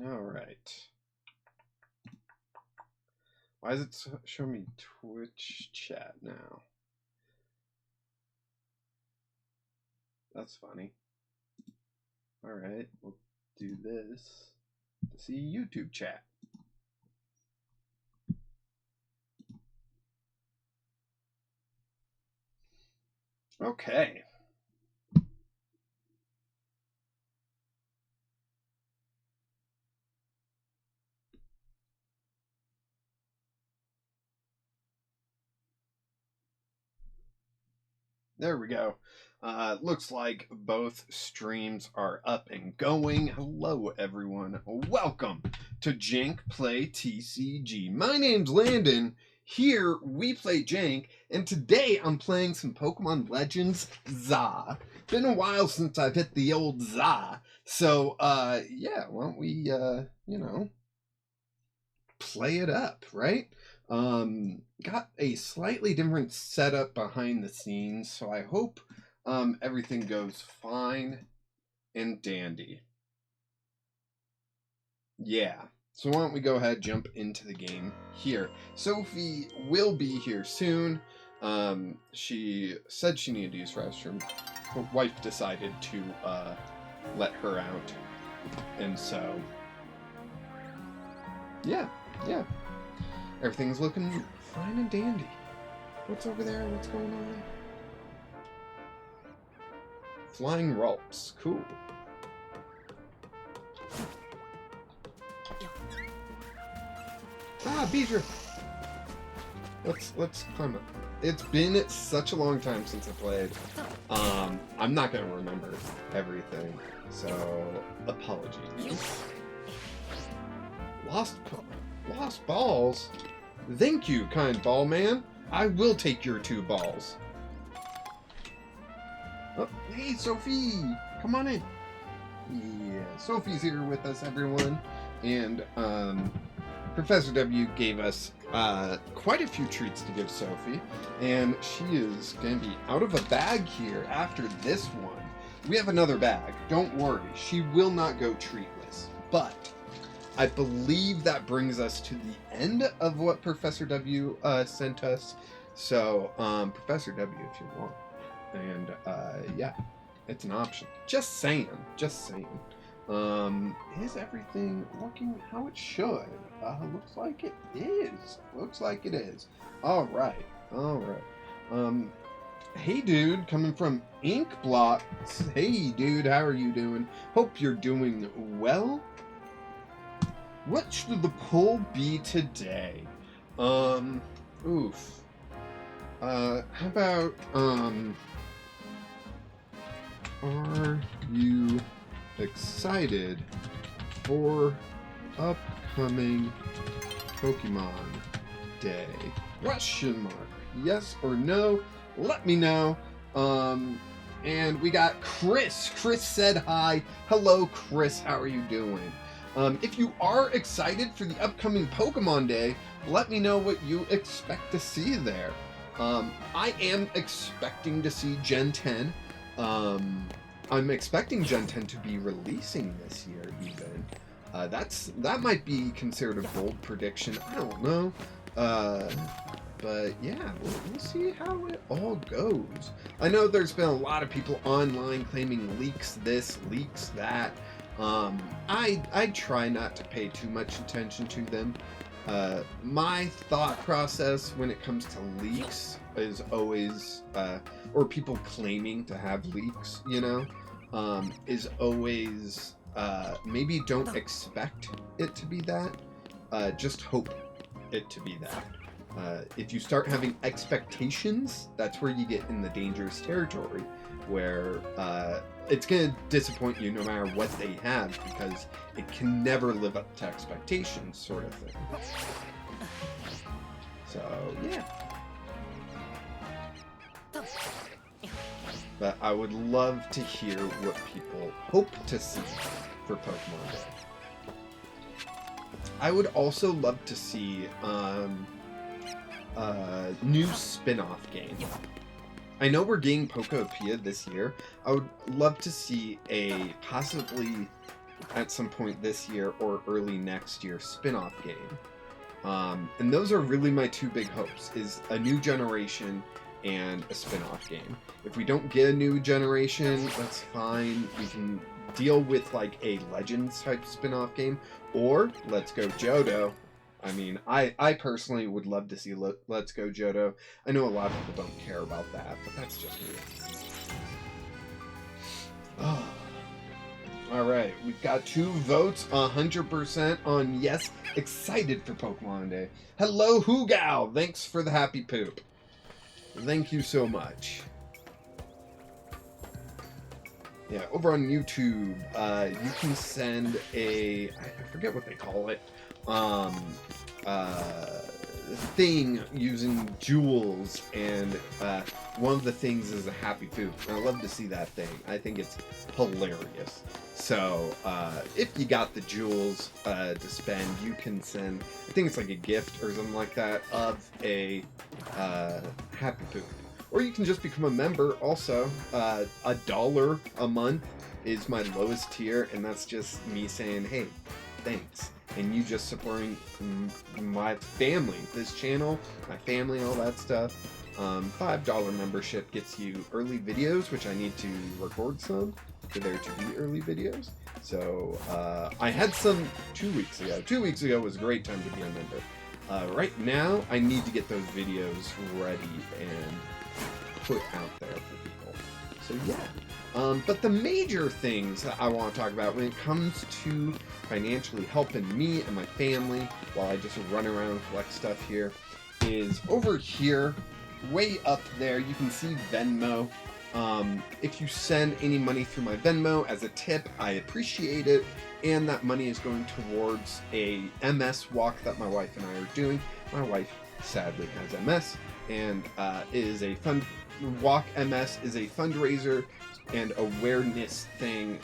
All right. Why does it show me Twitch chat now? That's funny. All right, we'll do this to see YouTube chat. Okay. There we go. Looks like both streams are up and going. Hello, everyone. Welcome to Jank Play TCG. My name's Landon. Here we play Jank, and today I'm playing some Pokemon Legends ZA. Been a while since I've hit the old ZA, so yeah, why don't we play it up, right? Got a slightly different setup behind the scenes, so I hope everything goes fine and dandy. Yeah. So why don't we go ahead, jump into the game here. Sophie will be here soon. She said she needed to use restroom. Her wife decided to let her out. And so, yeah. Everything's looking fine and dandy. What's over there? What's going on? Flying Ralts. Cool. Ah, Beedrill! Let's climb up. It's been such a long time since I played. I'm not gonna remember everything, so apologies. Lost balls? Thank you, kind ball man. I will take your 2 balls. Oh, hey, Sophie! Come on in. Yeah, Sophie's here with us, everyone. And, Professor W gave us quite a few treats to give Sophie. And she is going to be out of a bag here after this one. We have another bag. Don't worry. She will not go treatless. But I believe that brings us to the end of what Professor W sent us. So, Professor W, if you want. And, yeah, it's an option. Just saying. Is everything working how it should? Looks like it is. All right. Hey, dude, coming from Ink Blocks. Hey, dude, how are you doing? Hope you're doing well. What should the poll be today? Oof. How about, are you excited for upcoming Pokemon Day? Question mark. Yes or no? Let me know. And we got Chris. Chris said hi. Hello, Chris. How are you doing? If you are excited for the upcoming Pokemon Day, let me know what you expect to see there. I am expecting to see Gen 10. I'm expecting Gen 10 to be releasing this year, even. That might be considered a bold prediction. I don't know. But yeah, we'll see how it all goes. I know there's been a lot of people online claiming leaks this, leaks that. I try not to pay too much attention to them. My thought process when it comes to leaks is always, or people claiming to have leaks, is always, maybe don't expect it to be that. Just hope it to be that. If you start having expectations, that's where you get in the dangerous territory, where it's going to disappoint you no matter what they have, because it can never live up to expectations, sort of thing. So, yeah. But I would love to hear what people hope to see for Pokemon Day. I would also love to see new spin-off game. I know we're getting Pokeopia this year. I would love to see a possibly at some point this year or early next year spin-off game. And those are really my two big hopes, is a new generation and a spin-off game. If we don't get a new generation, that's fine. We can deal with like a Legends type spin-off game, or Let's Go Johto. I mean, I personally would love to see Let's Go Johto. I know a lot of people don't care about that, but that's just me. Oh. Alright, we've got 2 votes, 100% on yes, excited for Pokemon Day. Hello, Hugao! Thanks for the happy poop. Thank you so much. Yeah, over on YouTube, you can send I forget what they call it, thing using jewels, and one of the things is a happy poop. And I love to see that thing. I think it's hilarious. So if you got the jewels to spend, you can send, I think it's like a gift or something like that, of a happy poop. Or you can just become a member also. $1 a month is my lowest tier, and that's just me saying, hey, thanks. And you just supporting my family, this channel, my family, all that stuff. $5 membership gets you early videos, which I need to record some for there to be early videos. So I had some 2 weeks ago. 2 weeks ago was a great time to be a member. Right now, I need to get those videos ready and put out there for people. So yeah. But the major things that I want to talk about when it comes to financially helping me and my family while I just run around and collect stuff here is over here, way up there, you can see Venmo. If you send any money through my Venmo as a tip, I appreciate it. And that money is going towards a MS walk that my wife and I are doing. My wife sadly has MS, and Walk MS is a fundraiser and awareness thing,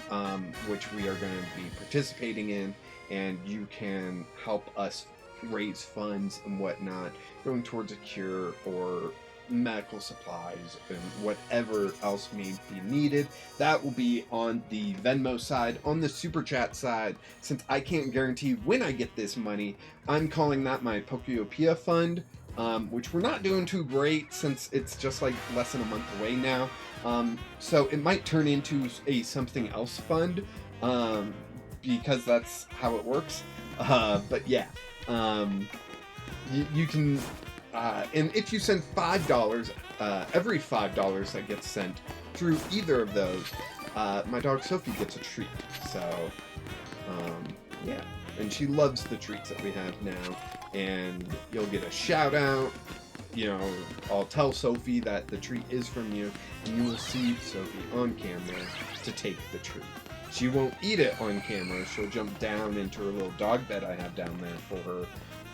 which we are going to be participating in, and you can help us raise funds and whatnot, going towards a cure or medical supplies and whatever else may be needed. That will be on the Venmo side. On the Super Chat side, since I can't guarantee when I get this money, I'm calling that my Pokeopia Fund, which we're not doing too great since it's just like less than a month away now. So it might turn into a something else fund, because that's how it works. But yeah, you can, and if you send $5, every $5 that gets sent through either of those, my dog Sophie gets a treat. So, yeah, and she loves the treats that we have now. And you'll get a shout out. You know, I'll tell Sophie that the treat is from you, and you will see Sophie on camera to take the treat. She won't eat it on camera. She'll jump down into her little dog bed I have down there for her.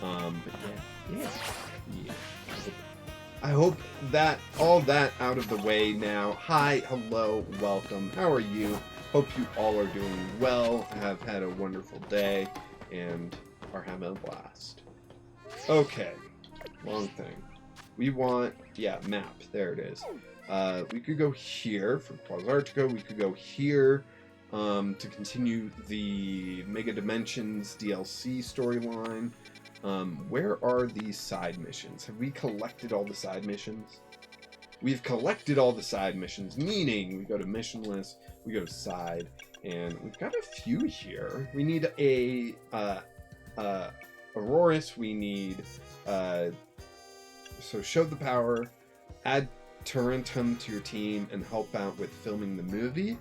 But yeah. I hope that all that out of the way now. Hi, hello, welcome. How are you? Hope you all are doing well, have had a wonderful day, and are having a blast. Okay, wrong thing. We want, map, there it is. We could go here for Quasartico. We could go here to continue the Mega Dimensions DLC storyline. Where are these side missions? Have we collected all the side missions? We've collected all the side missions, meaning we go to mission list, we go to side, and we've got a few here. We need a Aurorus, we need, so show the power, add Tarentum to your team, and help out with filming the movie.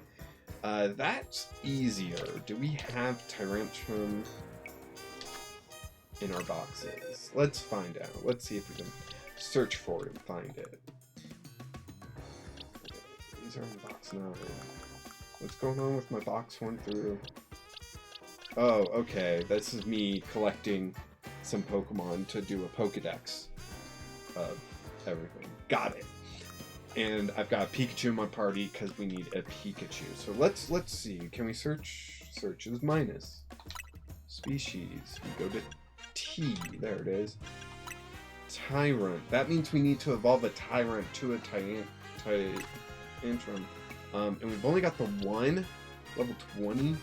That's easier. Do we have Tarentum in our boxes? Let's find out. Let's see if we can search for it and find it. These are in box 9. What's going on with my box 1 through... Oh, okay. This is me collecting some Pokemon to do a Pokedex of everything. Got it. And I've got a Pikachu in my party because we need a Pikachu. So let's see. Can we search? Searches minus. Species. We go to T. There it is. Tyrant. That means we need to evolve a Tyrant to a Tyrantrum. And we've only got the one. Level 20.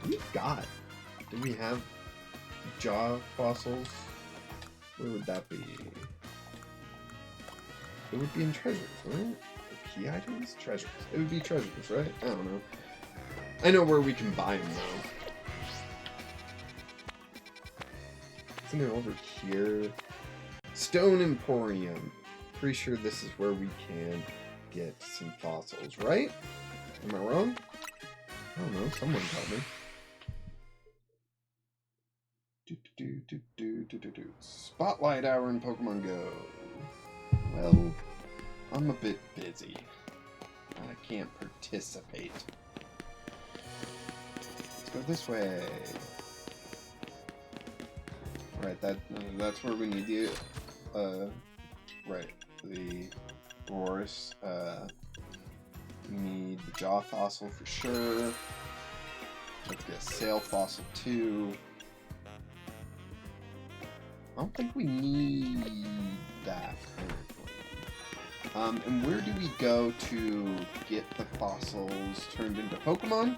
We've got. Do we have jaw fossils? Where would that be? It would be in treasures, right? Key items? Treasures. It would be treasures, right? I don't know. I know where we can buy them, though. Isn't it over here? Stone Emporium. Pretty sure this is where we can get some fossils, right? Am I wrong? I don't know. Someone tell me. Spotlight hour in Pokemon Go. Well, I'm a bit busy. I can't participate. Let's go this way. Right, that's where we need the Boris. We need the Jaw Fossil for sure. Let's get a Sail Fossil too. I don't think we need that currently. And where do we go to get the fossils turned into Pokemon?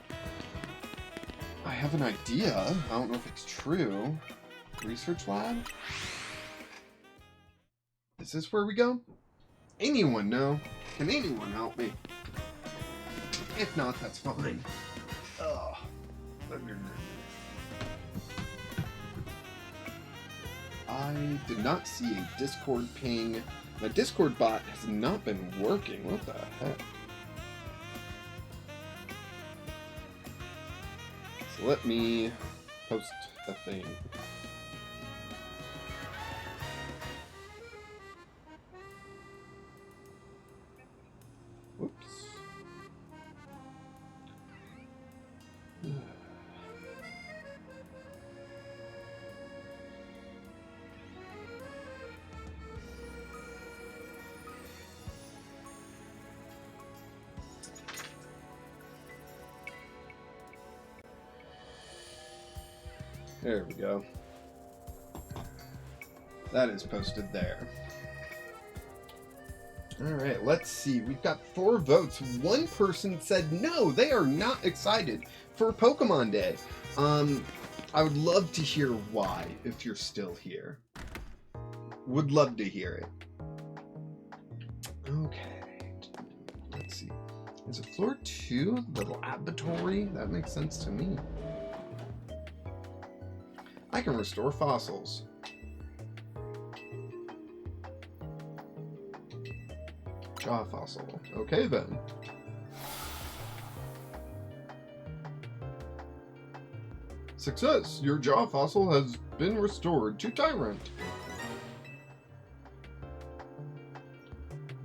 I have an idea. I don't know if it's true. Research lab? Is this where we go? Anyone know? Can anyone help me? If not, that's fine. Ugh. I did not see a Discord ping. My Discord bot has not been working. What the heck? So let me post a thing. Whoops. There we go. That is posted there. Alright, let's see. We've got 4 votes. One person said no, they are not excited for Pokemon Day. I would love to hear why, if you're still here. Would love to hear it. Okay. Let's see. Is it floor 2? The laboratory? That makes sense to me. I can restore fossils. Jaw fossil. Okay then. Success! Your jaw fossil has been restored to Tyrant.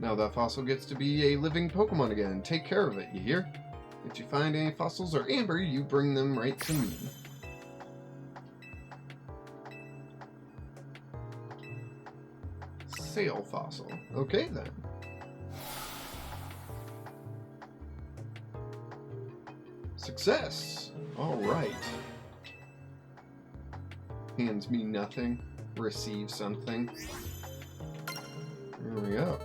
Now that fossil gets to be a living Pokemon again. Take care of it, you hear? If you find any fossils or amber, you bring them right to me. Sail fossil. Okay then. Success! Alright. Hands me nothing. Receive something. There we go.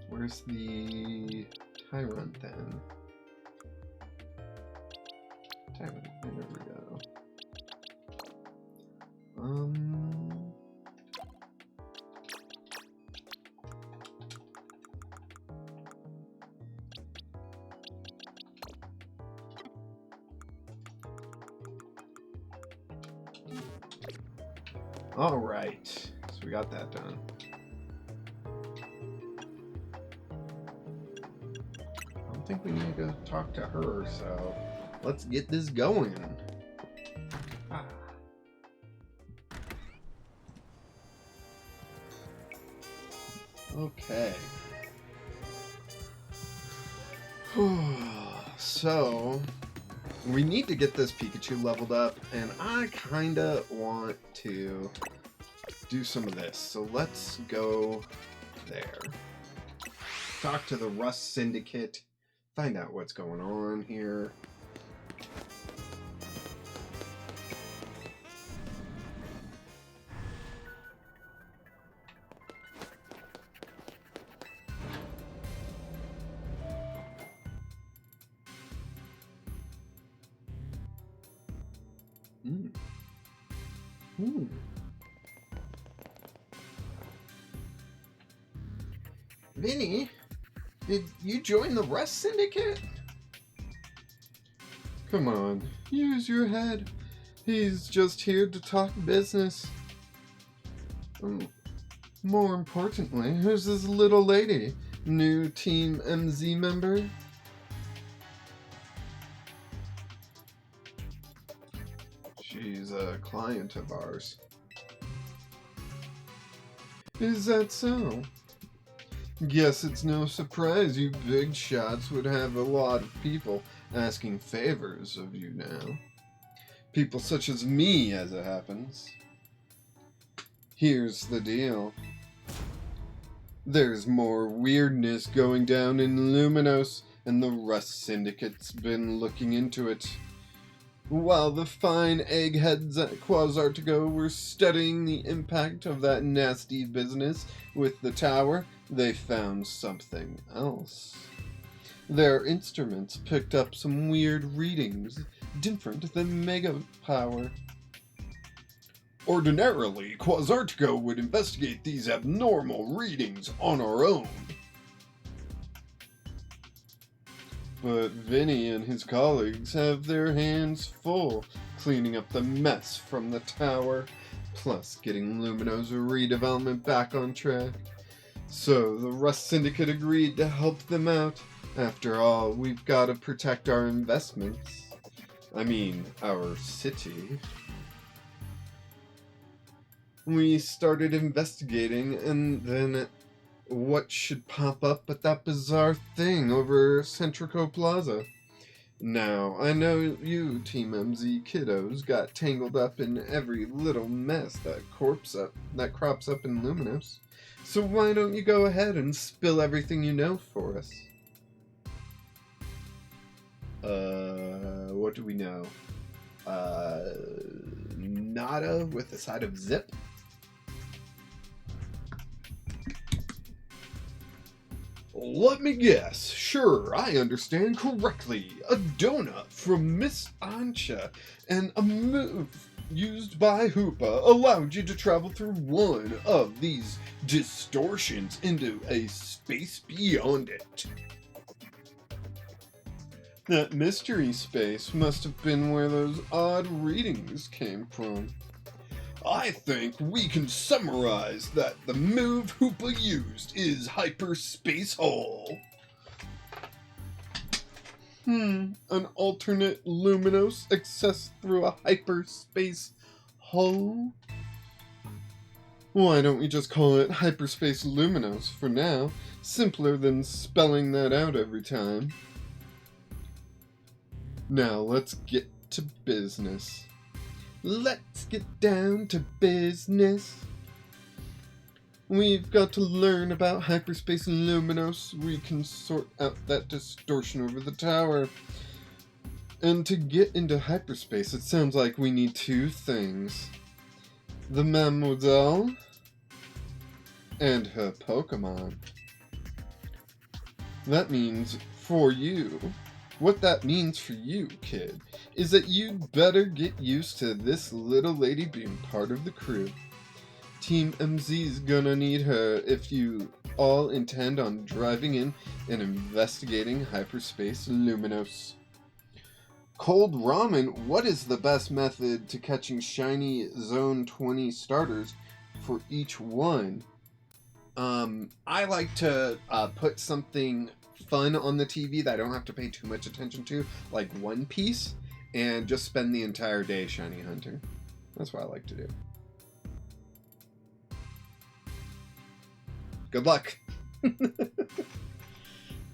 Where's the Tyrant then? Tyrant, there we go. All right, so we got that done. I don't think we need to go talk to her, so let's get this going. Ah. Okay. So we need to get this Pikachu leveled up, and I kinda want to do some of this. So let's go there. Talk to the Rust Syndicate. Find out what's going on here. Hmm. Hmm. Vinny, did you join the Rust Syndicate? Come on, use your head. He's just here to talk business. More importantly, who's this little lady? New Team MZ member? She's a client of ours. Is that so? Guess it's no surprise you big shots would have a lot of people asking favors of you now. People such as me, as it happens. Here's the deal. There's more weirdness going down in Luminos, and the Rust Syndicate's been looking into it. While the fine eggheads at Quasartigo were studying the impact of that nasty business with the tower, they found something else. Their instruments picked up some weird readings, different than mega power. Ordinarily, Quasartigo would investigate these abnormal readings on our own. But Vinny and his colleagues have their hands full cleaning up the mess from the tower, plus getting Lumino's redevelopment back on track. So the Rust Syndicate agreed to help them out. After all, we've got to protect our investments. I mean, our city. We started investigating, and then what should pop up but that bizarre thing over Centrico Plaza? Now, I know you Team MZ kiddos got tangled up in every little mess that crops up in Luminos. So why don't you go ahead and spill everything you know for us? What do we know? Nada with a side of zip? Let me guess. Sure, I understand correctly. A donut from Miss Ancha and a move used by Hoopa allowed you to travel through one of these distortions into a space beyond it. That mystery space must have been where those odd readings came from. I think we can summarize that the move Hoopa used is Hyperspace Hole. An alternate Luminos accessed through a hyperspace hole? Why don't we just call it Hyperspace Luminos for now? Simpler than spelling that out every time. Now let's get to business. Let's get down to business. We've got to learn about Hyperspace Luminos so we can sort out that distortion over the tower. And to get into hyperspace, it sounds like we need two things. The Mademoiselle and her Pokemon. That means for you. What that means for you, kid, is that you'd better get used to this little lady being part of the crew. Team MZ's gonna need her if you all intend on driving in and investigating Hyperspace Luminos. Cold Ramen, what is the best method to catching shiny Zone 20 starters for each one? I like to put something fun on the TV that I don't have to pay too much attention to, like One Piece, and just spend the entire day shiny hunting. That's what I like to do. Good luck.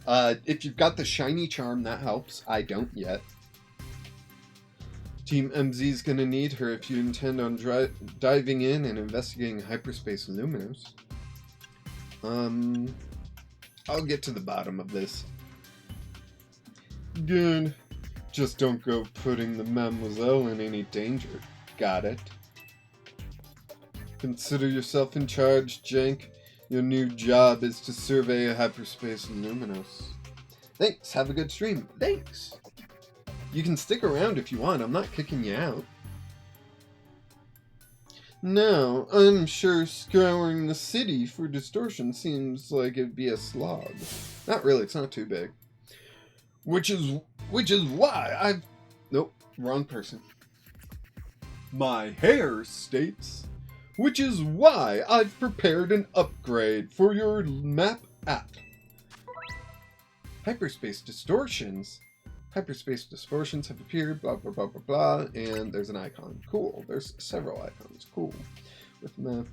If you've got the shiny charm, that helps. I don't yet. Team MZ's gonna need her if you intend on diving in and investigating Hyperspace Luminos. I'll get to the bottom of this. Good. Just don't go putting the Mademoiselle in any danger. Got it? Consider yourself in charge, Jank. Your new job is to survey Hyperspace Luminos. Thanks. Have a good stream. Thanks. You can stick around if you want. I'm not kicking you out. Now, I'm sure scouring the city for distortion seems like it'd be a slog. Not really, it's not too big. Which is why I've... Nope, wrong person. My hair states, which is why I've prepared an upgrade for your map app. Hyperspace distortions. Hyperspace distortions have appeared, blah, blah, blah, blah, blah, and there's an icon. Cool. There's several icons. Cool. With map,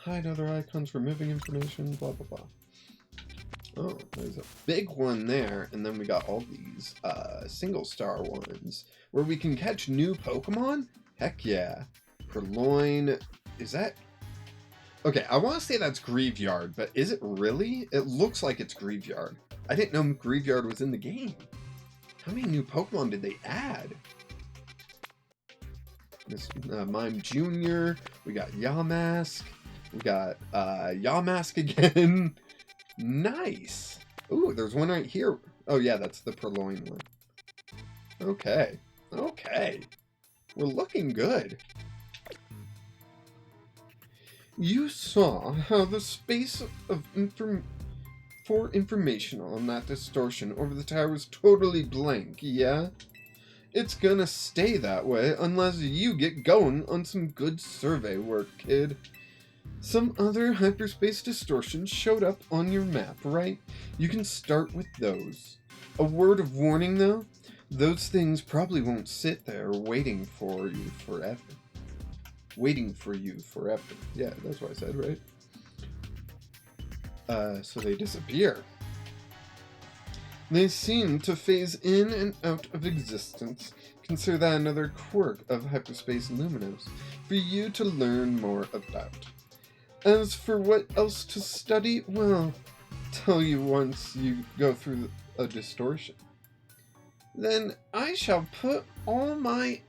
hide other icons, removing information, blah, blah, blah. Oh, there's a big one there, and then we got all these single star ones where we can catch new Pokemon. Heck yeah. Purloin, is that... Okay, I want to say that's Graveyard, but is it really? It looks like it's Graveyard. I didn't know Graveyard was in the game. How many new Pokemon did they add? This Mime Jr., we got Yamask, we got Yamask again. Nice. Ooh, there's one right here. Oh yeah, that's the Purloin one. Okay. Okay. We're looking good. You saw how the space of information on that distortion over the tower was totally blank, yeah? It's gonna stay that way unless you get going on some good survey work, kid. Some other hyperspace distortions showed up on your map, right? You can start with those. A word of warning, though, those things probably won't sit there waiting for you forever. Waiting for you forever. Yeah, that's what I said, right? So they disappear. They seem to phase in and out of existence. Consider that another quirk of Hyperspace Luminous for you to learn more about. As for what else to study, well, tell you once you go through a distortion. Then I shall put all my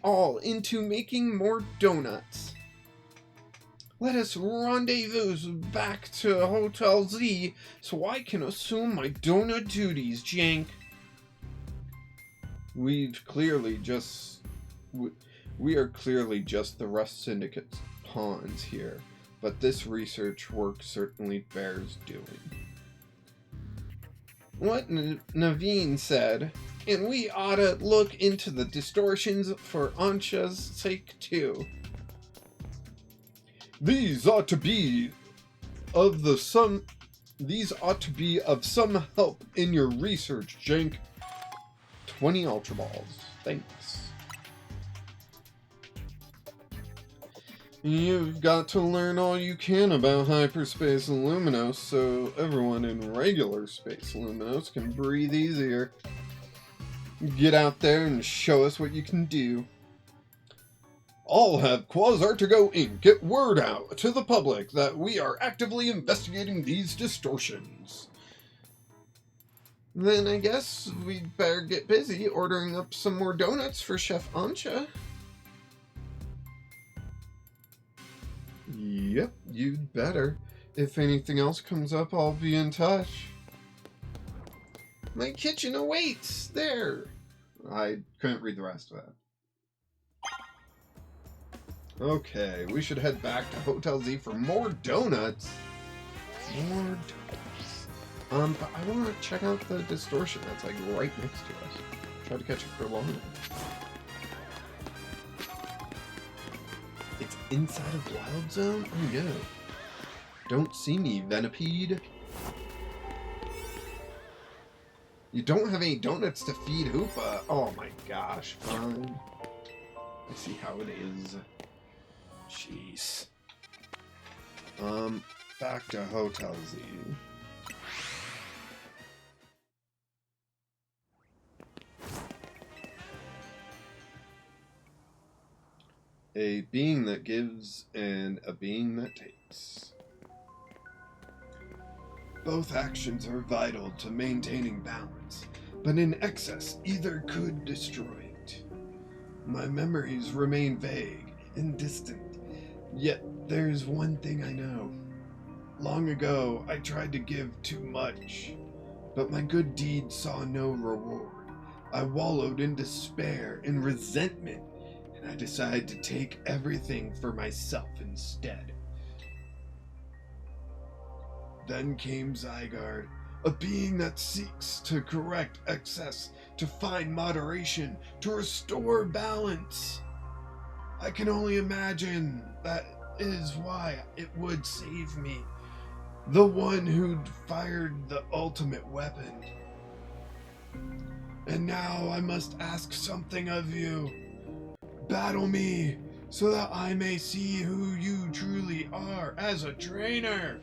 all into making more donuts. Let us rendezvous back to Hotel Z so I can assume my donut duties, Jank. We are clearly just the Rust Syndicate's pawns here, but this research work certainly bears doing. What Naveen said, and we oughta look into the distortions for Ansha's sake too. These ought to be of some help in your research, Jank. 20 Ultra Balls. Thanks. You've got to learn all you can about Hyperspace Luminous so everyone in regular Space Luminous can breathe easier. Get out there and show us what you can do. I'll have Quasartigo Inc. get word out to the public that we are actively investigating these distortions. Then I guess we'd better get busy ordering up some more donuts for Chef Ansha. Yep, you'd better. If anything else comes up, I'll be in touch. My kitchen awaits! There! I couldn't read the rest of that. Okay, we should head back to Hotel Z for more donuts. More donuts. But I want to check out the distortion that's like right next to us. Try to catch it for long. It's inside of Wild Zone? Oh no. Don't see me, Venipede. You don't have any donuts to feed Hoopa. Oh my gosh, fine. I see how it is. Jeez. Back to Hotel Z. A being that gives and a being that takes. Both actions are vital to maintaining balance, but in excess, either could destroy it. My memories remain vague and distant, yet there's one thing I know. Long ago, I tried to give too much, but my good deeds saw no reward. I wallowed in despair and resentment, and I decide to take everything for myself instead. Then came Zygarde, a being that seeks to correct excess, to find moderation, to restore balance. I can only imagine that is why it would save me. The one who'd fired the ultimate weapon. And now I must ask something of you. Battle me, so that I may see who you truly are as a trainer.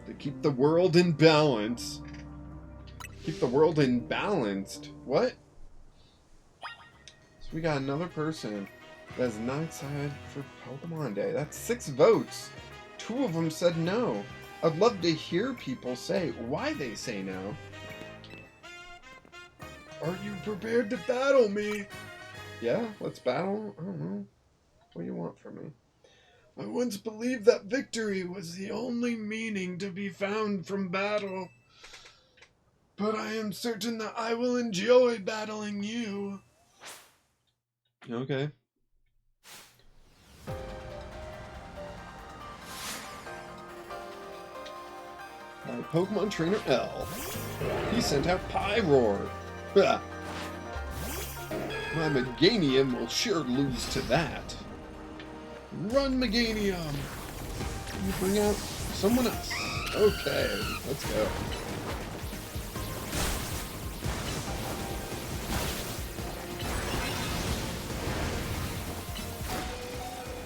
To keep the world in balance. Keep the world in balanced. What? So we got another person that's not excited for Pokemon Day. That's 6 votes. 2 of them said no. I'd love to hear people say why they say no. Are you prepared to battle me? Yeah, let's battle. I don't know. What do you want from me? I once believed that victory was the only meaning to be found from battle. But I am certain that I will enjoy battling you. Okay. Pokemon Trainer L. He sent out Pyroar. Ha. My Meganium will sure lose to that. Run, Meganium! You bring out someone else. Okay, let's go.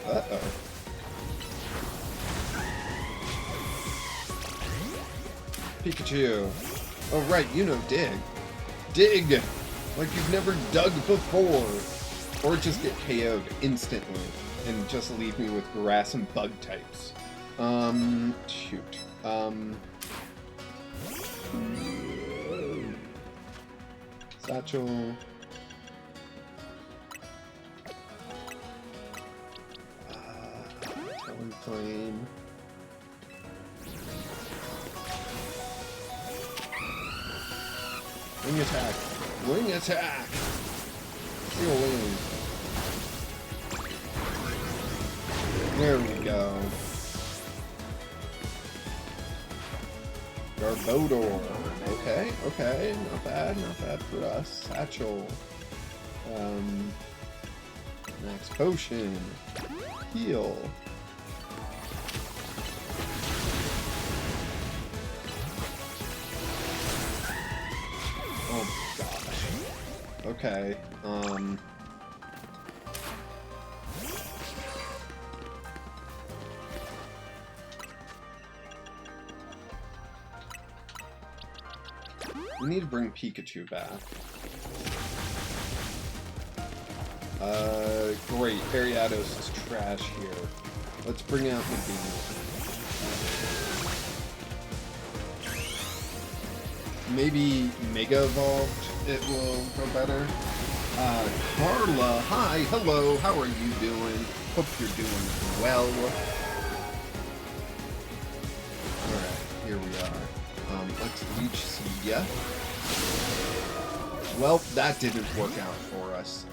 Uh-oh. Pikachu. Oh, right, you know dig. Dig! Like you've never dug before. Or just get KO'd instantly and just leave me with grass and bug types. Shoot. Satchel. Talonflame. Wing attack. Wing attack. Steel wing. There we go. Garbodor. Okay, okay. Not bad for us. Satchel. Max Potion. Heal. Oh gosh. Okay, we need to bring Pikachu back. Great. Ariados is trash here. Let's bring out Medina. Maybe Mega Evolved, it will go better. Carla, hi, hello, how are you doing? Hope you're doing well. Alright, here we are. Let's reach Sedia. Well, that didn't work out for us.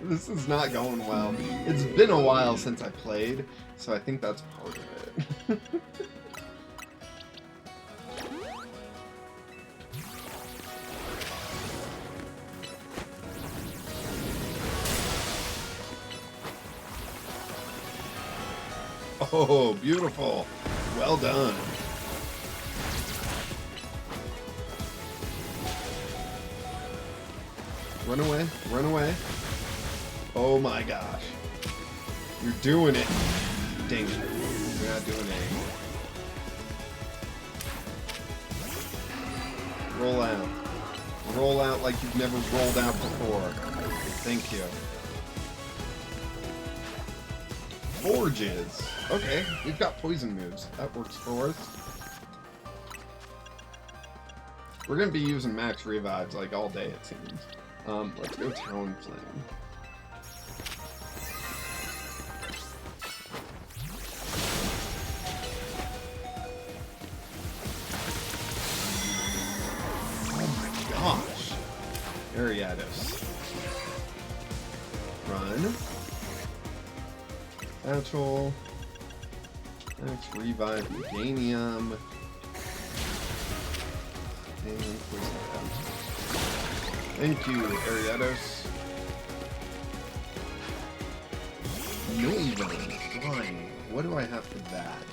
This is not going well. It's been a while since I played, so I think that's part of it. Oh, beautiful. Well done. Run away. Run away. Oh my gosh. You're doing it. Dang it. You're not doing it anymore. Roll out. Roll out like you've never rolled out before. Thank you. Forges. Okay, we've got poison moves. That works for us. We're gonna be using max revives like all day, it seems. Let's go Talonflame. Oh my gosh. Ariados. Satchel. Next, revive Meganium. And where's that? Thank you, Ariados. Noivern. Flying. What do I have for that?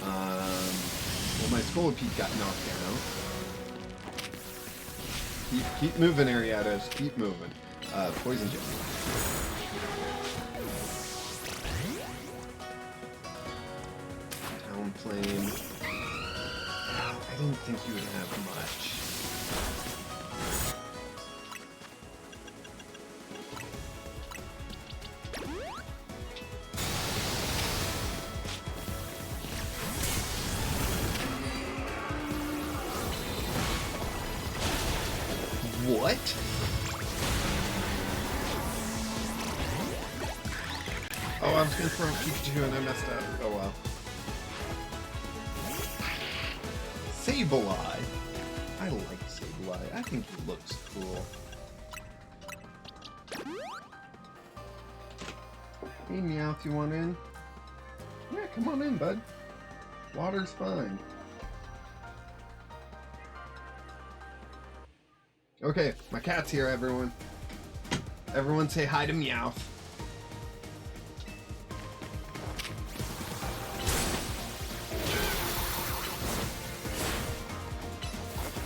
Well, my Scolipede got knocked down. Keep moving, Ariados. Keep moving. Poison Gem. Town Flame. I didn't think you would have much. What? Oh, I was gonna throw a Pikachu and I messed up. Oh well. Sableye. I like Sableye. I think he looks cool. Hey Meowth, you want in? Yeah, come on in, bud. Water's fine. Okay, my cat's here, everyone. Everyone say hi to Meowth.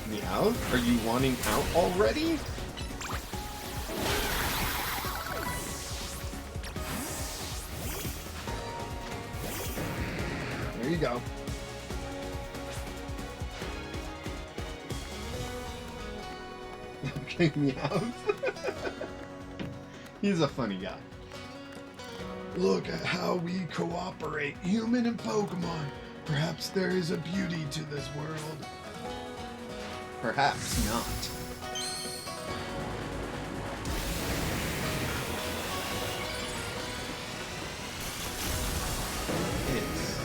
Meowth, are you wanting out already? There you go. Okay, Meowth. He's a funny guy. Look at how we cooperate, human and Pokemon. Perhaps there is a beauty to this world. Perhaps not. It's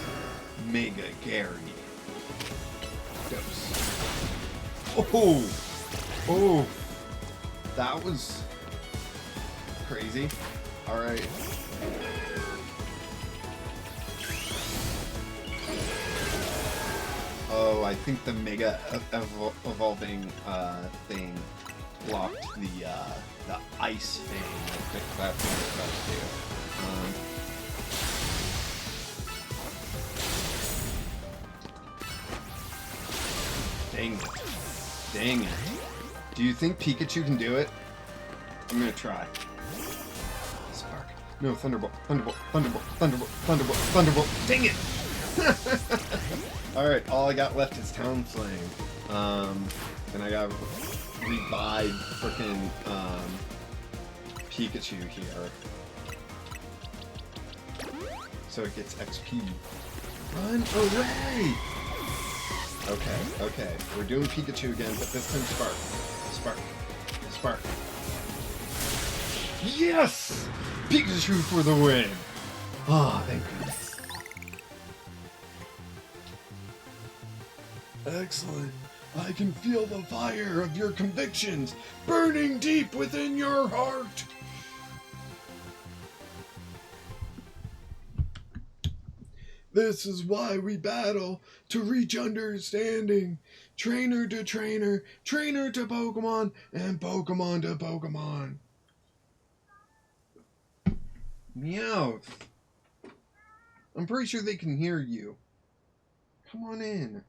Mega Gary. Dose. Oh! Oh! That was crazy. Alright. Oh, I think the Mega Evolving thing blocked the Ice thing. I think that's what it's about to do. Dang it. Dang it. Do you think Pikachu can do it? I'm gonna try. Spark. No, Thunderbolt. Thunderbolt. Thunderbolt. Thunderbolt. Thunderbolt. Thunderbolt. Dang it! Alright, all I got left is Town Flame. And I got revive frickin' Pikachu here. So it gets XP. Run away! Okay, okay. We're doing Pikachu again, but this time Spark. Spark. Spark. Yes! Pikachu for the win! Ah, thank goodness. Excellent. I can feel the fire of your convictions burning deep within your heart. This is why we battle, to reach understanding. Trainer to trainer, trainer to Pokemon, and Pokemon to Pokemon. Meowth. I'm pretty sure they can hear you. Come on in.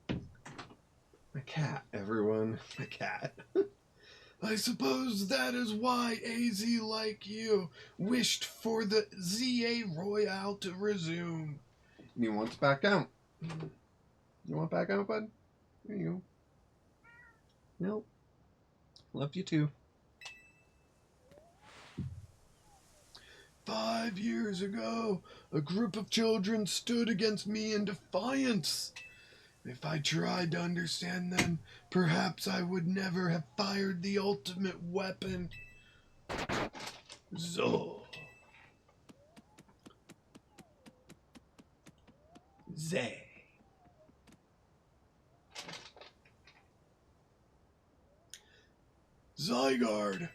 My cat, everyone. My cat. I suppose that is why AZ like you wished for the ZA Royale to resume. And he wants back out. You want back out, bud? There you go. Nope. Love you too. 5 years ago, a group of children stood against me in defiance. If I tried to understand them, perhaps I would never have fired the ultimate weapon. Zo. Zay. Zygarde.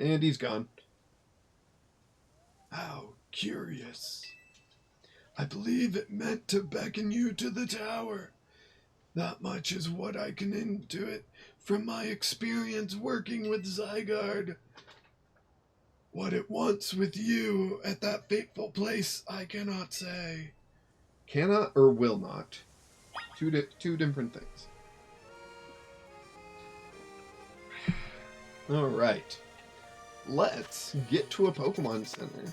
And he's gone. How curious. I believe it meant to beckon you to the tower. Not much is what I can intuit from my experience working with Zygarde. What it wants with you at that fateful place, I cannot say. Cannot or will not. Two different things. Alright. Let's get to a Pokemon Center.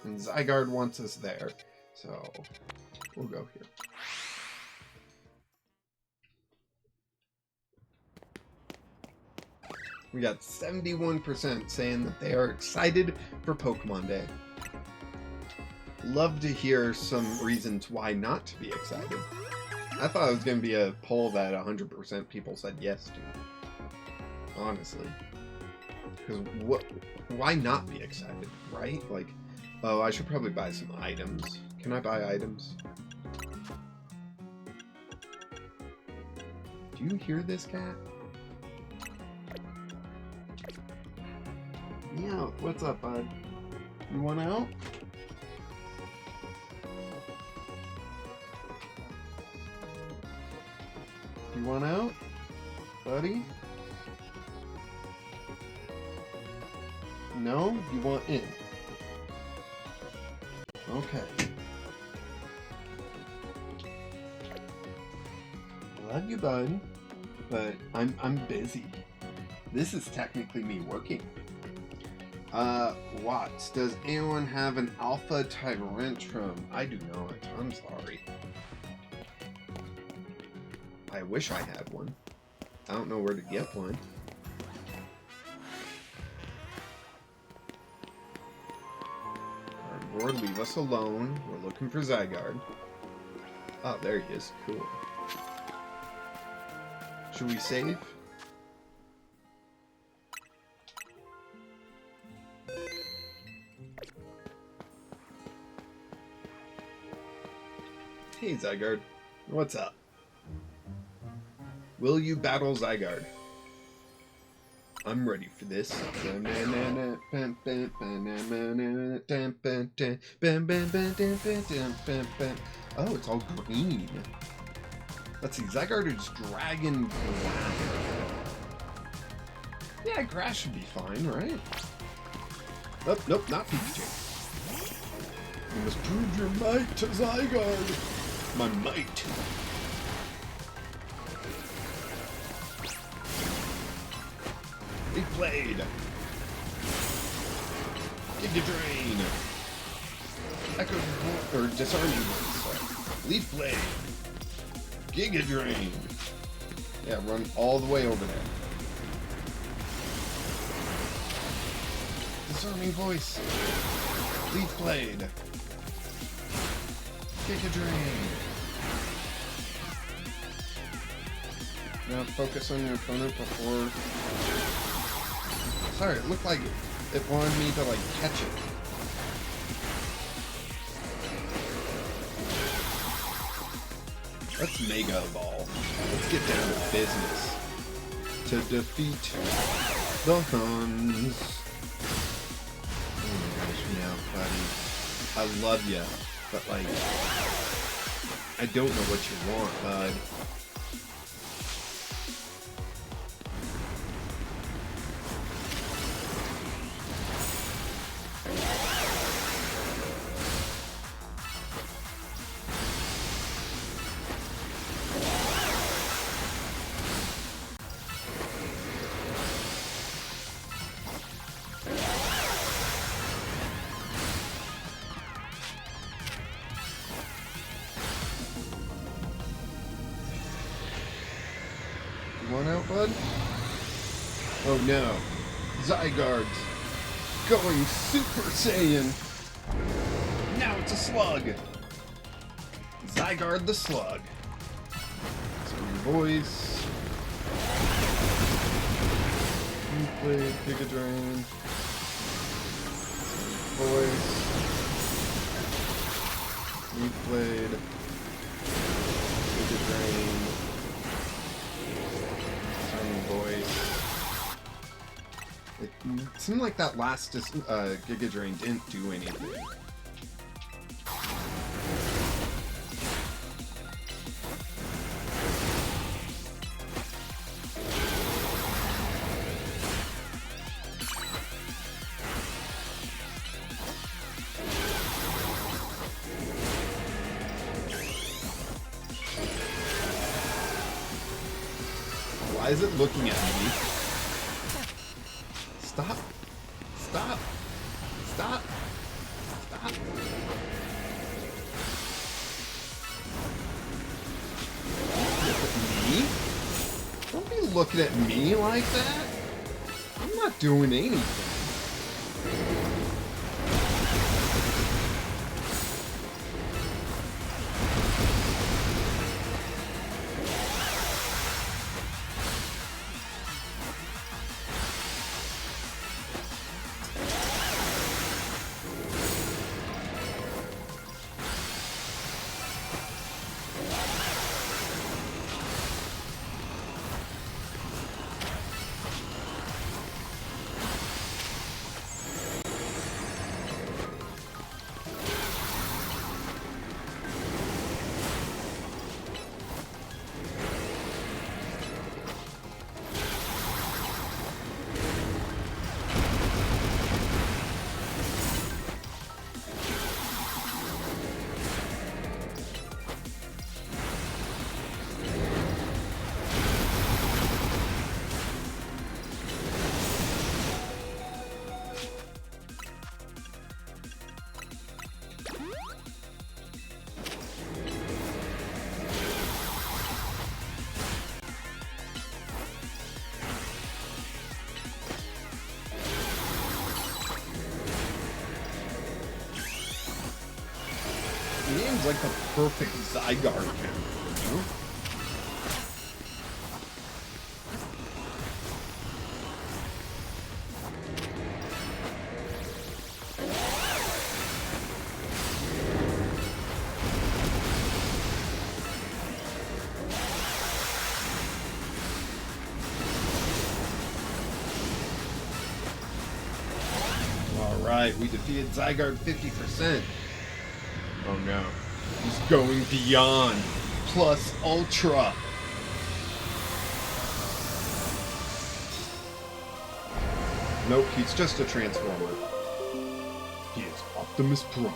And Zygarde wants us there. So, we'll go here. We got 71% saying that they are excited for Pokemon Day. Love to hear some reasons why not to be excited. I thought it was going to be a poll that 100% people said yes to. Honestly. Because why not be excited, right? Like, oh, I should probably buy some items. Can I buy items? Do you hear this cat? Yeah, what's up, bud? You want out? You want out, buddy? No? You want in? Okay. Love you, bud, but I'm busy. This is technically me working. Watts, does anyone have an Alpha Tyrantrum? I do not. I'm sorry. I wish I had one. I don't know where to get one. Cardboard, leave us alone. We're looking for Zygarde. Oh, there he is. Cool. Should we save? Hey, Zygarde. What's up? Will you battle Zygarde? I'm ready for this. Oh, it's all green. Let's see. Zygarde is dragon brown. Yeah, grass should be fine, right? Oh, nope, not Pikachu. You must prove your might to Zygarde. My might. Big Blade. Giga Drain. Echo or Disarming Voice. Leaf Blade. Giga Drain. Yeah, run all the way over there. Disarming Voice. Leaf Blade. Giga Drain. Now focus on your opponent before... Sorry, it looked like it wanted me to, like, catch it. Let's Mega Evolve. Let's get down to business. To defeat the Huns. Oh my gosh, meow, buddy. I love ya, but, like, I don't know what you want, bud. One out, bud? Oh no. Zygarde's going Super Saiyan. Now it's a slug. Zygarde the Slug. Some voice. Leaf Blade, Giga Drain. Voice. Leaf Blade. Giga Drain. Voice. It seemed like that last Giga Drain didn't do anything. Why is it looking at me? Stop! Stop! Stop! Stop! Look at me? Don't be looking at me like that! I'm not doing anything. The name's like the perfect Zygarde counter, you know? Alright, we defeated Zygarde 50%. Oh no. He's going beyond. Plus Ultra. Nope, he's just a Transformer. He is Optimus Prime.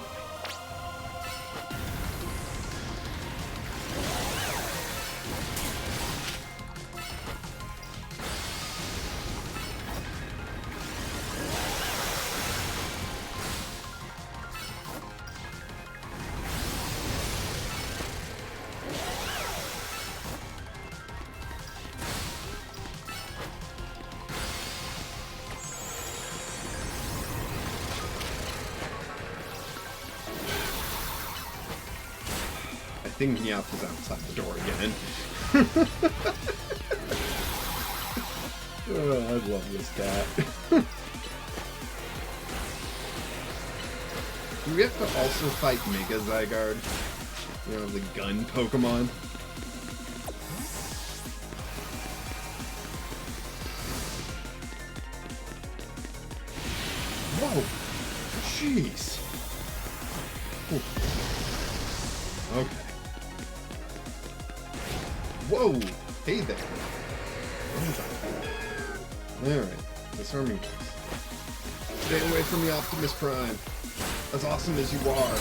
I think Meowth is outside the door again. Oh, I love this cat. Do we have to also fight Mega Zygarde? You know, the gun Pokemon? Whoa! Jeez! Ooh. Okay. Whoa! Hey there! Alright, disarming this. Stay away from the Optimus Prime. As awesome as you are.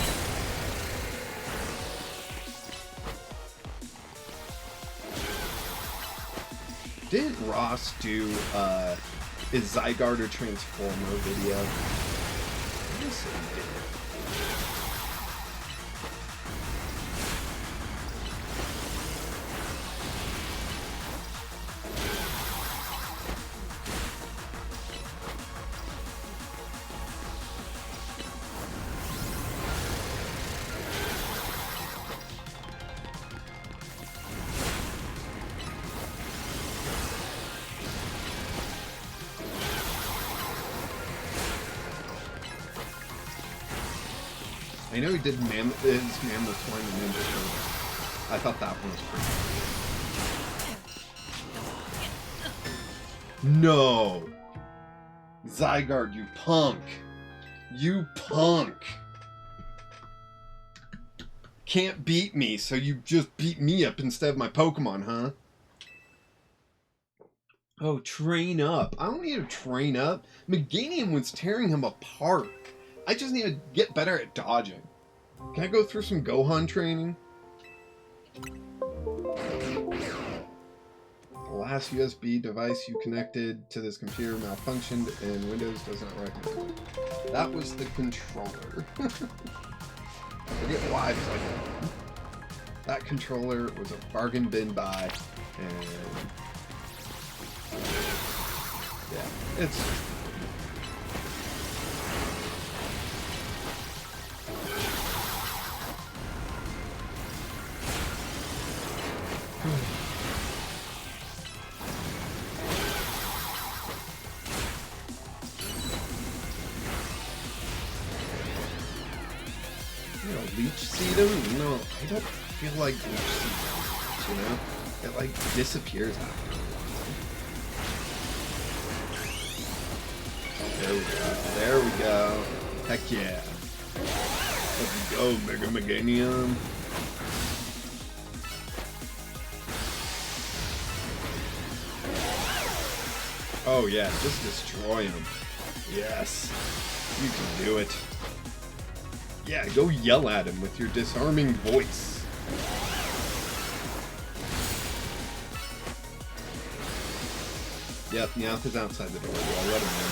Didn't Ross do his Zygarde or Transformer video? Yes, he did. I know he did his Mammal Twine and Ninja Turtles. I thought that one was pretty. No! Zygarde, you punk. You punk. Can't beat me, so you just beat me up instead of my Pokemon, huh? Oh, train up. I don't need to train up. Meganium was tearing him apart. I just need to get better at dodging. Can I go through some Gohan training? The last USB device you connected to this computer malfunctioned and Windows does not recognize it. That was the controller. I forget why, but like, that controller was a bargain bin buy, and yeah, it's Leech Seedum? No, I don't feel like Leech Seedum, you know? It like disappears after. There we go. There we go. Heck yeah. Let's go, Mega Meganium. Oh yeah, just destroy him. Yes. You can do it. Yeah, go yell at him with your disarming voice. Yep, Meowth is outside the door. I'll let him in.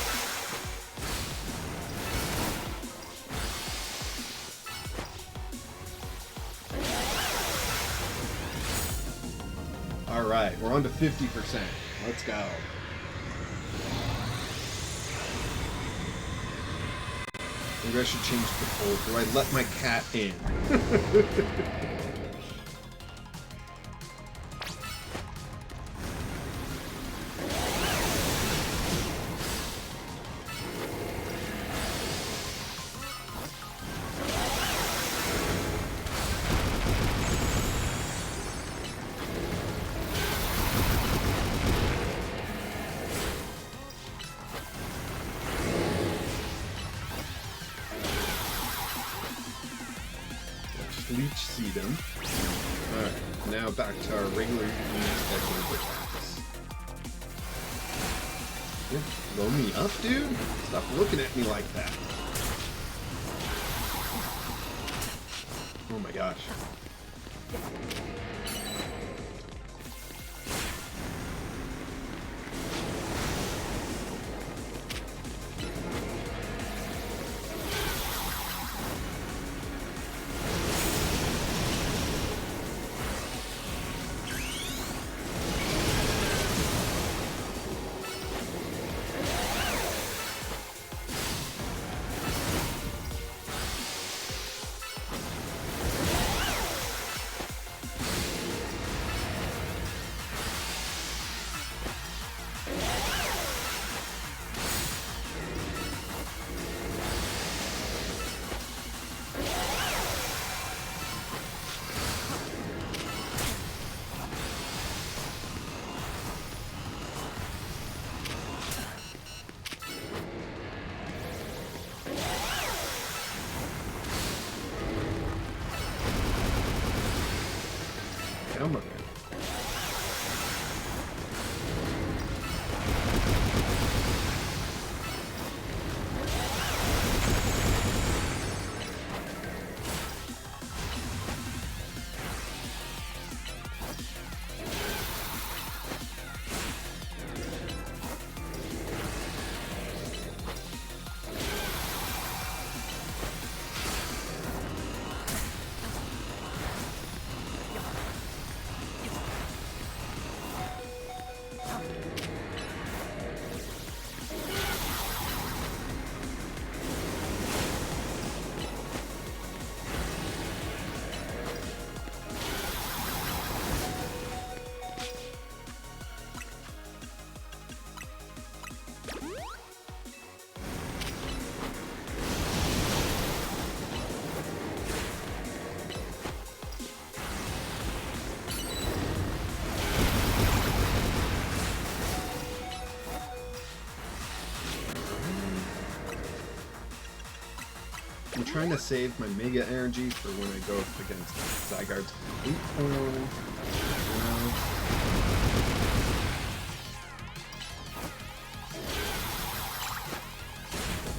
Alright, we're on to 50%. Let's go. Maybe I should change the poll. Do I let my cat in? Leech Seedum. Alright, now back to our regular scheduled attacks. Yeah, blow me up, dude? Stop looking at me like that. Oh my gosh. I'm trying to save my Mega Energy for when I go up against Zygarde's Weak Form.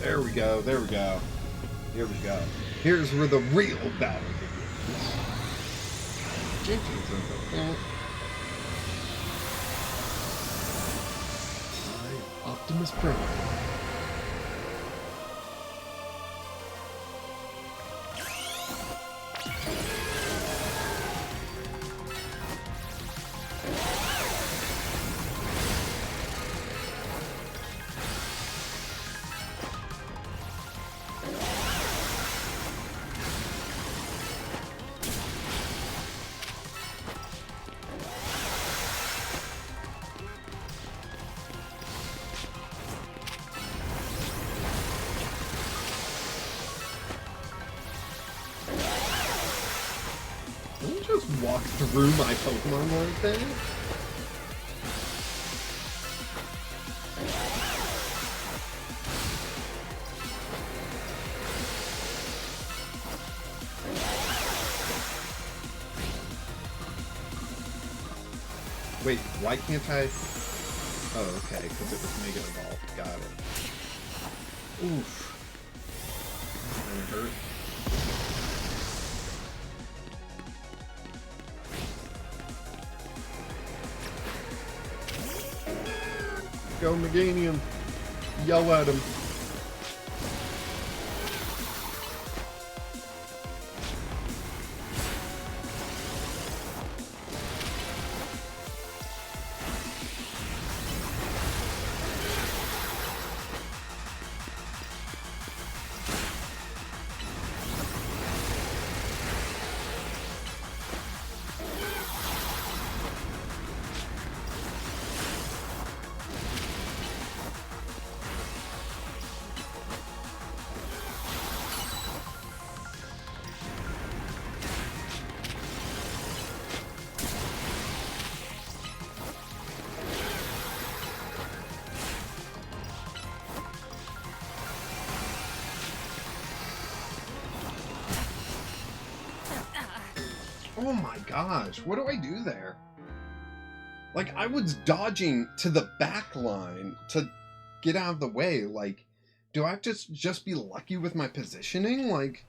There we go, there we go. Here we go. Here's where the real battle begins. Jenkins in the front. Optimus Prime. Just walk through my Pokemon like that? Wait, why can't I? Oh, okay, because it was Mega Evolved. Got it. Oof. That hurt. Go Meganium. Yell at him. Oh my gosh, what do I do there? Like, I was dodging to the back line to get out of the way. Like, do I have to just be lucky with my positioning? Like,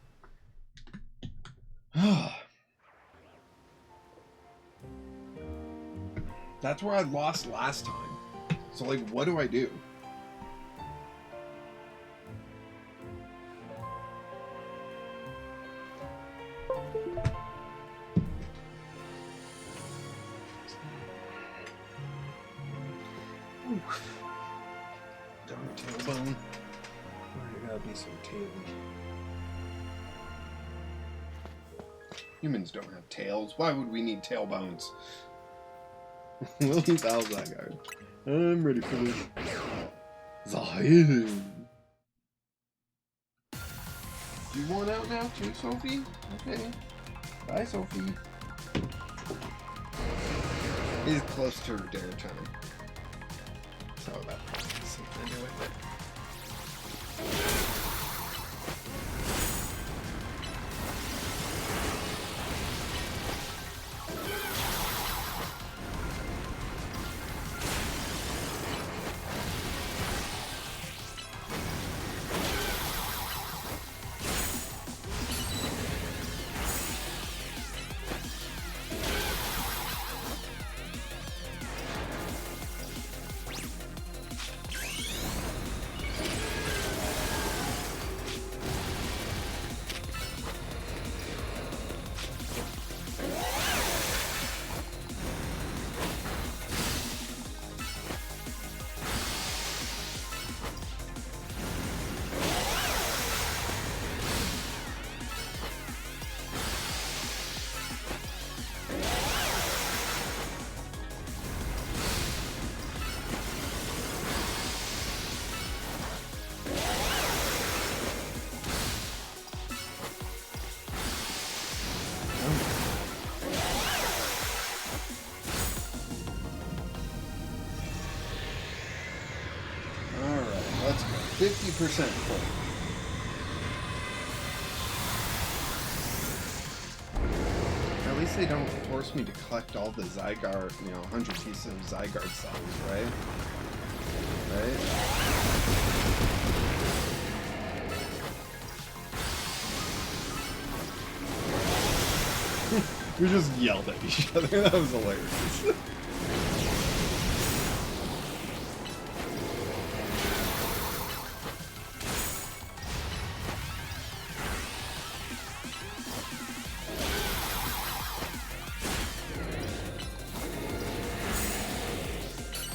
that's where I lost last time. So, like, what do I do? Darn tailbone. Why gotta be so taily? Humans don't have tails. Why would we need tailbones? We'll use Zygarde. I'm ready for this. Zion. Do you want out now too, Sophie? Okay. Bye, Sophie. It is close to her dinner time. So that has something to do with it. Alright, let's go. 50% full. least they don't force me to collect all the Zygarde, 100 pieces of Zygarde cells, right? Right? We just yelled at each other. That was hilarious.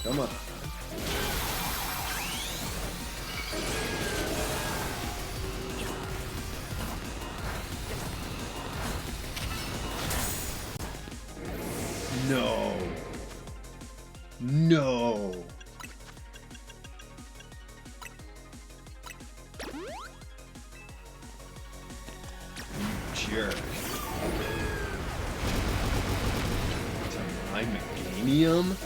Come on. No. No. You jerk. To my Meganium?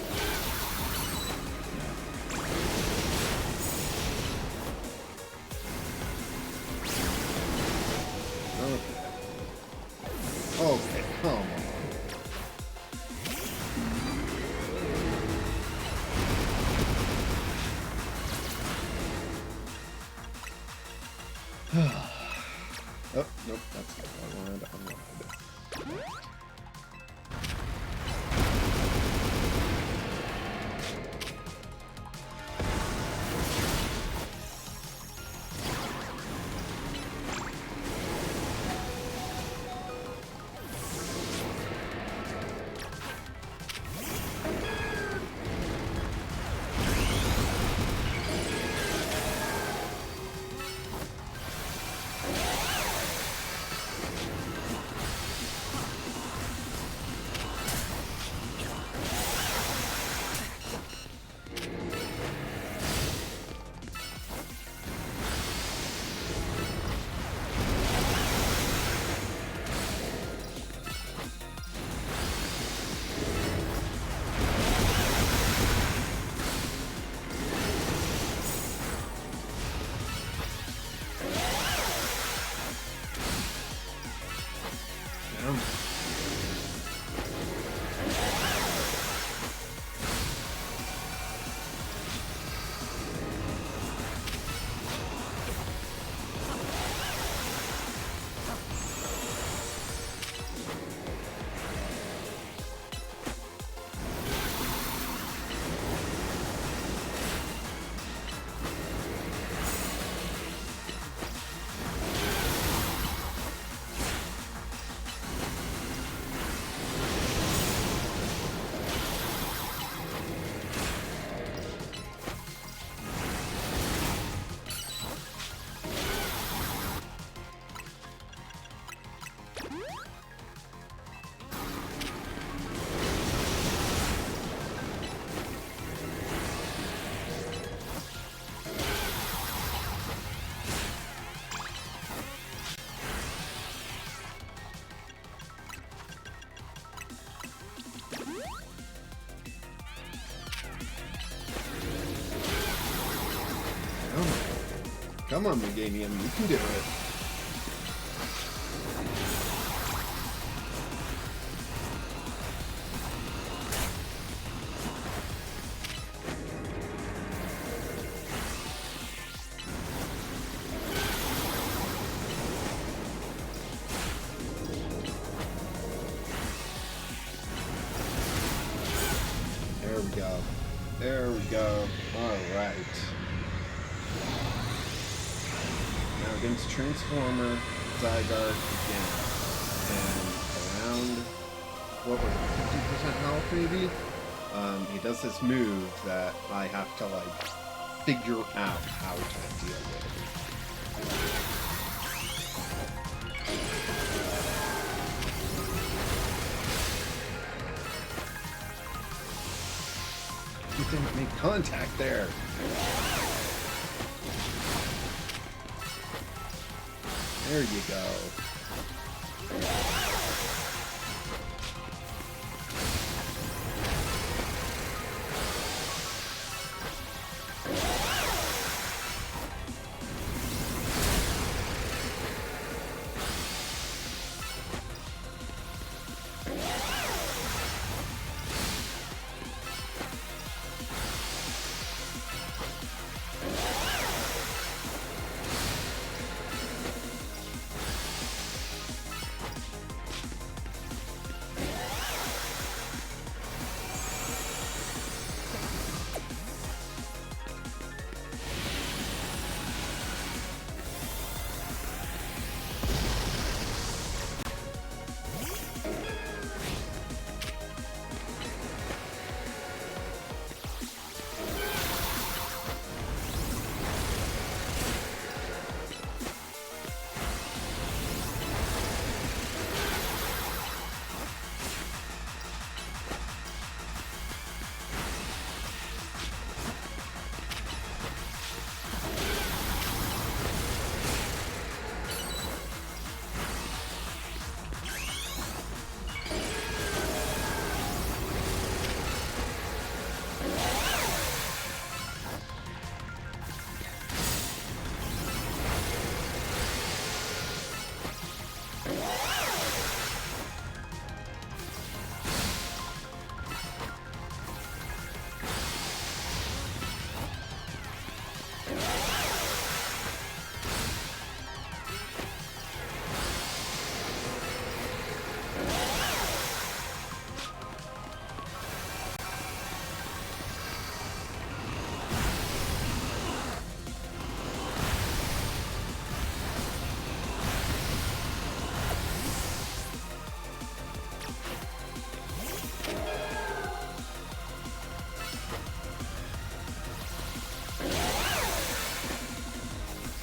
Okay, come on. Oh, nope, that's not what I wanted. Come on, Meganium, you can do it. There we go. There we go. Alright. Now against Transformer, Zygarde again. And around, what was it, 50% health maybe? He does this move that I have to, like, figure out how to deal with. He didn't make contact there. There you go.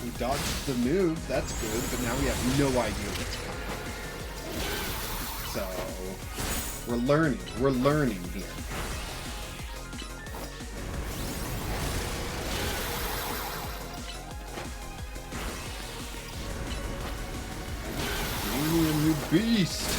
We dodged the move, that's good, but now we have no idea what's coming. So, we're learning here. Alien, you beast!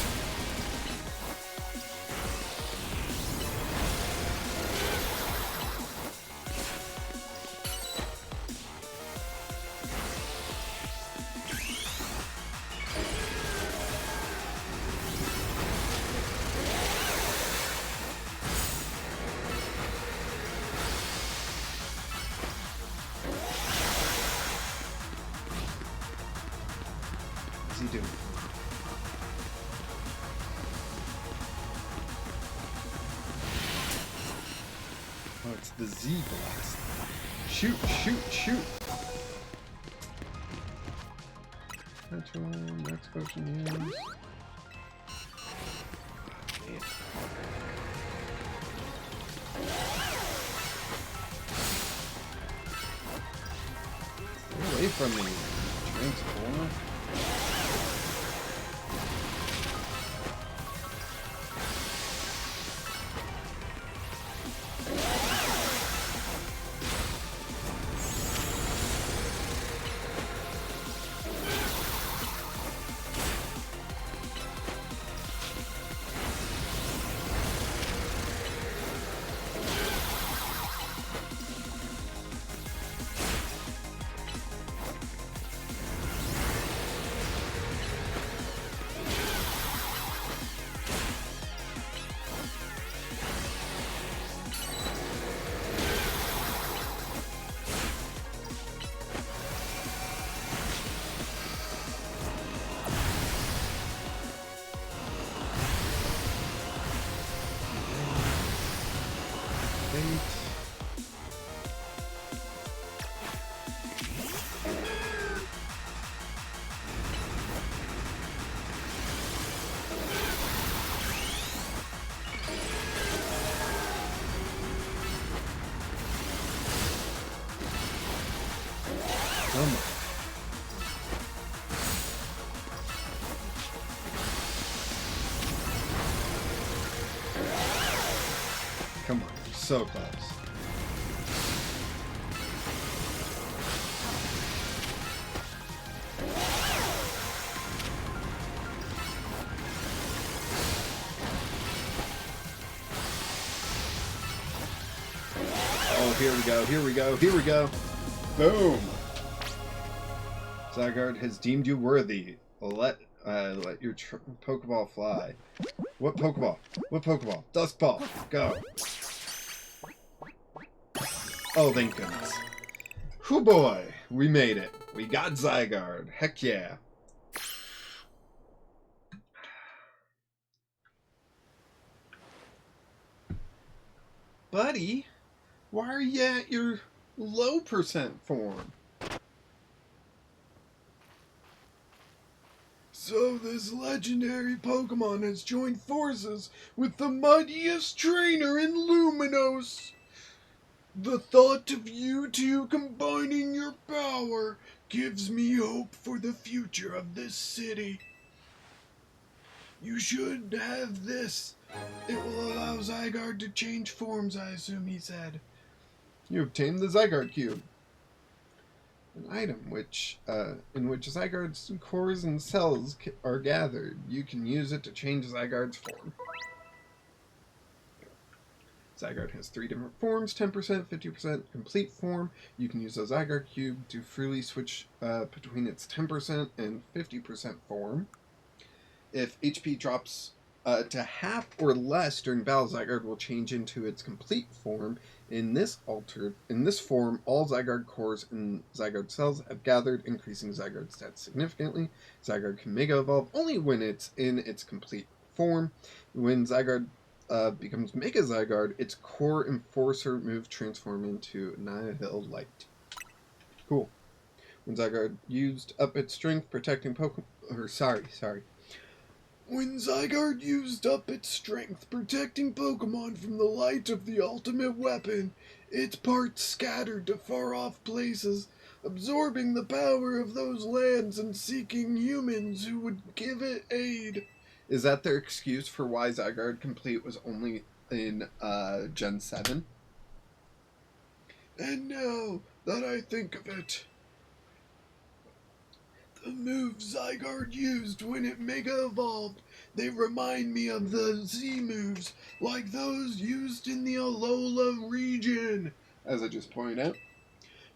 What's he doing? Oh, it's the Z blast. Shoot, shoot, shoot! Natural, max potion use. Man. Get away from me, Transformer. Come on. Come on, you're so close. Oh, here we go, here we go, here we go. Boom! Zygarde has deemed you worthy. Let your Pokeball fly. What Pokeball? What Pokeball? Dust Ball. Go. Oh, thank goodness. Whew boy, we made it. We got Zygarde. Heck yeah. Buddy, why are you at your low percent form? So this legendary Pokemon has joined forces with the mightiest trainer in Luminos. The thought of you two combining your power gives me hope for the future of this city. You should have this. It will allow Zygarde to change forms, I assume he said. You obtained the Zygarde Cube. An item in which Zygarde's cores and cells are gathered. You can use it to change Zygarde's form. Zygarde has 3 different forms, 10%, 50%, complete form. You can use a Zygarde Cube to freely switch between its 10% and 50% form. If HP drops to half or less during battle, Zygarde will change into its complete form. In this form, all Zygarde cores and Zygarde cells have gathered, increasing Zygarde's stats significantly. Zygarde can Mega Evolve only when it's in its complete form. When Zygarde becomes Mega Zygarde, its core Enforcer move transform into Nihil Light. Cool. When Zygarde used up its strength protecting When Zygarde used up its strength protecting Pokemon from the light of the ultimate weapon, its parts scattered to far-off places. absorbing the power of those lands and seeking humans who would give it aid. Is that their excuse for why Zygarde Complete was only in Gen 7? And now that I think of it, the moves Zygarde used when it Mega Evolved, they remind me of the Z moves, like those used in the Alola region, as I just pointed out.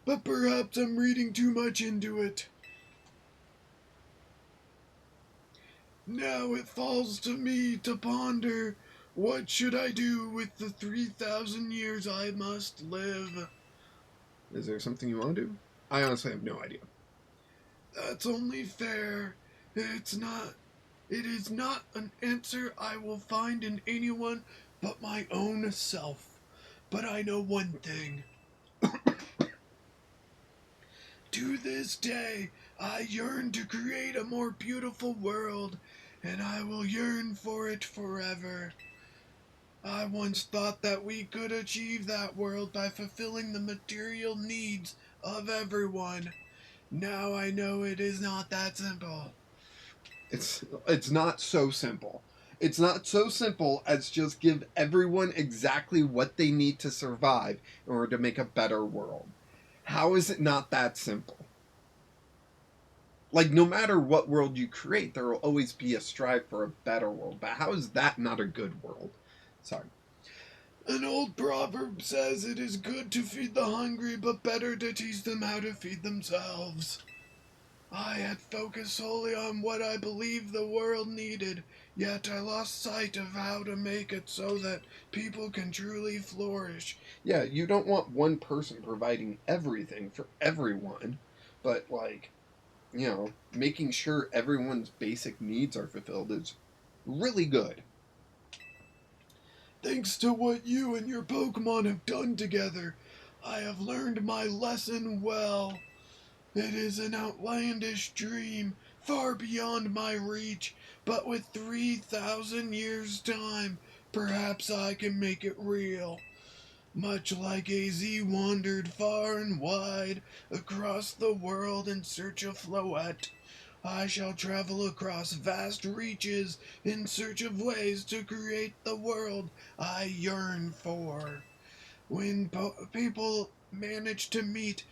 But perhaps I'm reading too much into it. Now it falls to me to ponder, what should I do with the 3,000 years I must live? Is there something you want to do? I honestly have no idea. That's only fair. It is not an answer I will find in anyone but my own self. But I know one thing. To this day, I yearn to create a more beautiful world, and I will yearn for it forever. I once thought that we could achieve that world by fulfilling the material needs of everyone. Now I know it is not that simple. It's not so simple. It's not so simple as just give everyone exactly what they need to survive in order to make a better world. How is it not that simple? Like, no matter what world you create, there will always be a strive for a better world. But how is that not a good world? Sorry. An old proverb says it is good to feed the hungry, but better to teach them how to feed themselves. I had focused solely on what I believed the world needed, yet I lost sight of how to make it so that people can truly flourish. Yeah, you don't want one person providing everything for everyone, but, like, making sure everyone's basic needs are fulfilled is really good. Thanks to what you and your Pokemon have done together, I have learned my lesson well. It is an outlandish dream, far beyond my reach, but with 3,000 years' time, perhaps I can make it real. Much like AZ wandered far and wide across the world in search of Floette, I shall travel across vast reaches in search of ways to create the world I yearn for. When people manage to meet,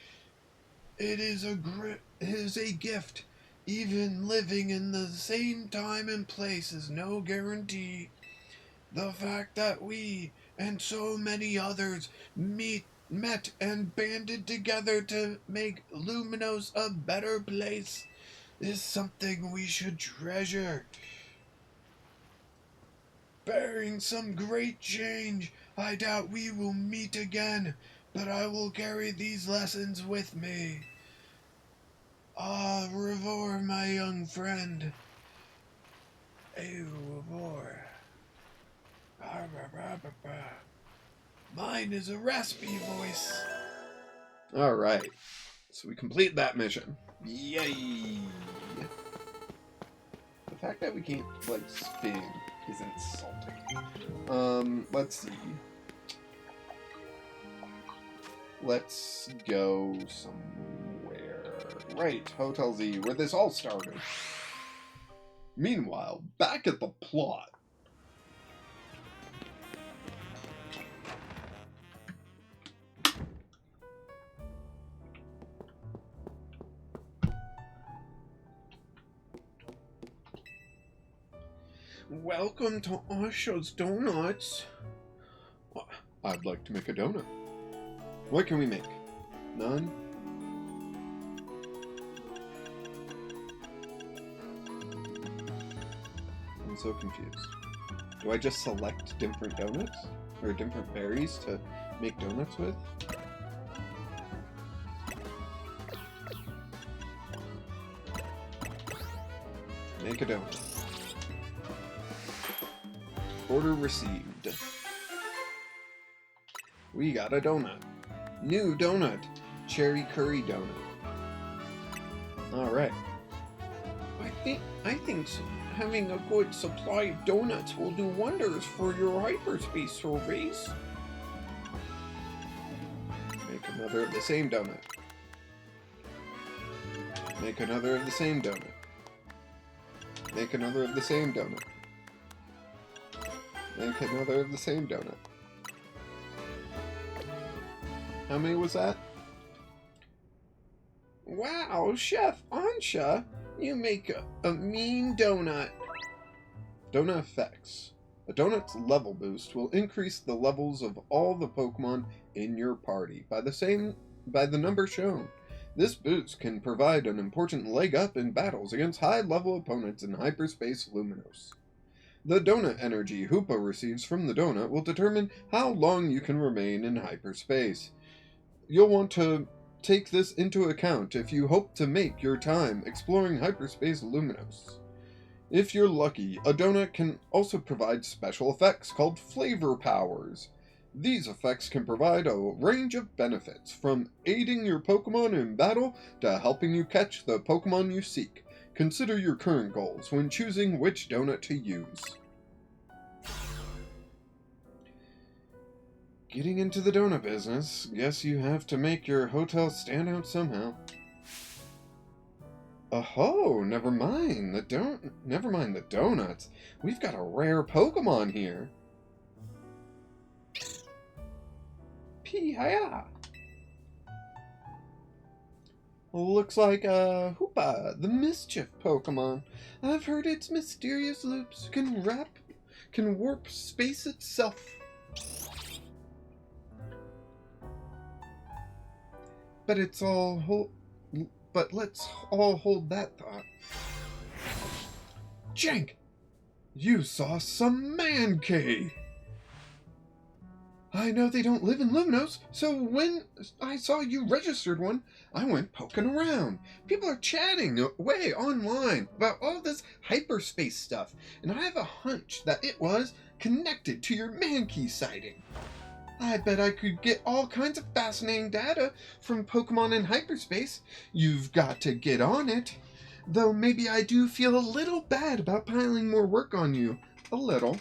it is a gift. Even living in the same time and place is no guarantee. The fact that we and so many others met and banded together to make Luminos a better place is something we should treasure. Bearing some great change, I doubt we will meet again, but I will carry these lessons with me. Au revoir, my young friend. Au revoir. Mine is a raspy voice. Alright, so we complete that mission. Yay! The fact that we can't, like, spin is insulting. Let's see. Let's go somewhere. Right, Hotel Z, where this all started. Meanwhile, back at the plot. Welcome to Asha's Donuts. I'd like to make a donut. What can we make? None? I'm so confused. Do I just select different donuts? Or different berries to make donuts with? Make a donut. Order received. We got a donut. New donut. Cherry curry donut. Alright. I think so. Having a good supply of donuts will do wonders for your hyperspace surveys. Make another of the same donut. Make another of the same donut. Make another of the same donut. Make another of the same donut. How many was that? Wow, Chef Ansha, you make a mean donut. Donut effects. A donut's level boost will increase the levels of all the Pokemon in your party by the number shown. This boost can provide an important leg up in battles against high-level opponents in Hyperspace Luminos. The donut energy Hoopa receives from the donut will determine how long you can remain in hyperspace. You'll want to take this into account if you hope to make your time exploring Hyperspace Luminos. If you're lucky, a donut can also provide special effects called flavor powers. These effects can provide a range of benefits, from aiding your Pokemon in battle to helping you catch the Pokemon you seek. Consider your current goals when choosing which donut to use. Getting into the donut business, guess you have to make your hotel stand out somehow. Oh, never mind the donuts. We've got a rare Pokemon here. Pee-hi-ya. Looks like Hoopa, the mischief Pokemon. I've heard its mysterious loops can warp space itself. But let's all hold that thought. Jank, you saw some Mankey. I know they don't live in Luminos, so when I saw you registered one, I went poking around. People are chatting away online about all this hyperspace stuff, and I have a hunch that it was connected to your Mankey sighting. I bet I could get all kinds of fascinating data from Pokemon in hyperspace. You've got to get on it. Though maybe I do feel a little bad about piling more work on you. A little.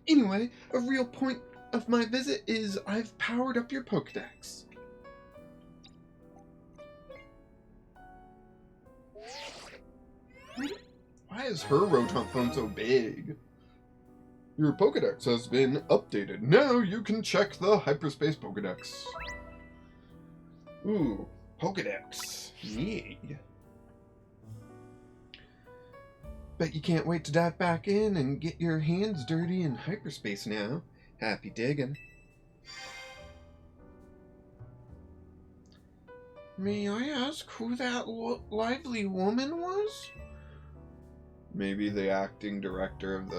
Anyway, a real point of my visit is I've powered up your Pokedex. Why is her Rotom phone so big? Your Pokedex has been updated. Now you can check the Hyperspace Pokedex. Ooh, Pokedex. Yay. Bet you can't wait to dive back in and get your hands dirty in hyperspace now. Happy digging. May I ask who that lively woman was? Maybe the acting director of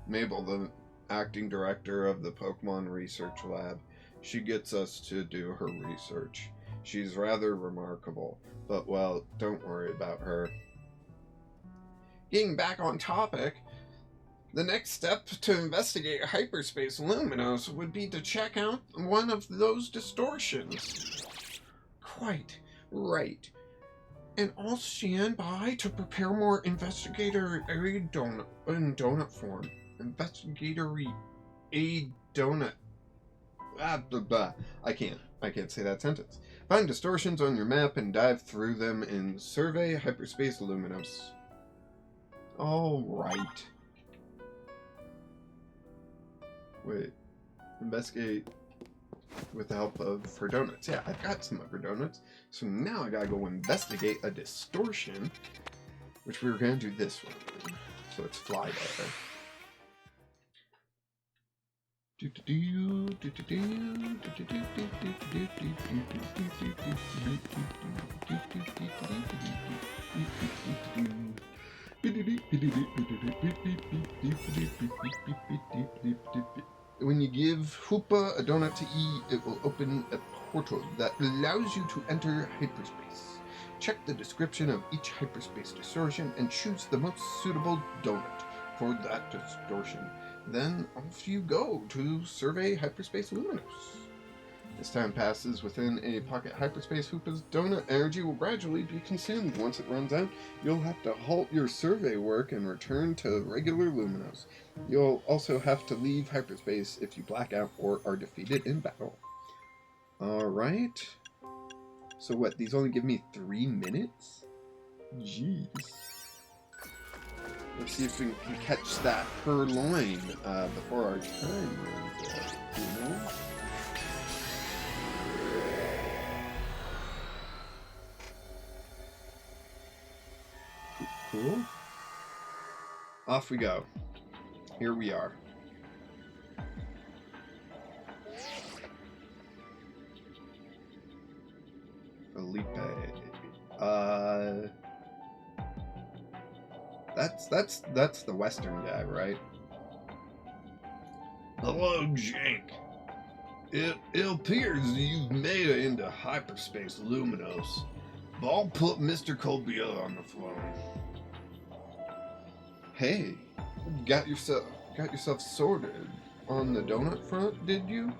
Mabel, the acting director of the Pokemon Research Lab. She gets us to do her research. She's rather remarkable, but well, don't worry about her. Getting back on topic, the next step to investigate Hyperspace Luminos would be to check out one of those distortions. Quite right. And I'll stand by to prepare more investigator aid donut in donut form. Investigatory aid donut. Blah, blah. I can't say that sentence. Find distortions on your map and dive through them in Survey Hyperspace Luminos. All right. Wait. Investigate with the help of her donuts. Yeah, I've got some of her donuts. So now I gotta go investigate a distortion, which we were gonna do this one. So it's fly there. When you give Hoopa a donut to eat, it will open a portal that allows you to enter hyperspace. Check the description of each hyperspace distortion and choose the most suitable donut for that distortion. Then off you go to survey Hyperspace Luminos. As time passes within a pocket hyperspace, Hoopa's donut energy will gradually be consumed. Once it runs out, you'll have to halt your survey work and return to regular Luminos. You'll also have to leave hyperspace if you black out or are defeated in battle. Alright. So what, these only give me 3 minutes? Jeez. Let's see if we can catch that purloin before our time runs out. You know? Cool. Off we go. Here we are. Felipe. That's the Western guy, right? Hello, Jake. It appears you've made it into hyperspace Luminos. But I'll put Mr. Colbier on the phone. Hey, got yourself sorted on the donut front, did you?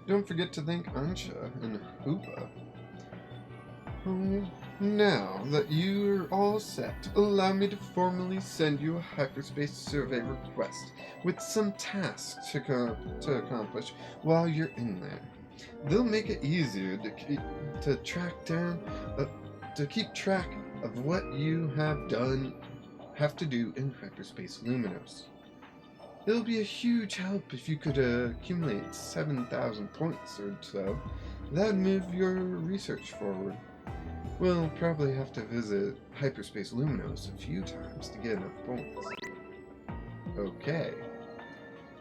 Don't forget to thank Ansha and Hoopa. Oh, now that you're all set, allow me to formally send you a hyperspace survey request with some tasks to accomplish while you're in there. They'll make it easier to keep track of what you have to do in hyperspace Luminos. It'll be a huge help if you could accumulate 7,000 points or so. That'd move your research forward. We'll probably have to visit hyperspace Luminos a few times to get enough points. Okay.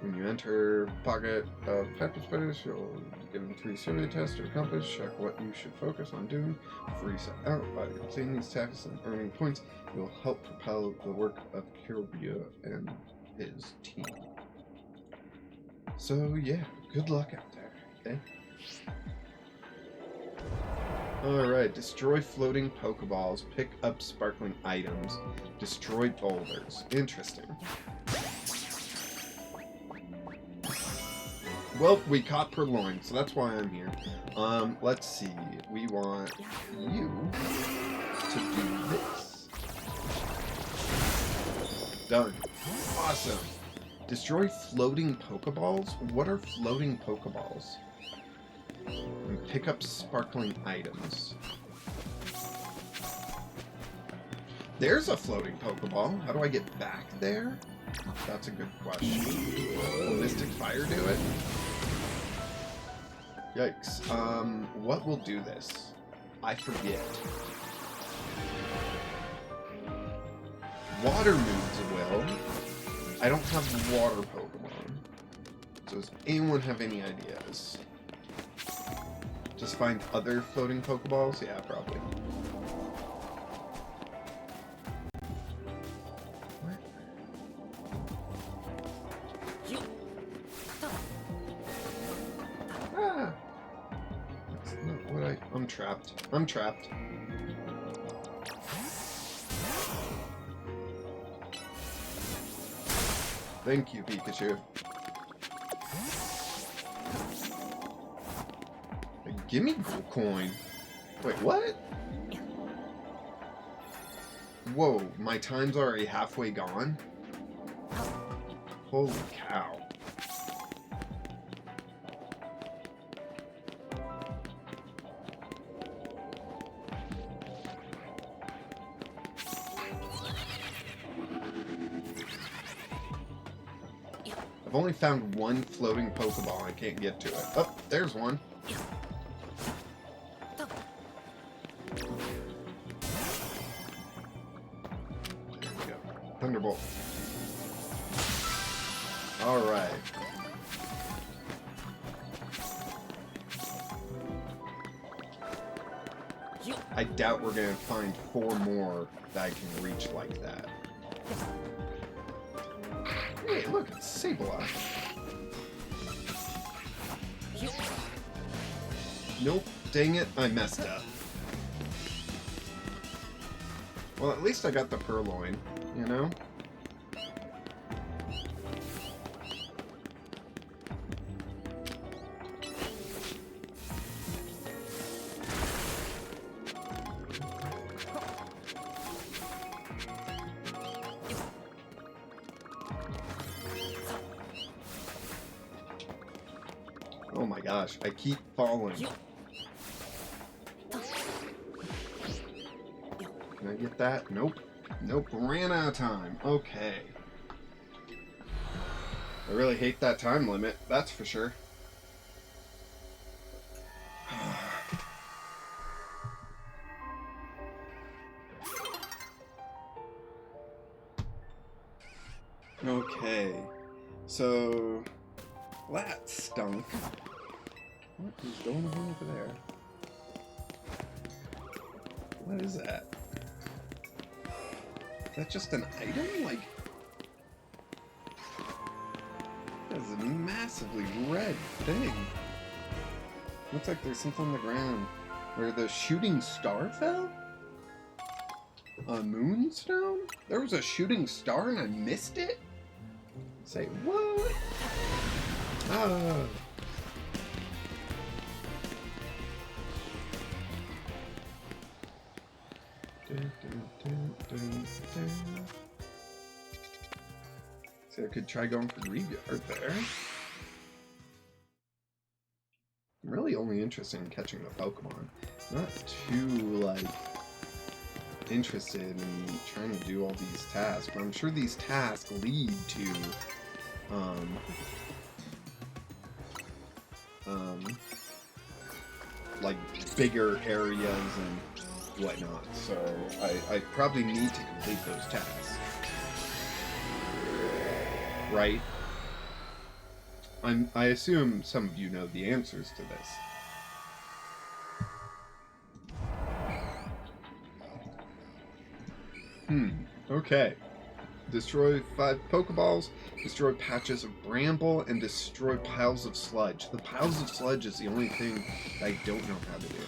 When you enter pocket of hyperspace, you'll be given 3 survey tests to accomplish. Check what you should focus on doing before you set out. By completing these tasks and earning points, you'll help propel the work of Kirbia and his team. So yeah, good luck out there, okay? Alright, destroy floating Pokeballs, pick up sparkling items, destroy boulders. Interesting. Well, we caught Purloin, so that's why I'm here. Let's see. We want you to do this. Done. Awesome. Destroy floating Pokeballs? What are floating Pokeballs? And pick up sparkling items. There's a floating Pokeball. How do I get back there? That's a good question. Will Mystic Fire do it? Yikes. What will do this? I forget. Water moves will. I don't have water Pokemon. So does anyone have any ideas? Just find other floating Pokeballs? Yeah, probably. What? Ah! That's not what I'm trapped. I'm trapped. Thank you, Pikachu. Give me the coin. Wait, what? Whoa, my time's already halfway gone? Holy cow. I've only found one floating Pokeball. I can't get to it. Oh, there's one. Thunderbolt. Alright. I doubt we're gonna find 4 more that I can reach like that. Hey, look, it's Sableye. Nope, dang it, I messed up. Well, at least I got the Purloin, you know? Oh my gosh, I keep falling. Can I get that? Nope. Nope. Ran out of time. Okay. I really hate that time limit, that's for sure. Okay. So that stunk. What is going on over there? What is that? Is that just an item? Like, that's a massively red thing. Looks like there's something on the ground. Where the shooting star fell? A moonstone? There was a shooting star and I missed it? Say what? Ah. So I could try going for graveyard there. I'm really only interested in catching the Pokemon. Not too, like, interested in trying to do all these tasks, but I'm sure these tasks lead to, like, bigger areas and whatnot, so I probably need to complete those tasks. Right? I assume some of you know the answers to this. Okay. Destroy 5 Pokeballs, destroy patches of bramble, and destroy piles of sludge. The piles of sludge is the only thing I don't know how to do.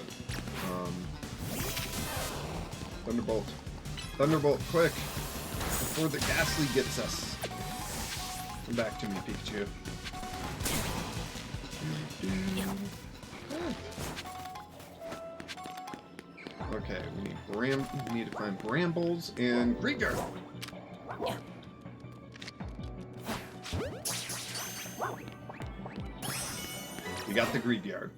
Thunderbolt. Thunderbolt, quick! Before the Ghastly gets us. Come back to me, Pikachu. Okay, we need to find brambles and graveyard. We got the graveyard.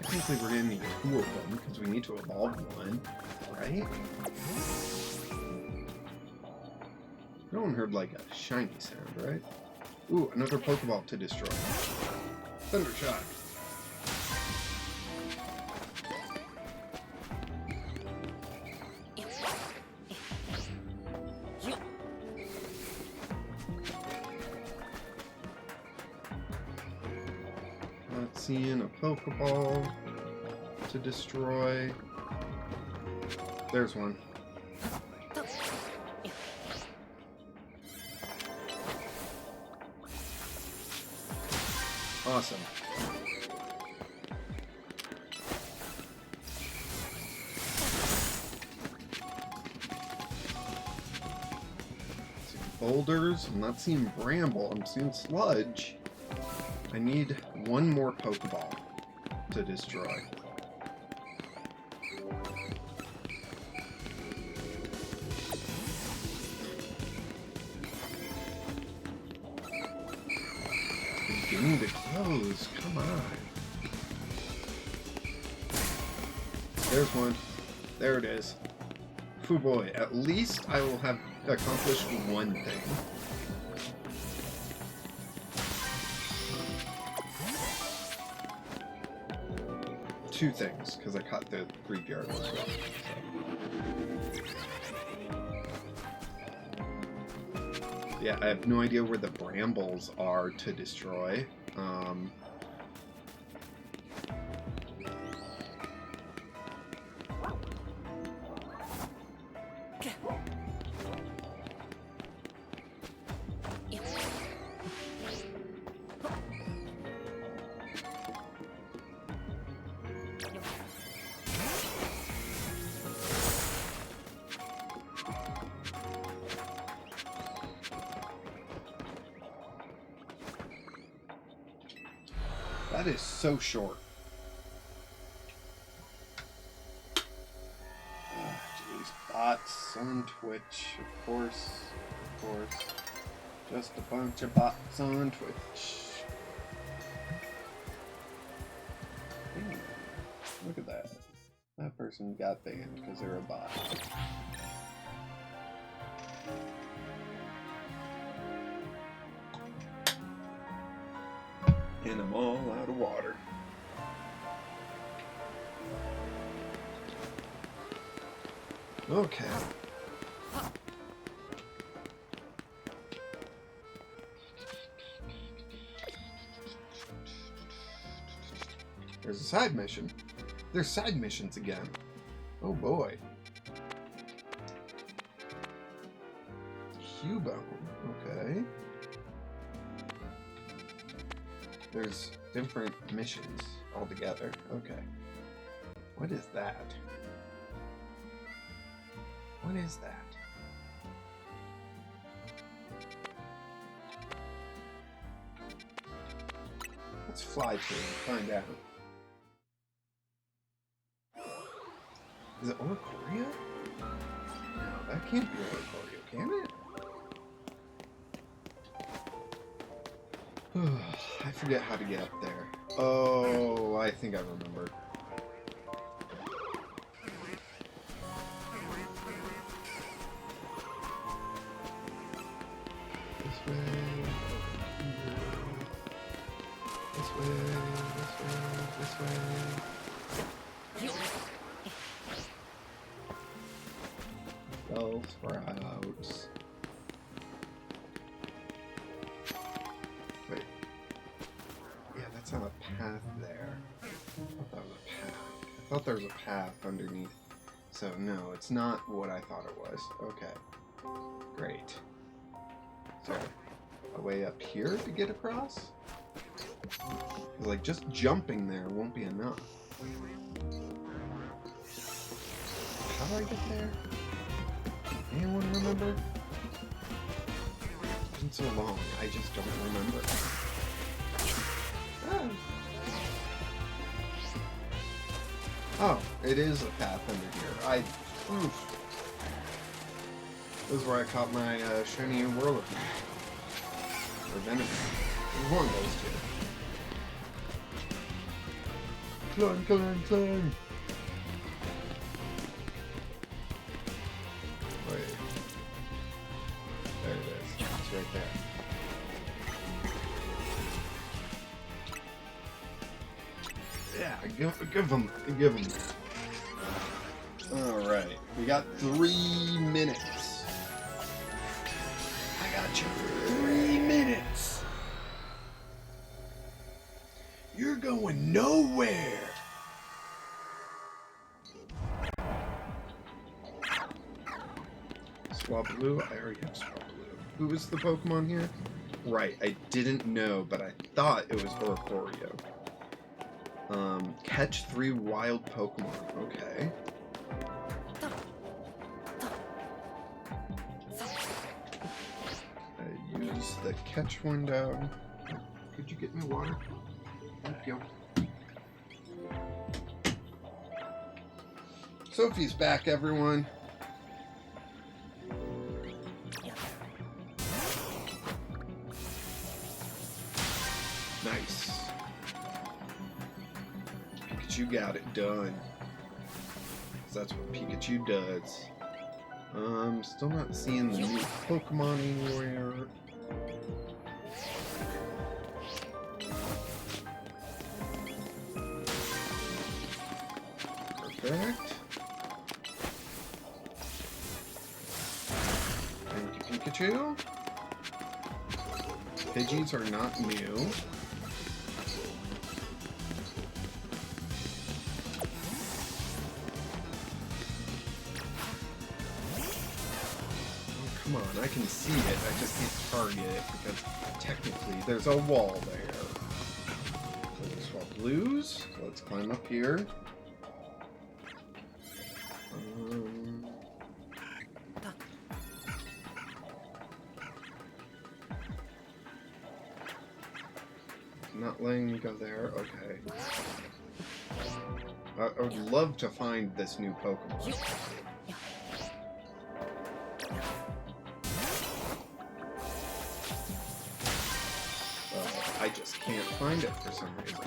Technically, we're gonna need 2 of them because we need to evolve one, right? No one heard like a shiny sound, right? Ooh, another Pokeball to destroy. Thunder Shock. Not seeing a Pokeball to destroy. There's one. Awesome. Boulders. I'm not seeing bramble. I'm seeing sludge. I need 1 more Pokeball to destroy. Beginning to close. Come on. There's one. There it is. Foo boy. At least I will have accomplished one thing. Two things, because I caught the graveyard as well. So. Yeah, I have no idea where the brambles are to destroy. That is so short. Jeez, bots on Twitch, of course, of course. Just a bunch of bots on Twitch. Ooh, look at that. That person got banned because they're a bot. And I'm all out of water. Okay. There's a side mission. There's side missions again. Oh boy. Cubone. Okay. There's different missions altogether. Okay. What is that? What is that? Let's fly to it and find out. Is it Oricorio? No, that can't be Oricorio, can it? I forget how to get up there. Oh, I think I remember. This way, this way, this way, this way. Bell sprouts. Wait. Yeah, that's on a path there. I thought that was a path. I thought there was a path underneath. So no, it's not what I thought it was. Okay. Great. So, a way up here to get across? 'Cause, like, just jumping there won't be enough. How do I get there? Anyone remember? It's been so long, I just don't remember. Ah. Oh, it is a path under here. Oof. This is where I caught my shiny Whirlwind. Or Venom. It was one of those two. Climb, climb, climb! Wait. There it is. It's right there. Yeah, give them. Alright, we got 3 minutes. I got you. 3 minutes. You're going nowhere. Swablu? I already have Swablu. Who is the Pokemon here? Right, I didn't know, but I thought it was Oricorio. Catch 3 wild Pokemon. Okay. Use the catch window. Could you get me water? Thank you. Sophie's back, everyone. Nice. Pikachu got it done. 'Cause that's what Pikachu does. Still not seeing the new Pokemon anywhere. Perfect. Thank you, Pikachu. Pidgeys are not new. Come on, I can see it, I just can't target it because technically there's a wall there. So we'll swap blues, so let's climb up here. Not letting me go there, okay. I would love to find this new Pokemon. I just can't find it for some reason.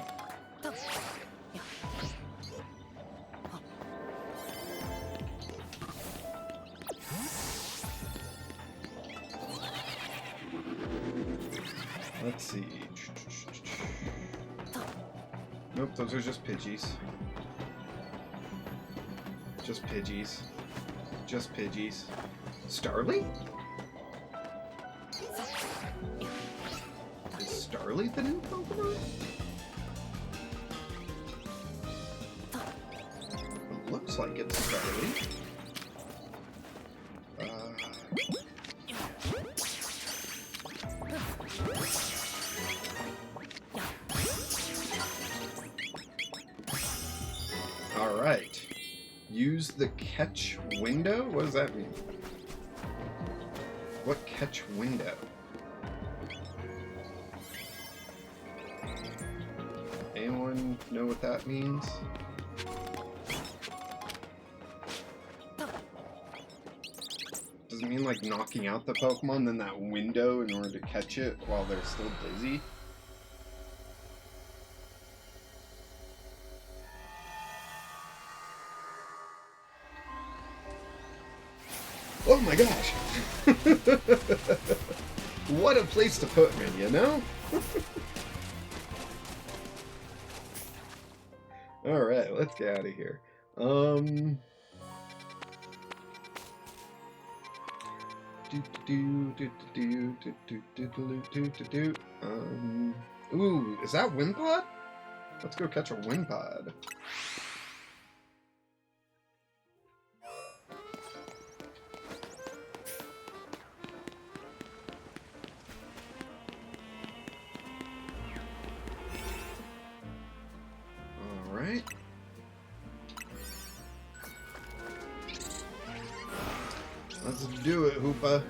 Let's see. Nope, those are just Pidgeys. Just Pidgeys. Just Pidgeys. Starly? Is Starly the new Pokemon? It looks like it's Starly. Alright. Use the catch window? What does that mean? What catch window? Anyone know what that means? Does it mean like knocking out the Pokemon, then that window in order to catch it while they're still dizzy? Oh my gosh! What a place to put me, you know? Alright, let's get out of here. Ooh, is that Wimpod? Let's go catch a Wimpod. Alright. Let's do it, Hoopa.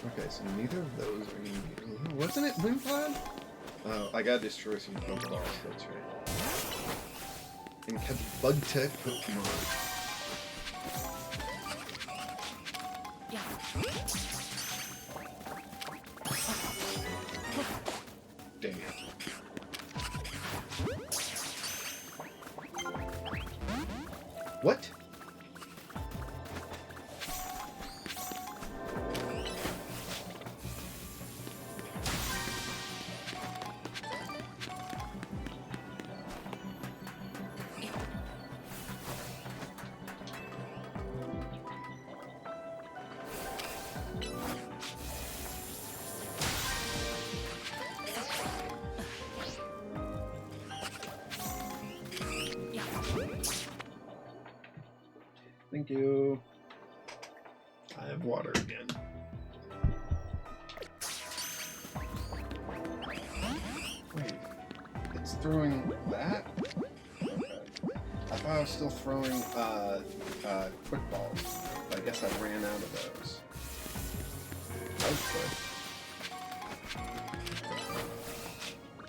Okay, so neither of those are going to be... Wasn't it Wimpod? Oh, I gotta destroy some Pokeballs, that's right. And catch bug-type Pokemon. Dang it. What? Thank you. I have water again. Wait, it's throwing that? Okay. I thought I was still throwing quick balls. But I guess I ran out of those. Okay.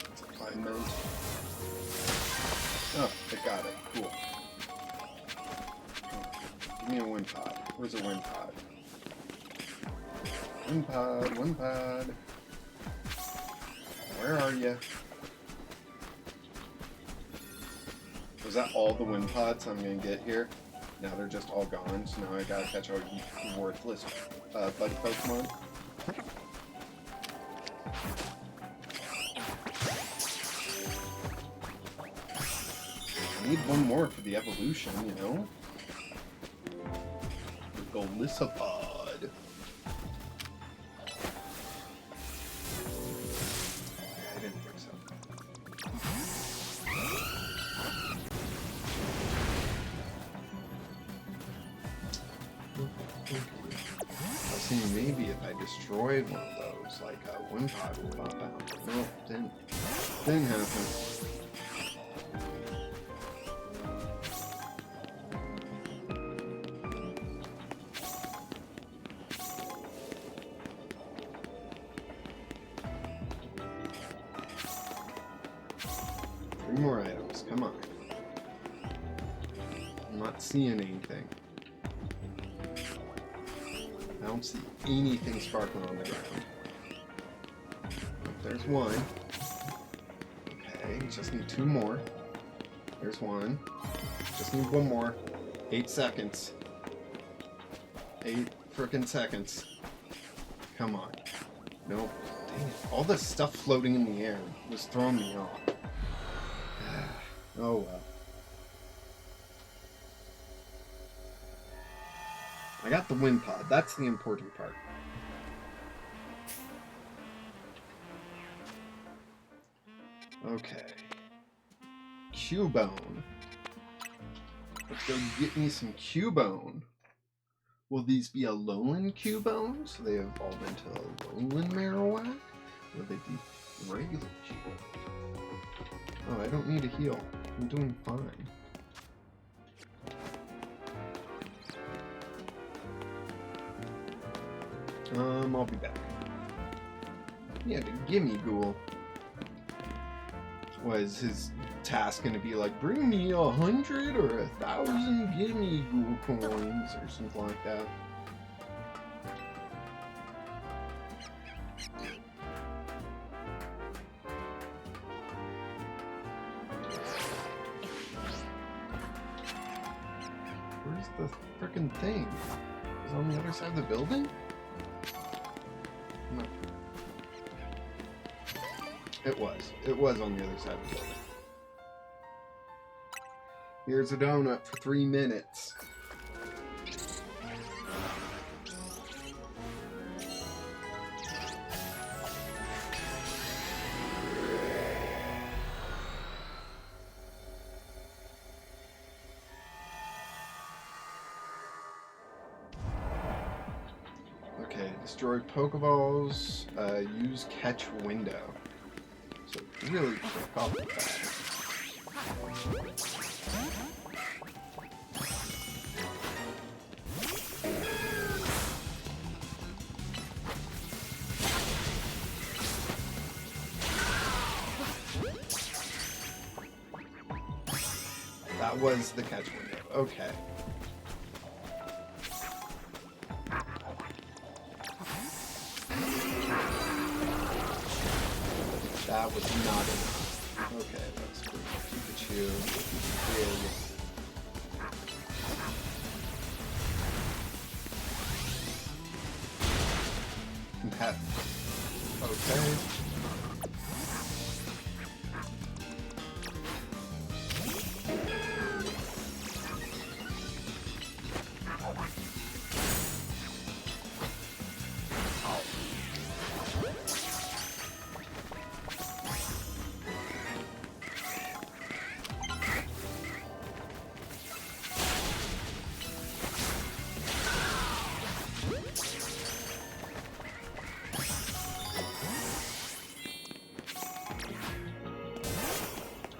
That's what I meant. Oh, it got it. Cool. Give me a Wimpod. Where's a Wimpod? Wimpod, Wimpod. Where are you? Was that all the Wimpods I'm gonna get here? Now they're just all gone, so now I gotta catch a worthless bug Pokemon. I need one more for the evolution, you know? Golisopod. I didn't think so. I was thinking maybe if I destroyed one of those, like a Wimpod would pop out. No, didn't happen. Bring more items. Come on. I'm not seeing anything. I don't see anything sparkling on the ground. There's one. Okay, just need 2 more. There's one. Just need 1 more. 8 seconds. 8 frickin' seconds. Come on. Nope. Dang it. All this stuff floating in the air was throwing me off. Oh well. I got the wind pod. That's the important part. Okay. Cubone. Let's go get me some Cubone. Will these be Alolan Cubone? So they evolve into Alolan Marowak? Will they be regular Cubone? Oh, I don't need a heal. I'm doing fine. I'll be back. Yeah, the Gimme Ghoul. Was his task gonna be like, bring me 100 or 1,000 Gimme Ghoul coins or something like that? Where's the frickin' thing? Is it on the other side of the building? No. It was. It was on the other side of the building. Here's a donut for 3 minutes. Okay, destroy Pokeballs, use catch window. So really quick off the bat. That was the catch window. Okay. That was not enough. Okay, that's good. Pikachu. Big. Okay.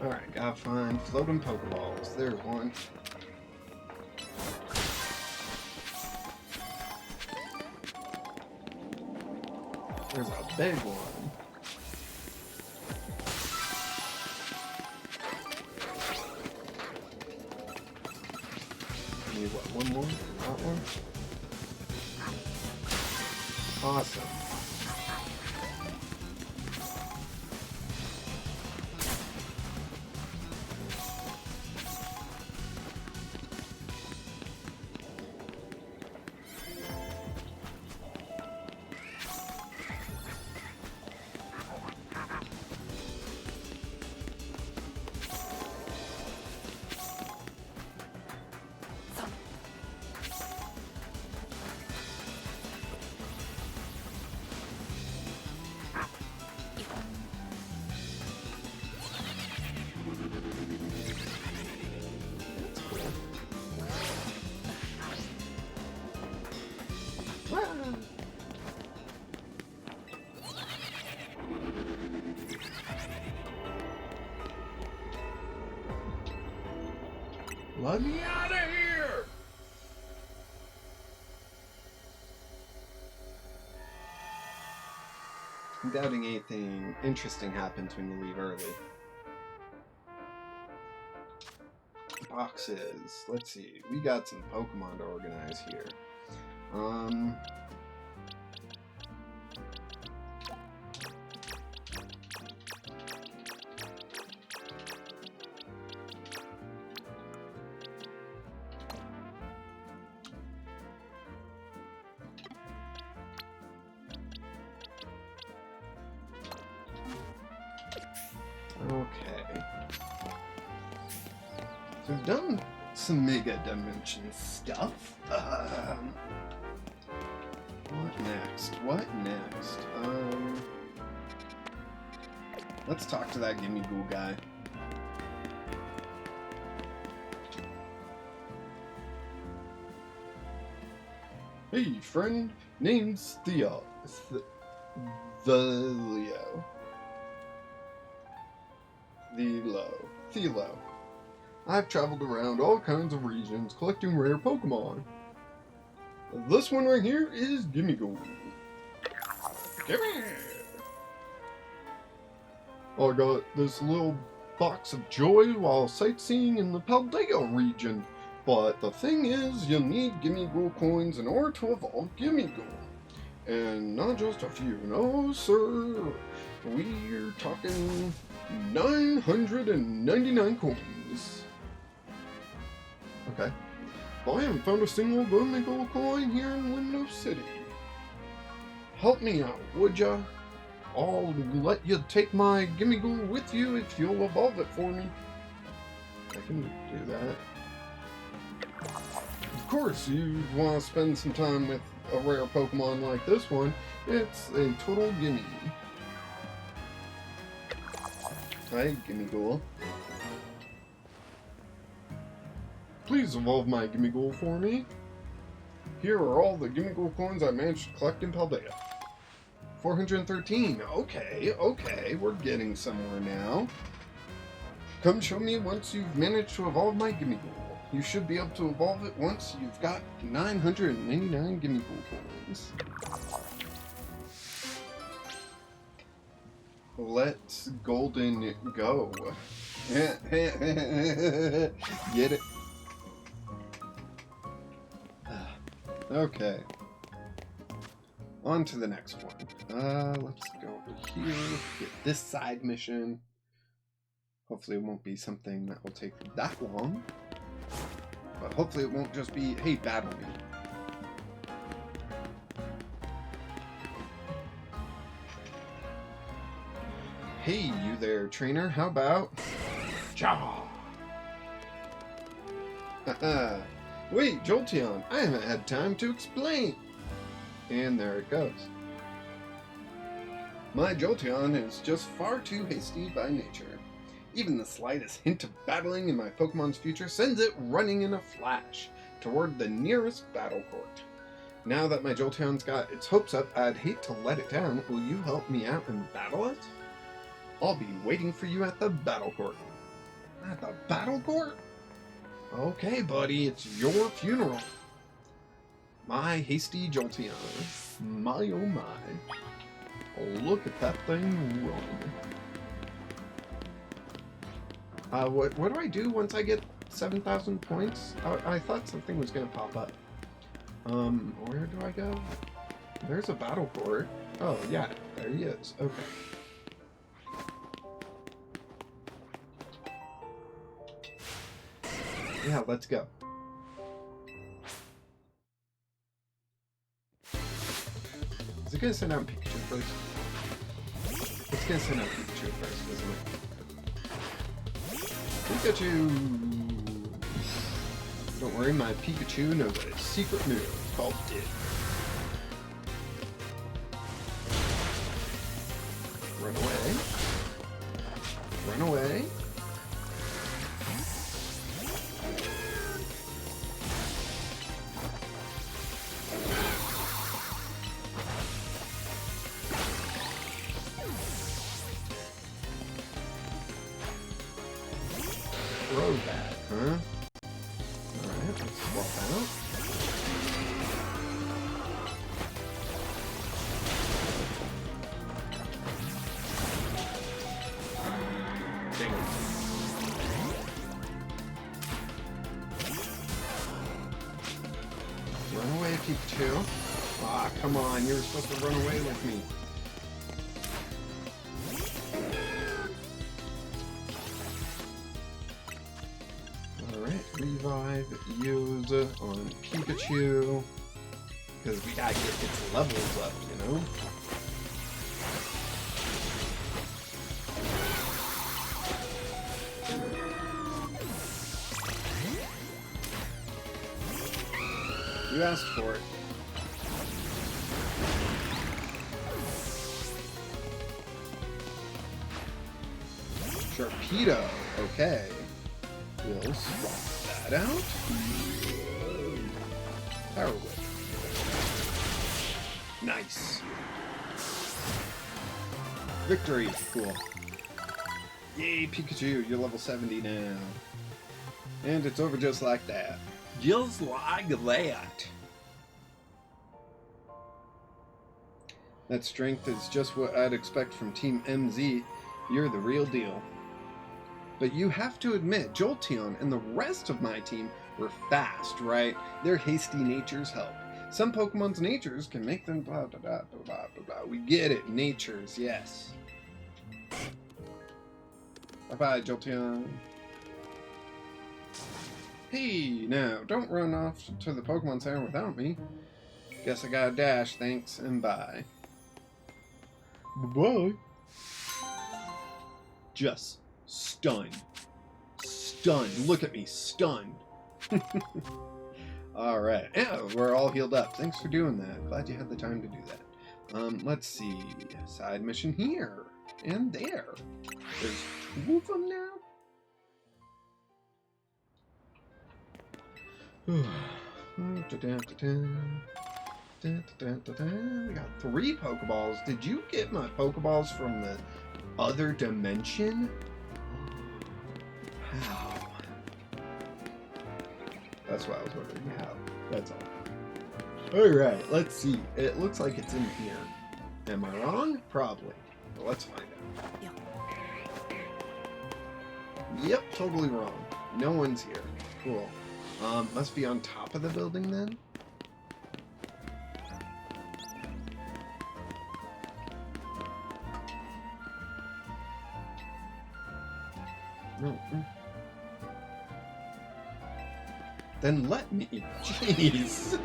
Alright, gotta find floating Pokeballs. There's one. There's a big one. Need what, one more? That one? Awesome. Let me out of here! I'm doubting anything interesting happens when you leave early. boxes. Let's see. We got some Pokemon to organize here. Okay. So we've done some Mega Dimension stuff. What next? What next? Let's talk to that Gimmighoul guy. Hey, friend. Name's Theo. Thelo. I've traveled around all kinds of regions collecting rare Pokemon. This one right here is Gimmighoul. Gimme! I got this little box of joy while sightseeing in the Paldea region. But the thing is, you need Gimmighoul coins in order to evolve Gimmighoul. And not just a few, no sir. We're talking 999 coins. Okay. I haven't found a single Gimmighoul coin here in Window City. Help me out, would ya? I'll let you take my Gimmighoul with you if you'll evolve it for me. I can do that. Of course, you want to spend some time with a rare Pokemon like this one. It's a total gimme. Hi, Gimmighoul. Please evolve my Gimmighoul for me. Here are all the Gimmighoul coins I managed to collect in Paldea. 413. Okay, we're getting somewhere now. Come show me once you've managed to evolve my Gimmighoul. You should be able to evolve it once you've got 999 Gimmighoul coins. Let's golden go. Get it? Okay. On to the next one. Let's go over here. Get this side mission. Hopefully it won't be something that will take that long. But hopefully it won't just be, hey, battle me. Hey, you there, trainer. How about... Jaw! Haha. Wait, Jolteon, I haven't had time to explain. And there it goes. My Jolteon is just far too hasty by nature. Even the slightest hint of battling in my Pokemon's future sends it running in a flash toward the nearest battle court. Now that my Jolteon's got its hopes up, I'd hate to let it down. Will you help me out and battle it? I'll be waiting for you at the battle court. At the battle court? Okay, buddy, it's your funeral. My hasty Jolteon. My oh my. Oh, look at that thing run. What do I do once I get 7,000 points? I thought something was gonna pop up. Where do I go? There's a battle court. Oh, yeah, there he is. Okay. Yeah, let's go. Is it gonna send out Pikachu first? It's gonna send out Pikachu first, isn't it? Pikachu! Don't worry, my Pikachu knows a secret move called Dig. Run away. Run away. Throw that, huh? Alright, let's swap out. Dang it. Pikachu. Ah, come on, you were supposed to run away with me. Alright, revive, use on Pikachu. Because we gotta get its levels up, you know? You asked for it. Sharpedo, okay. We'll swap that out. Power Whip. Nice. Victory, cool. Yay, Pikachu, you're level 70 now. And it's over just like that. Just like that. That strength is just what I'd expect from Team MZ. You're the real deal. But you have to admit, Jolteon and the rest of my team were fast, right? Their hasty natures help. Some Pokemon's natures can make them blah blah blah blah blah blah. We get it, natures, yes. Bye-bye, Jolteon. Hey, now, don't run off to the Pokemon Center without me. Guess I gotta dash, thanks, and bye. Bye-bye. Just stunned. Stunned. Look at me, stunned. Alright, yeah, we're all healed up. Thanks for doing that. Glad you had the time to do that. Let's see. Side mission here. And there. There's two of them now? We got 3 Pokeballs. Did you get my Pokeballs from the other dimension? How? That's why I was wondering how. That's all. Alright, let's see. It looks like it's in here. Am I wrong? Probably. But let's find out. Yep, totally wrong. No one's here. Cool. Must be on top of the building then? No. Then let me. Jeez.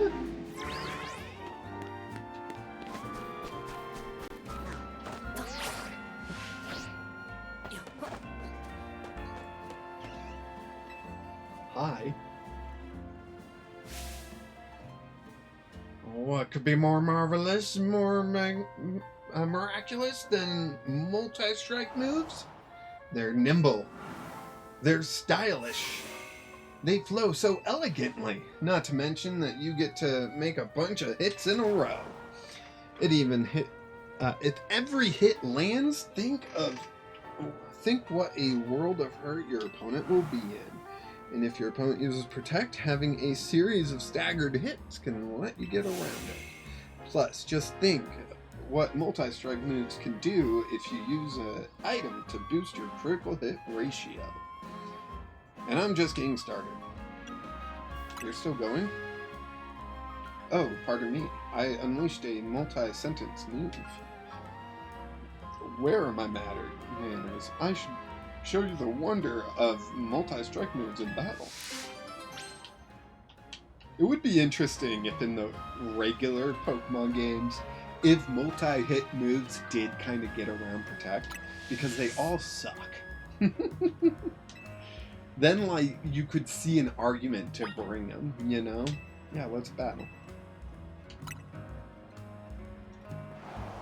Hi. What could be more marvelous, more miraculous than multi-strike moves? They're nimble. They're stylish. They flow so elegantly. Not to mention that you get to make a bunch of hits in a row. It even hit. If every hit lands, think what a world of hurt your opponent will be in. And if your opponent uses Protect, having a series of staggered hits can let you get around it. Plus, just think what multi-strike moves can do if you use an item to boost your critical hit ratio. And I'm just getting started. You're still going? Oh, pardon me. I unleashed a multi-sentence move. Where are my manners? I should show you the wonder of multi-strike moves in battle. It would be interesting if in the regular Pokemon games, if multi-hit moves did kind of get around Protect, because they all suck. Then, like, you could see an argument to bring them, you know? Yeah, let's battle.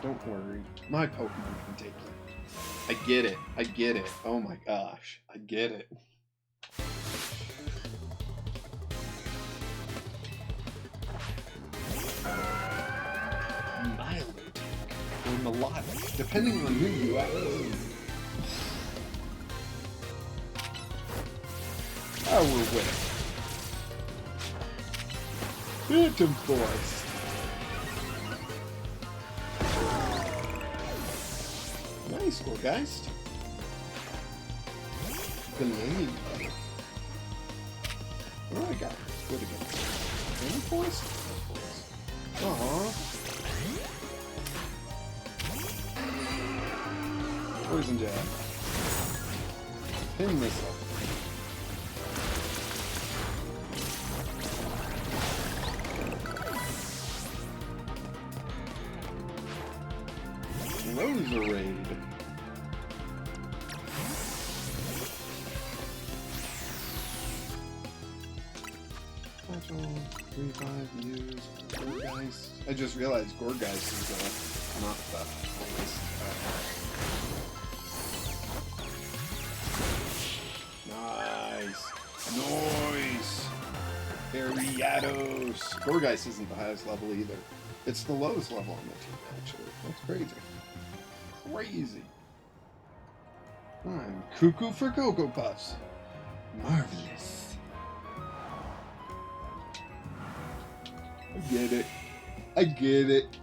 Don't worry, my Pokemon can take you. I get it. I get it. Oh my gosh. I get it. Mild attack or melodic, depending on who you ask. Power Whip. Phantom Force. Nice, Gorgeist. Grenade. What do I got? Good again. Phantom Force? Aww. Poison jab. Pin missile. Roserade. Special 3-5 use Gorgeist. I just realized Gorgeist is not the highest. Nice. Noise. Ariados. Gorgeist isn't the highest level either. It's the lowest level on the team, actually. That's crazy. Crazy. I'm cuckoo for Cocoa Puffs. Marvelous. I get it. I get it.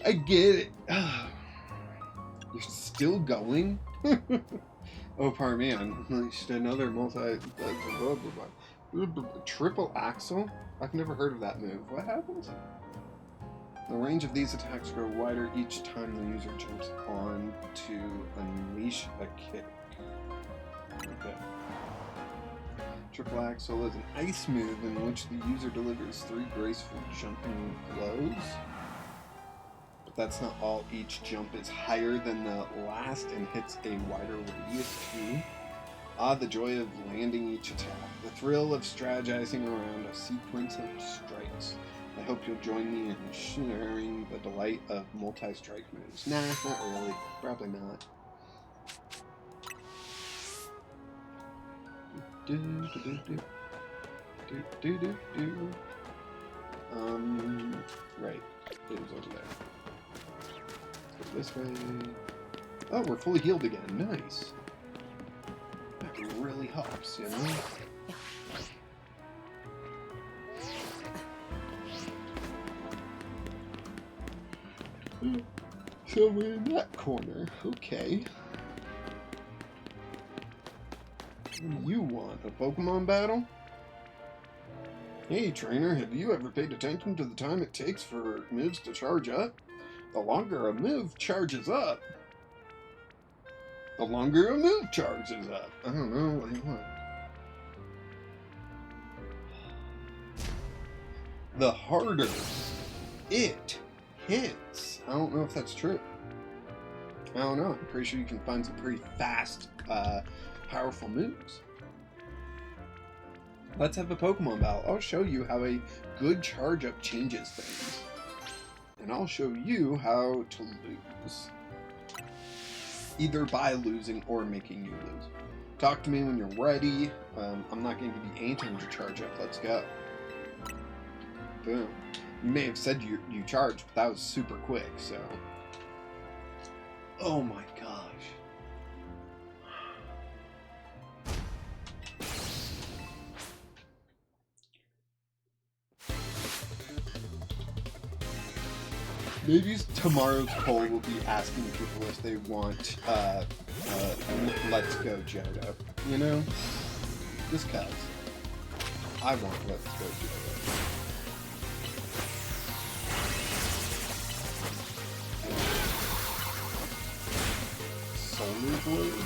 I get it. You're still going? Oh, pardon me. I unleashed another triple axle? I've never heard of that move. What happens? The range of these attacks grow wider each time the user jumps on to unleash a kick. Okay. Triple Axel is an ice move in which the user delivers 3 graceful jumping blows. But that's not all. Each jump is higher than the last and hits a wider radius too. Ah, the joy of landing each attack. The thrill of strategizing around a sequence of strikes. I hope you'll join me in sharing the delight of multi-strike moves. Nah, not really. Probably not. Right. It was over there. Let's go this way. Oh, we're fully healed again. Nice. That really helps, you know? So we're in that corner. Okay. What do you want? A Pokemon battle? Hey, trainer, have you ever paid attention to the time it takes for moves to charge up? The longer a move charges up, the longer a move charges up. I don't know what you want. The harder it hits. I don't know if that's true. I don't know. I'm pretty sure you can find some pretty fast, powerful moves. Let's have a Pokemon battle. I'll show you how a good charge up changes things. And I'll show you how to lose. Either by losing or making you lose. Talk to me when you're ready. I'm not going to give you any time to charge up. Let's go. Boom. You may have said you charged, but that was super quick, so... Oh my gosh. Maybe tomorrow's poll will be asking people if they want Let's Go Johto. You know? Just cuz. I want Let's Go Johto. Solar Blade?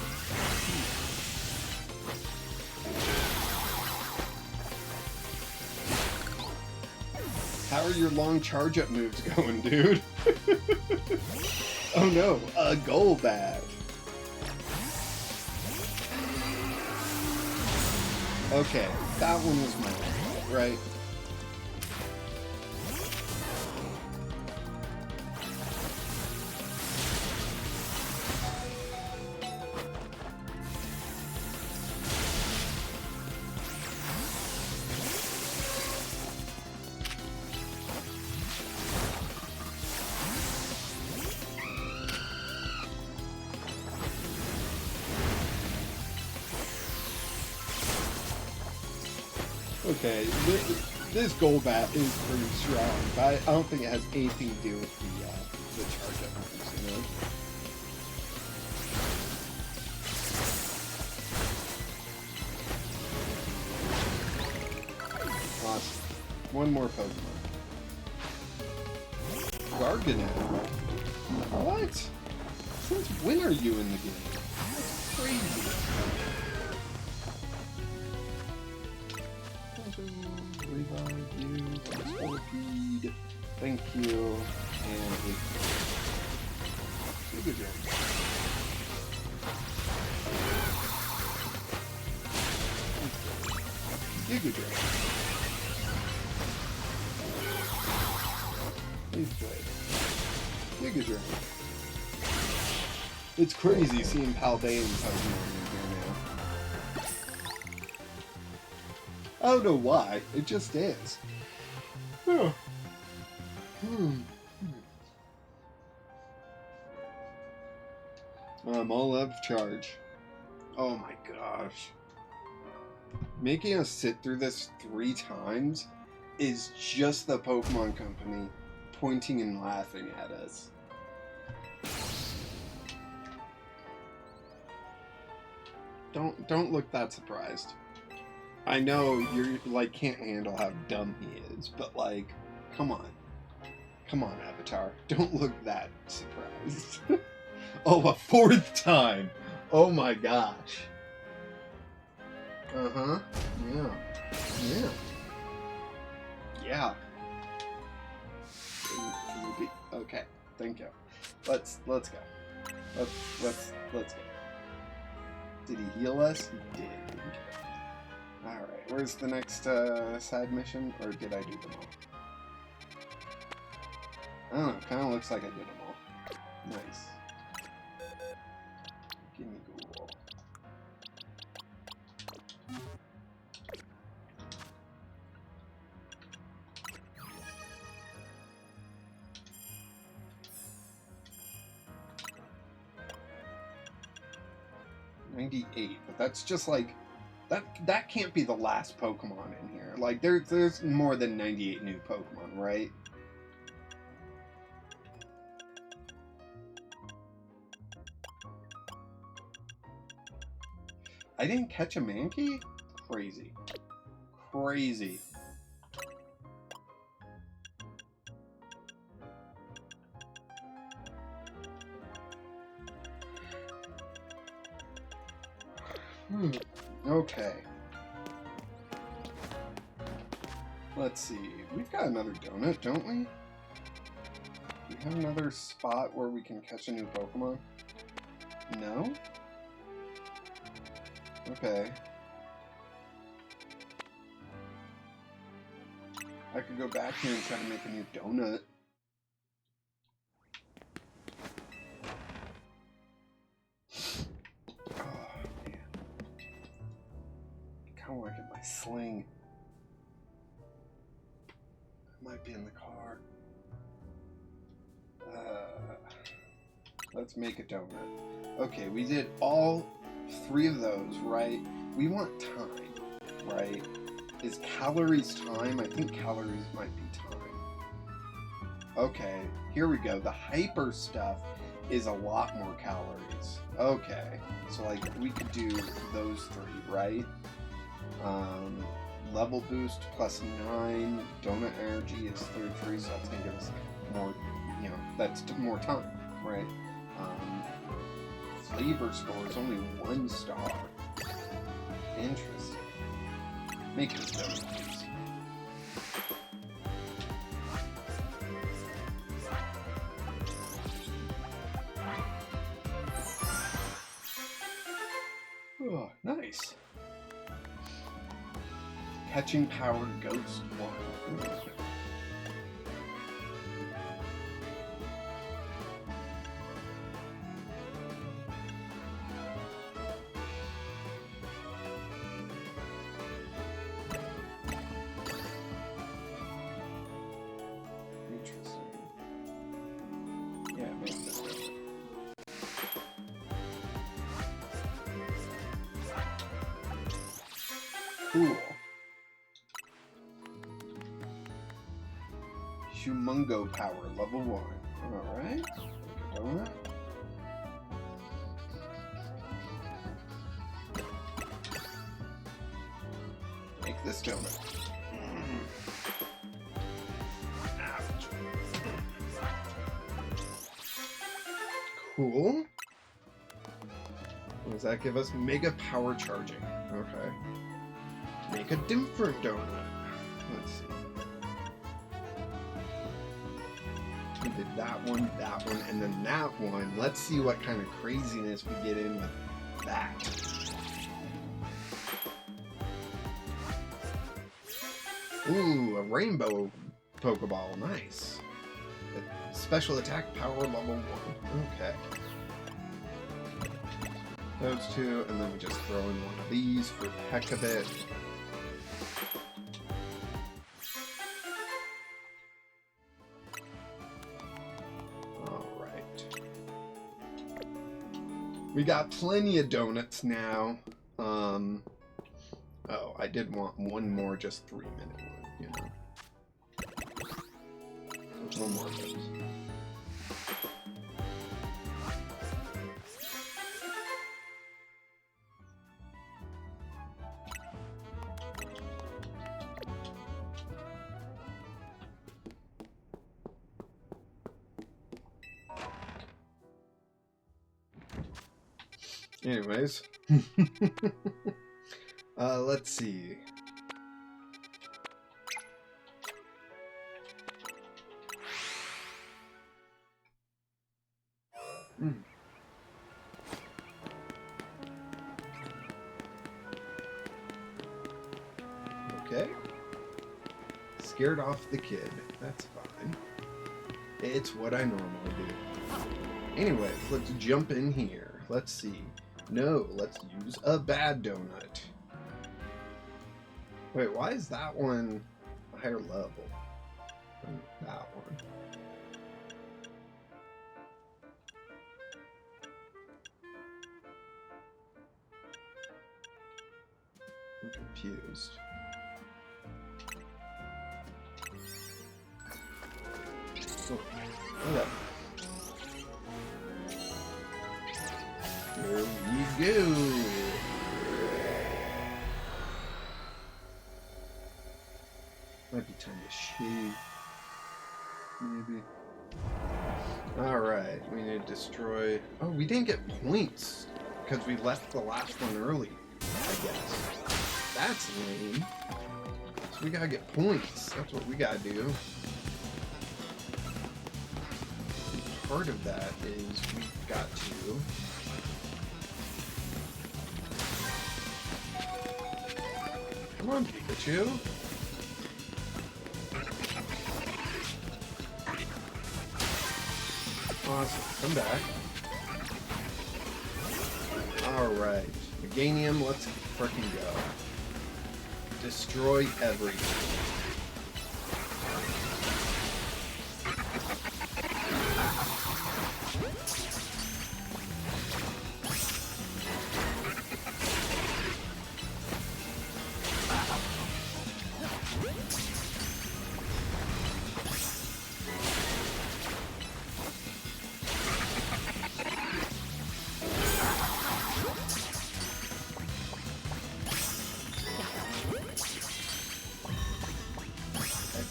How are your long charge-up moves going, dude? Oh no, a Golbat. Okay, that one was mine, right? Okay, this Golbat is pretty strong, but I don't think it has anything to do with the charge-up moves, you know? Awesome. One more Pokemon. bargain at? What? Since when are you in the game? That's crazy. Revive you. Stampede. Thank you. And Giga Dragon. Giga Dragon. He's good. Giga Dragon. It's crazy seeing Paldean Pokemon in here now. I don't know why. It just is. Huh. I'm all out of charge. Oh my gosh. Making us sit through this 3 times is just the Pokemon Company pointing and laughing at us. Don't look that surprised. I know you're like can't handle how dumb he is, but like, come on. Come on, Avatar. Don't look that surprised. Oh, a 4th time! Oh my gosh. Uh-huh. Yeah. Yeah. Yeah. Okay. Thank you. Let's go. Let's go. Did he heal us? He did. Alright, where's the next side mission? Or did I do them all? I don't know, kinda looks like I did them all. Nice. Gimme Ghoul. $98, but that's just like that can't be the last Pokemon in here. Like there's more than 98 new Pokemon, right? I didn't catch a Mankey? Crazy. Crazy. Okay. Let's see. We've got another donut, don't we? We have another spot where we can catch a new Pokemon? No? Okay. I could go back here and try to make a new donut. Look at my sling. It might be in the car. Let's make a donut. Okay, we did all 3 of those, right? We want time, right? Is calories time? I think calories might be time. Okay, here we go. The hyper stuff is a lot more calories. Okay, so like we could do those 3, right? Level boost plus 9, donut energy is 33, so that's gonna give us more, you know, that's more time, right? Flavor score is only 1 star. Interesting. Make this donut, please. Oh, nice. Catching power ghost 1. Interesting. Yeah, maybe this way. Cool. Humongo power, level 1. Alright. Donut. Make this donut. cool. What does that give us? Mega power charging. Okay. Make a different donut. Let's see. We did that one, and then that one. Let's see what kind of craziness we get in with that. Ooh, a rainbow Pokeball. Nice. Special attack power level 1. Okay. Those two, and then we just throw in one of these for the heck of it. Alright. We got plenty of donuts now. Oh, I did want one more just 3-minute one, you know. One more of those. Anyways, let's see. Okay. Scared off the kid. That's fine. It's what I normally do. Anyways, let's jump in here. Let's see. No, let's use a bad donut. Wait, why is that one a higher level than that one? I'm confused. Oh, okay. Here we go. Might be time to shave. Maybe. Alright, we need to destroy... Oh, we didn't get points because we left the last one early, I guess. That's lame. So we gotta get points. That's what we gotta do. Part of that is we've got to... Come on, Pikachu. Awesome. Come back. Alright. Meganium, let's frickin' go. Destroy everything.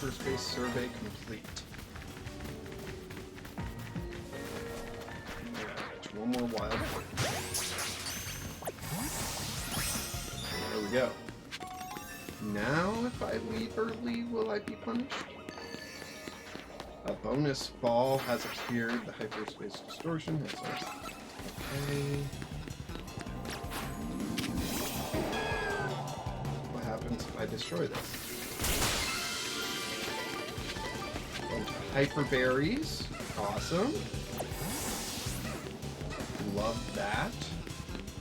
Hyperspace survey complete. One more wild. There we go. Now, if I leave early, will I be punished? A bonus ball has appeared. The hyperspace distortion has. Okay. What happens if I destroy this? Hyper berries. Awesome. Love that.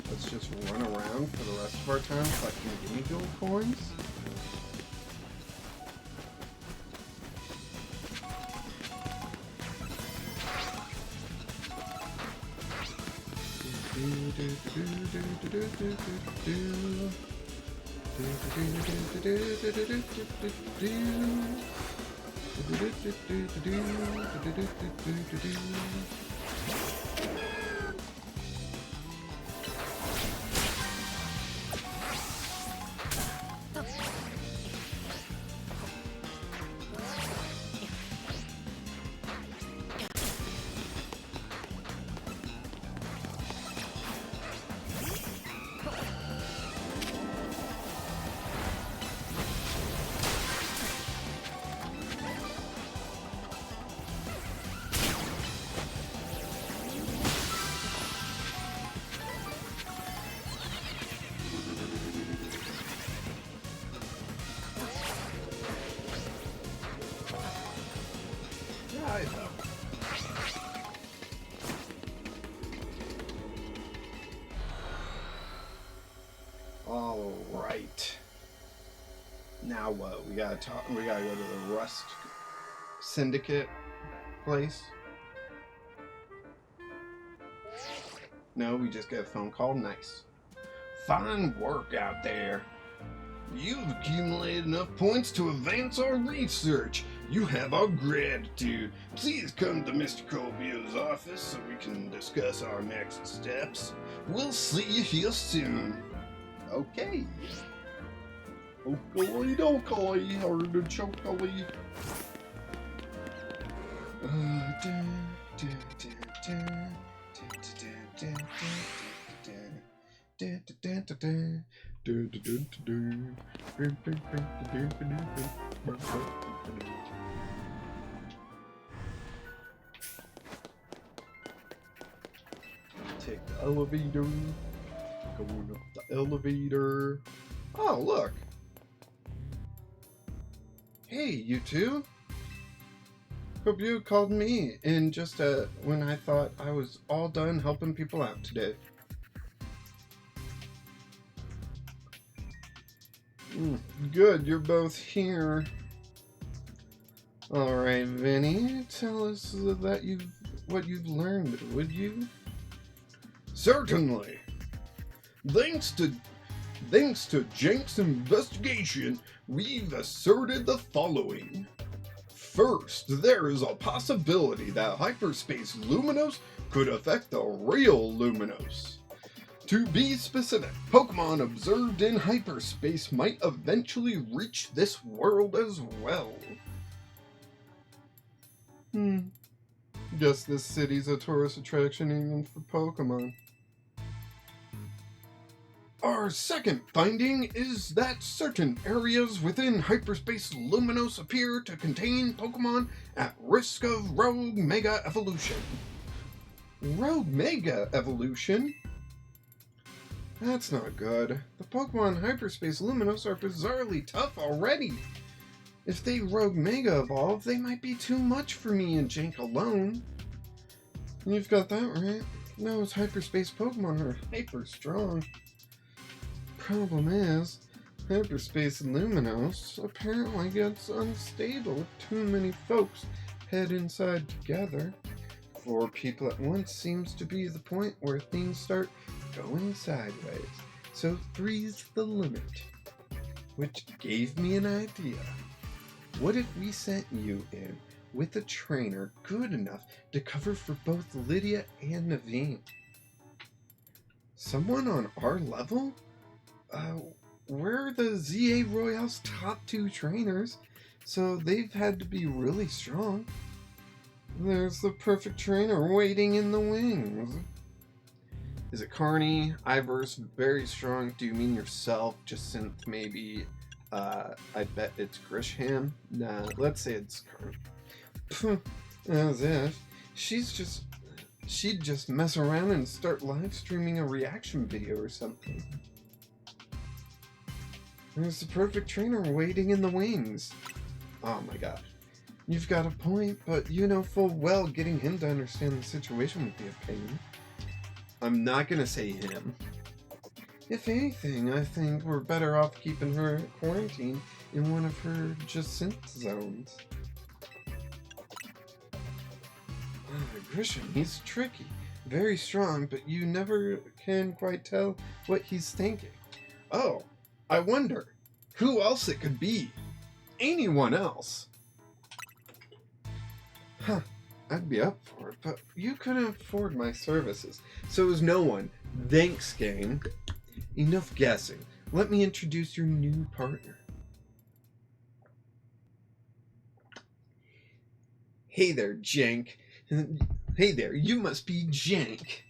Let's just run around for the rest of our time collecting gimme gold coins. Right. Now what? We gotta talk. We gotta go to the Rust Syndicate place. No, we just get a phone call. Nice. Fine work out there. You've accumulated enough points to advance our research. You have our gratitude. Please come to Mr. Colbio's office so we can discuss our next steps. We'll see you here soon. Okay. Oakley dokley, or the chokely. Take the elevator. Going up the elevator. Oh, look. Hey, you two. Hope you called me in just when I thought I was all done helping people out today. Good, you're both here. Alright, Vinny, tell us what you've learned, would you? Certainly. Thanks to Jenks' investigation, we've asserted the following. First, there is a possibility that hyperspace Luminos could affect the real Luminos. To be specific, Pokemon observed in hyperspace might eventually reach this world as well. Guess this city's a tourist attraction even for Pokemon. Our second finding is that certain areas within hyperspace Luminos appear to contain Pokemon at risk of rogue mega evolution. Rogue mega evolution? That's not good. The Pokemon in hyperspace Luminos are bizarrely tough already. If they rogue mega evolve, they might be too much for me and Jank alone. You've got that right. Those hyperspace Pokemon are hyper strong. Problem is, hyperspace Luminos apparently gets unstable if too many folks head inside together. 4 people at once seems to be the point where things start going sideways. So 3's the limit. Which gave me an idea. What if we sent you in with a trainer good enough to cover for both Lydia and Naveen? Someone on our level? We're the ZA Royale's top 2 trainers, so they've had to be really strong. There's the perfect trainer waiting in the wings. Is it Carney? Iverse, very strong. Do you mean yourself? Jacinth, maybe. I bet it's Grisham. Nah, let's say it's Carney. As if. She'd just mess around and start live streaming a reaction video or something. There's the perfect trainer waiting in the wings. Oh my god. You've got a point, but you know full well getting him to understand the situation would be a pain. I'm not gonna say him. If anything, I think we're better off keeping her quarantined in one of her Jacinth zones. Grisham, he's tricky. Very strong, but you never can quite tell what he's thinking. Oh, I wonder, who else it could be? Anyone else? Huh, I'd be up for it, but you couldn't afford my services, so it was no one. Thanks, gang. Enough guessing. Let me introduce your new partner. Hey there, Jank. Hey there, you must be Jank.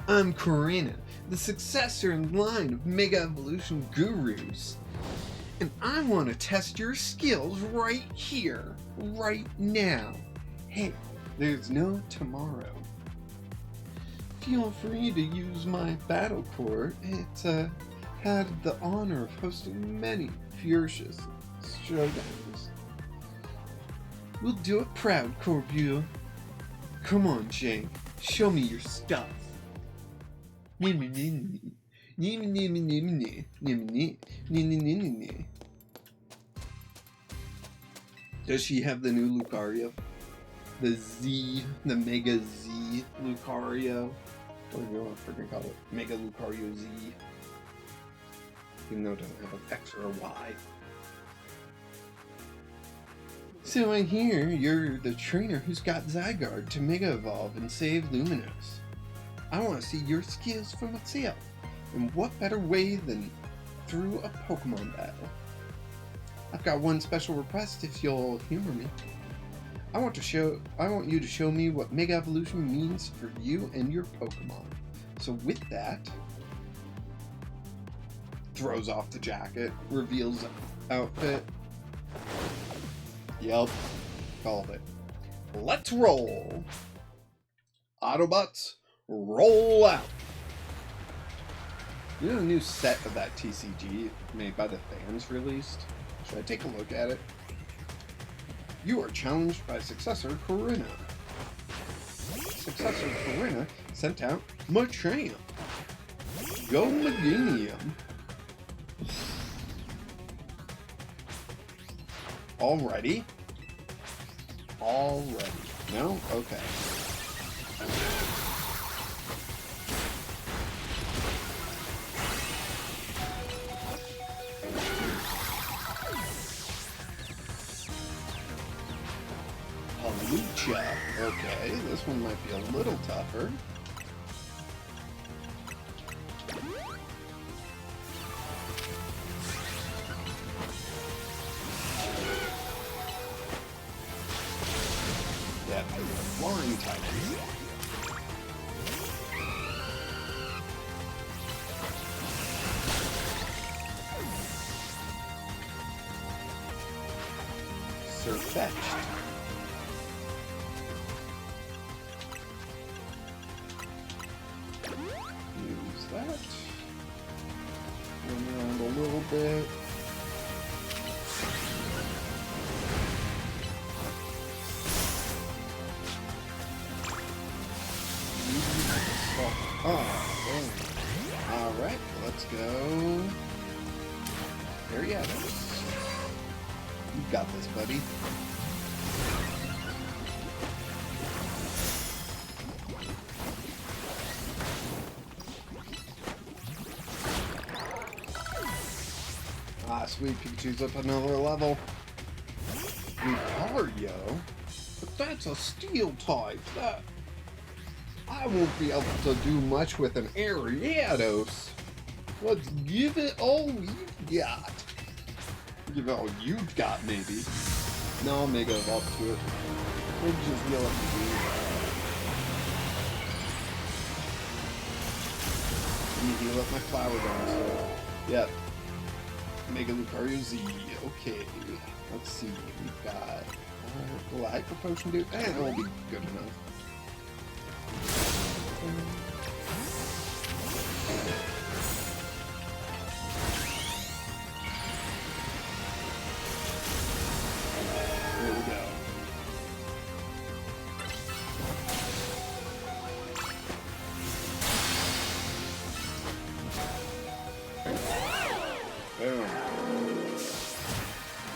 I'm Karina, the successor in line of Mega Evolution Gurus. And I want to test your skills right here, right now. Hey, there's no tomorrow. Feel free to use my battle court. It's had the honor of hosting many furious showdowns. We'll do it proud, Corbu. Come on, Jank. Show me your stuff. Does she have the new Lucario? The Z, the Mega Z Lucario? What do you want to freaking call it? Mega Lucario Z. Even though it doesn't have an X or a Y. So I hear you're the trainer who's got Zygarde to Mega Evolve and save Luminos. I want to see your skills for myself. And what better way than through a Pokemon battle? I've got one special request if you'll humor me. I want you to show me what Mega Evolution means for you and your Pokemon. So with that, throws off the jacket, reveals outfit. Yep, called it. Let's roll! Autobots, roll out! You know the new set of that TCG made by the fans released? Should I take a look at it? You are challenged by Successor Corinna. Successor Corinna sent out Machamp. Go Meganium. Already? No? Okay. Lucha. Okay, this one might be a little tougher. Yeah, flying type. Surfetched. Use that. Run around a little bit. Oh, dang. Alright, let's go. There you have it. You got this, buddy. Ah, sweet, Pikachu's up another level. Lucario? But that's a steel type. That I won't be able to do much with an Ariados. Let's give it all we've got. Give it all you've got, maybe. No, I'll Mega Evolve to it. Maybe just yell at the dude. Let me heal up my flower dome, so... Yep. Mega Lucario Z. Okay. Let's see. We've got... will a Hyper Potion do? It will be good enough. There we go. Boom.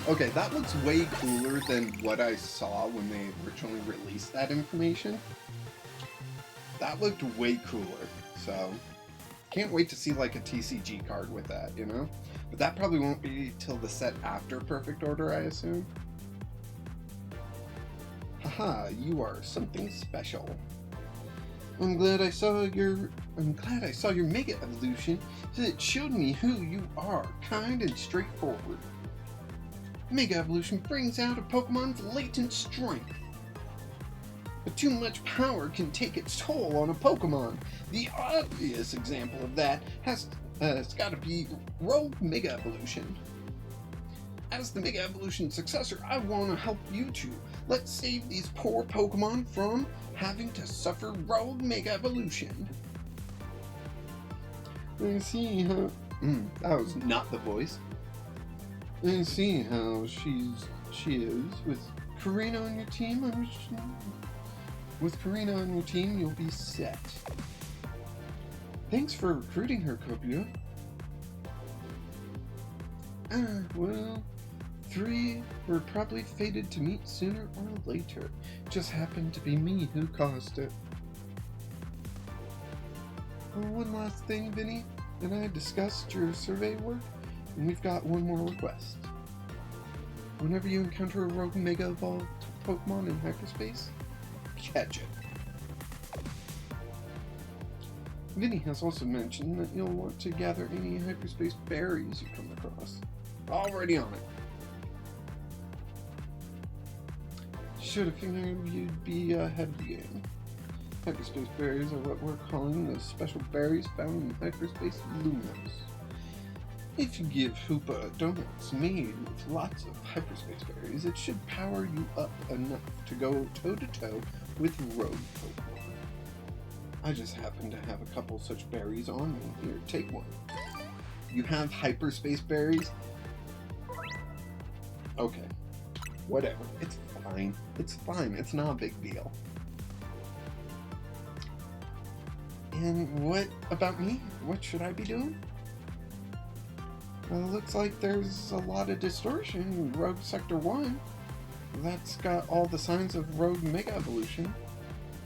Okay, that looks way cooler than what I saw when they originally released that information. That looked way cooler, so can't wait to see like a TCG card with that, you know? But that probably won't be till the set after Perfect Order, I assume. Haha, you are something special. I'm glad I saw your Mega Evolution, so it showed me who you are, kind and straightforward. Mega Evolution brings out a Pokemon's latent strength. But too much power can take its toll on a Pokemon. The obvious example of that has got to be Rogue Mega Evolution. As the Mega Evolution successor, I want to help you two. Let's save these poor Pokemon from having to suffer Rogue Mega Evolution. I see how... that was not the voice. I see how she is. With Karina on your team, you'll be set. Thanks for recruiting her, Kopia. Well, 3 were probably fated to meet sooner or later. Just happened to be me who caused it. One last thing, Vinny and I discussed your survey work, and we've got one more request. Whenever you encounter a rogue Mega Evolved Pokemon in hyperspace, catch it. Vinny has also mentioned that you'll want to gather any hyperspace berries you come across. Already on it. Should have figured you'd be ahead of the game. Hyperspace berries are what we're calling the special berries found in hyperspace luminous. If you give Hoopa donuts made with lots of hyperspace berries, it should power you up enough to go toe-to-toe with rogue Pokemon. I just happen to have a couple such berries on me. Here, take one. You have hyperspace berries? Okay. Whatever. It's fine. It's fine. It's not a big deal. And what about me? What should I be doing? Well, it looks like there's a lot of distortion in Rogue Sector 1. That's got all the signs of Rogue Mega Evolution.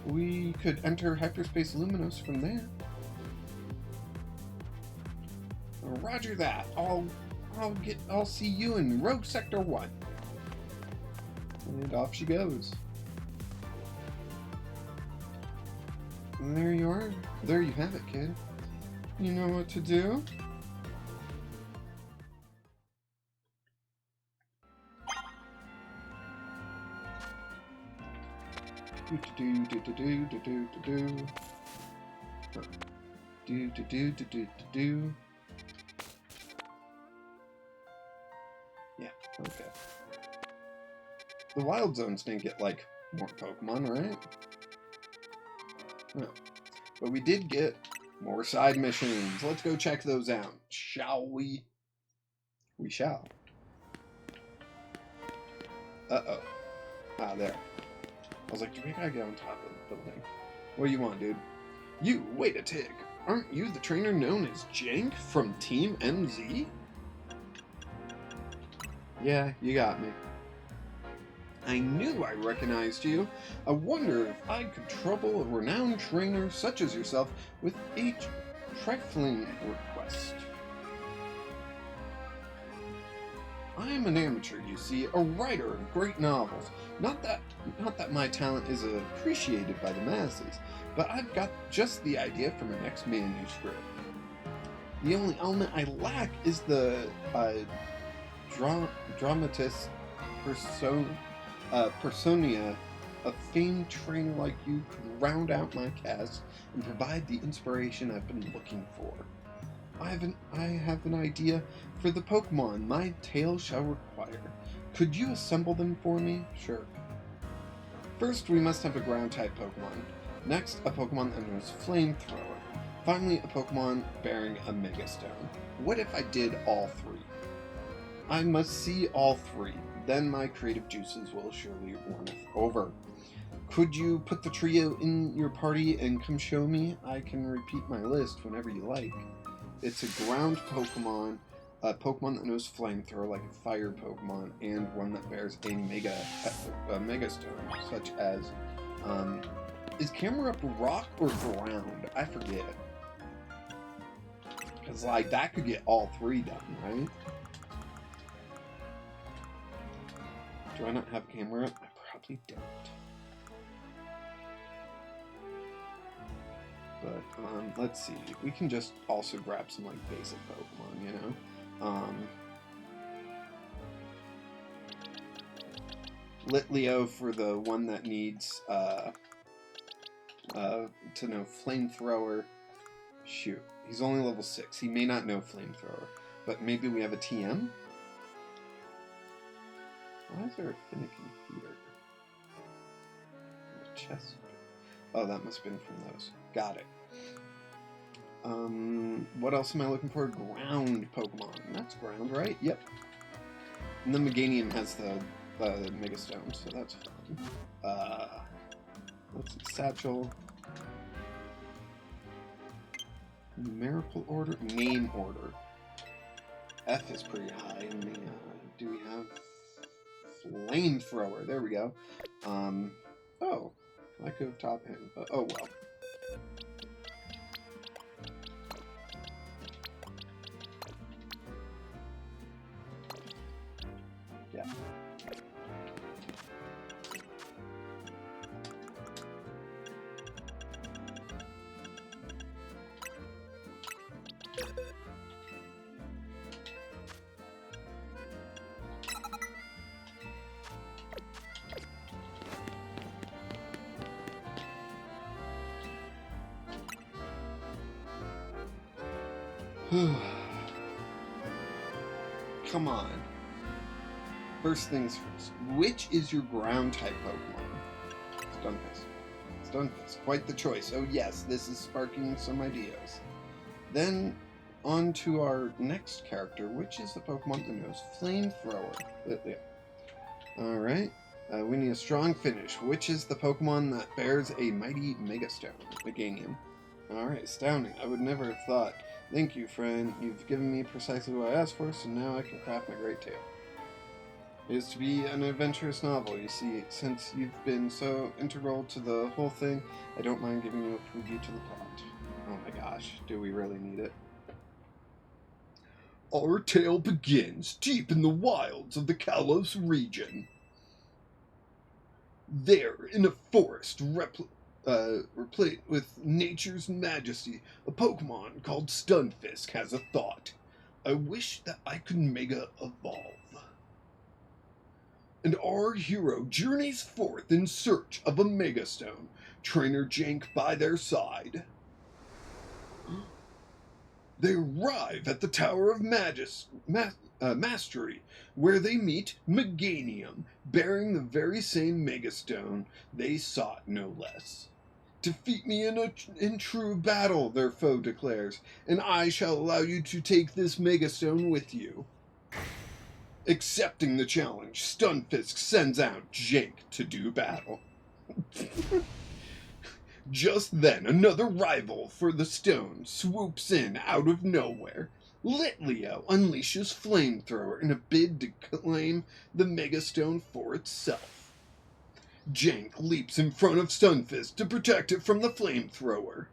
We could enter Hyperspace Luminous from there. Roger that. I'll see you in Rogue Sector 1. And off she goes. And there you are. There you have it, kid. You know what to do? Yeah, okay. The wild zones didn't get, like, more Pokemon, right? No. But we did get more side missions. Let's go check those out, shall we? We shall. Uh-oh. Ah, there. I was like, we gotta get on top of the building. What do you want, dude? You, wait a tick. Aren't you the trainer known as Jank from Team MZ? Yeah, you got me. I knew I recognized you. I wonder if I could trouble a renowned trainer such as yourself with a trifling request. I am an amateur, you see, a writer of great novels. Not that my talent is appreciated by the masses, but I've got just the idea for my next manuscript. The only element I lack is the dramatis personae. A famed trainer like you could round out my cast and provide the inspiration I've been looking for. I have an idea for the Pokemon my tale shall require. Could you assemble them for me? Sure. First, we must have a ground-type Pokemon. Next, a Pokemon that knows Flamethrower. Finally, a Pokemon bearing a Mega Stone. What if I did all 3? I must see all 3. Then my creative juices will surely run over. Could you put the trio in your party and come show me? I can repeat my list whenever you like. It's a ground Pokemon, a Pokemon that knows Flamethrower like a fire Pokemon, and one that bears a Mega Stone, such as, is Camera Up rock or ground? I forget. Because, like, that could get all 3 done, right? Do I not have a Camera Up? I probably don't. But, let's see. We can just also grab some, like, basic Pokemon, you know? Litleo for the one that needs, to know Flamethrower. Shoot. He's only level 6. He may not know Flamethrower. But maybe we have a TM? Why is there a Finikin here? A chest. Oh, that must have been from those. Got it. What else am I looking for? Ground Pokemon. That's ground, right? Yep. And the Meganium has the Mega Stone, so that's fun. Let's see. Satchel. Numerical order? Name order. F is pretty high. Do we have flamethrower? There we go. Oh, I could have taught him, but oh well. Yeah. Come on. First things first. Which is your ground type Pokemon? Stunfisk. Stunfisk. Quite the choice. Oh yes, this is sparking some ideas. Then on to our next character, which is the Pokemon that knows Flamethrower. Yeah. Alright. We need a strong finish. Which is the Pokemon that bears a mighty Megastone? Meganium. Alright, astounding. I would never have thought. Thank you, friend. You've given me precisely what I asked for, so now I can craft my great tale. It is to be an adventurous novel, you see. Since you've been so integral to the whole thing, I don't mind giving you a preview to the plot. Oh my gosh, do we really need it? Our tale begins deep in the wilds of the Kalos region. There, in a forest replete with nature's majesty, a Pokemon called Stunfisk has a thought. I wish that I could Mega Evolve. And our hero journeys forth in search of a Megastone, Trainer Jank by their side. They arrive at the Tower of Mastery, where they meet Meganium, bearing the very same Megastone they sought, no less. Defeat me in true battle, their foe declares, and I shall allow you to take this Megastone with you. Accepting the challenge, Stunfisk sends out Jank to do battle. Just then, another rival for the stone swoops in out of nowhere. Litleo unleashes Flamethrower in a bid to claim the Megastone for itself. Jank leaps in front of Stunfisk to protect it from the Flamethrower.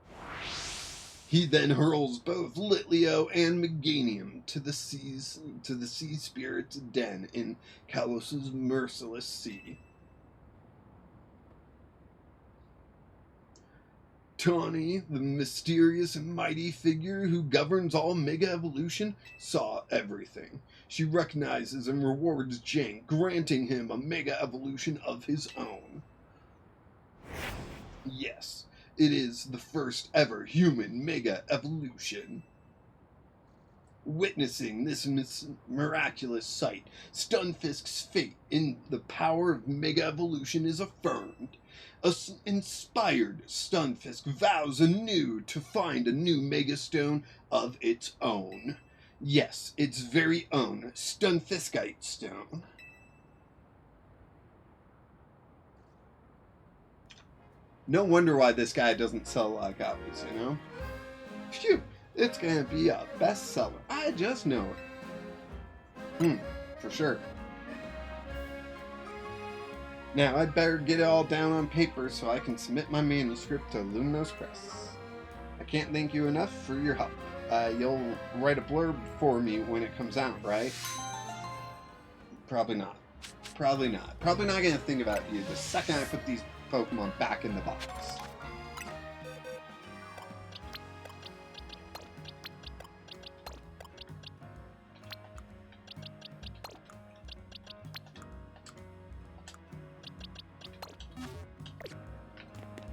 He then hurls both Litleo and Meganium to the sea spirit's den in Kalos' merciless sea. Tawny, the mysterious and mighty figure who governs all Mega Evolution, saw everything. She recognizes and rewards Jank, granting him a Mega Evolution of his own. Yes, it is the first ever human Mega Evolution. Witnessing this miraculous sight, Stunfisk's fate in the power of Mega Evolution is affirmed. Inspired, Stunfisk vows anew to find a new Megastone of its own. Yes, its very own Stunfiskite Stone. No wonder why this guy doesn't sell a lot of copies, you know? Phew, it's gonna be a bestseller. I just know it. For sure. Now, I'd better get it all down on paper so I can submit my manuscript to Luminous Press. I can't thank you enough for your help. You'll write a blurb for me when it comes out, right? Probably not. Probably not. Probably not gonna think about you the second I put these Pokemon back in the box.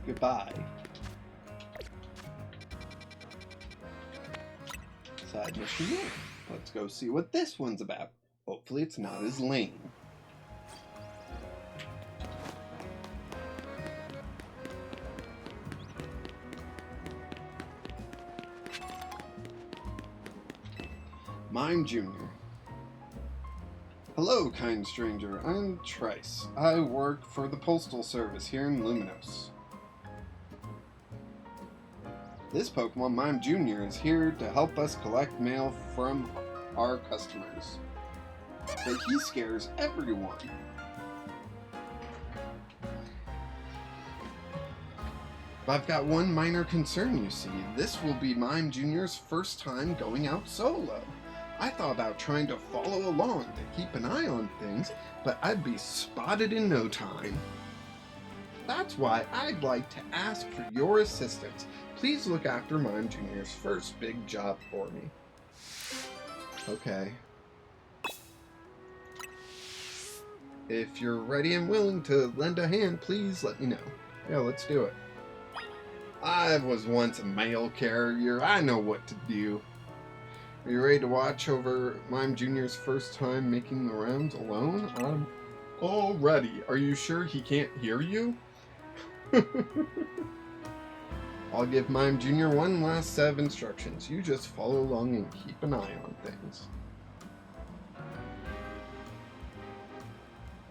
Goodbye. Side mission there. Let's go see what this one's about. Hopefully it's not as lame. Mime Jr. Hello, kind stranger. I'm Trice. I work for the Postal Service here in Luminos. This Pokemon Mime Jr. is here to help us collect mail from our customers. But he scares everyone. I've got one minor concern, you see. This will be Mime Jr.'s first time going out solo. I thought about trying to follow along to keep an eye on things, but I'd be spotted in no time. That's why I'd like to ask for your assistance. Please look after Mime Jr.'s first big job for me. Okay. If you're ready and willing to lend a hand, please let me know. Yeah, let's do it. I was once a mail carrier. I know what to do. Are you ready to watch over Mime Jr.'s first time making the rounds alone? I'm all ready. Are you sure he can't hear you? I'll give Mime Jr. one last set of instructions. You just follow along and keep an eye on things.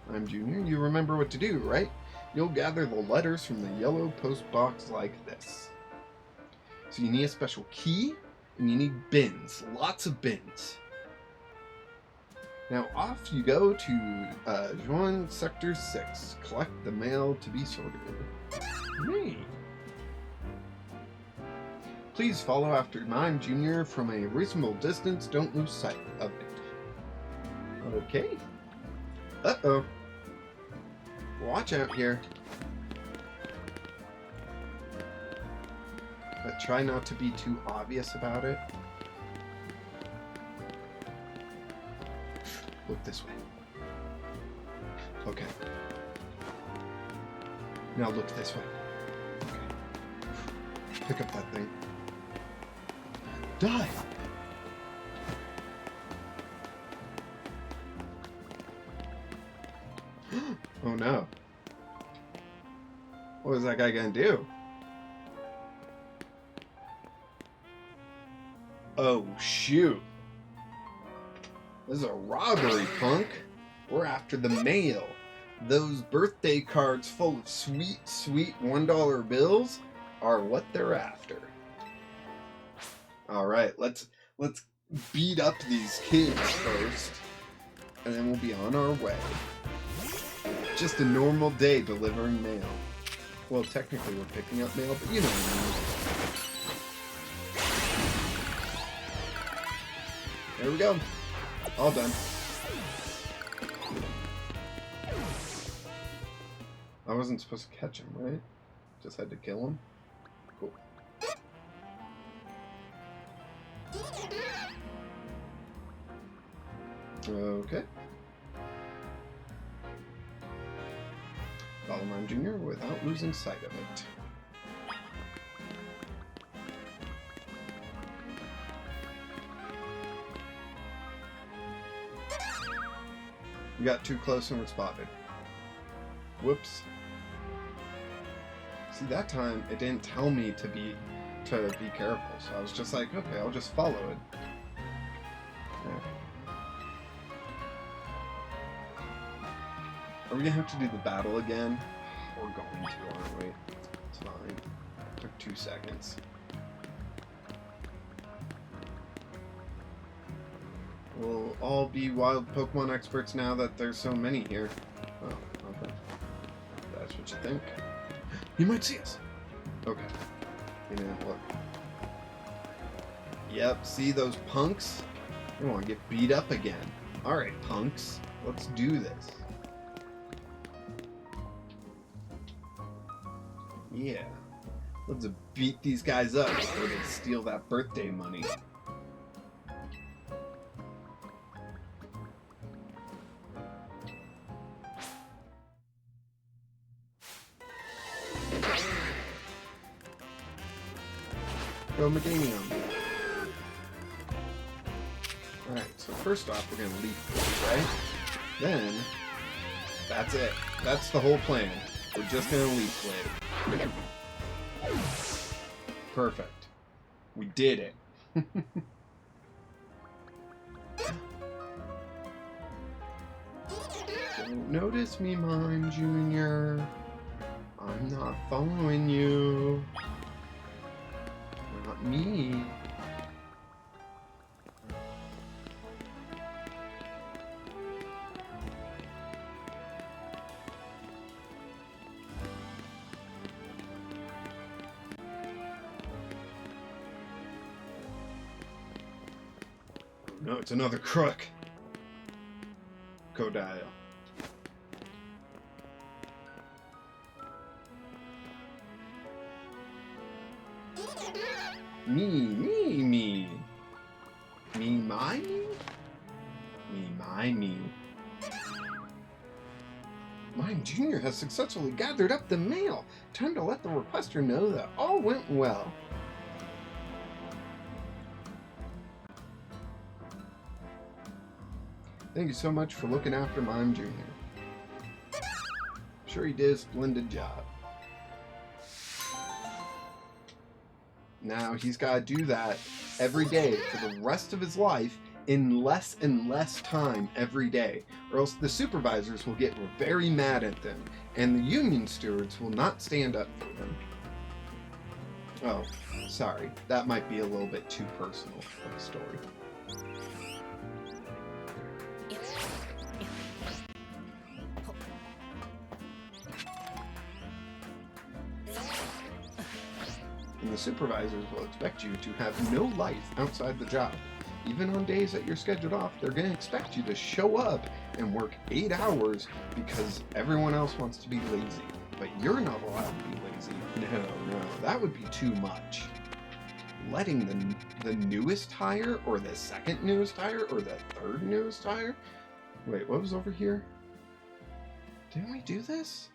Mime Jr., you remember what to do, right? You'll gather the letters from the yellow post box like this. So you need a special key, and you need bins. Lots of bins. Now off you go to Juan Sector 6. Collect the mail to be sorted. Hey. Please follow after Mime Jr. from a reasonable distance. Don't lose sight of it. Okay. Uh-oh. Watch out here. But try not to be too obvious about it. Look this way. Okay. Now look this way. Okay. Pick up that thing. Die! Oh no. What is that guy gonna do? Oh shoot. This is a robbery, punk. We're after the mail. Those birthday cards full of sweet, sweet $1 bills are what they're after. Alright, let's beat up these kids first, and then we'll be on our way. Just a normal day delivering mail. Well, technically we're picking up mail, but you know what I mean. There we go. All done. I wasn't supposed to catch him, right? Just had to kill him? Cool. Okay. Follow Mime Jr. without losing sight of it. We got too close and were spotted. Whoops. See, that time it didn't tell me to be careful, so I was just like, okay, I'll just follow it. Yeah. Are we gonna have to do the battle again? We're going to, aren't we? It's fine. Took 2 seconds. We'll all be wild Pokemon experts now that there's so many here. Oh, okay. That's what you think. He might see us. Okay. He didn't look. Yep, see those punks? They want to get beat up again. Alright, punks. Let's do this. Yeah. Let's beat these guys up before they steal that birthday money. Go Meganium. Alright, so first off we're gonna leaf blade, right? Then that's it. That's the whole plan. We're just gonna leaf blade. Perfect. We did it. Don't notice me, Mime Jr. I'm not following you. me. No, it's another crook. Go dial. Me. My me? My me. Mime Jr. has successfully gathered up the mail. Time to let the requester know that all went well. Thank you so much for looking after Mime Jr. I'm sure he did a splendid job. Now he's got to do that every day for the rest of his life in less and less time every day, or else the supervisors will get very mad at them, and the union stewards will not stand up for them. Oh, sorry. That might be a little bit too personal of a story. And the supervisors will expect you to have no life outside the job. Even on days that you're scheduled off, they're going to expect you to show up and work 8 hours because everyone else wants to be lazy. But you're not allowed to be lazy. No, that would be too much. Letting the newest hire, or the second newest hire, or the third newest hire? Wait, what was over here? Didn't we do this?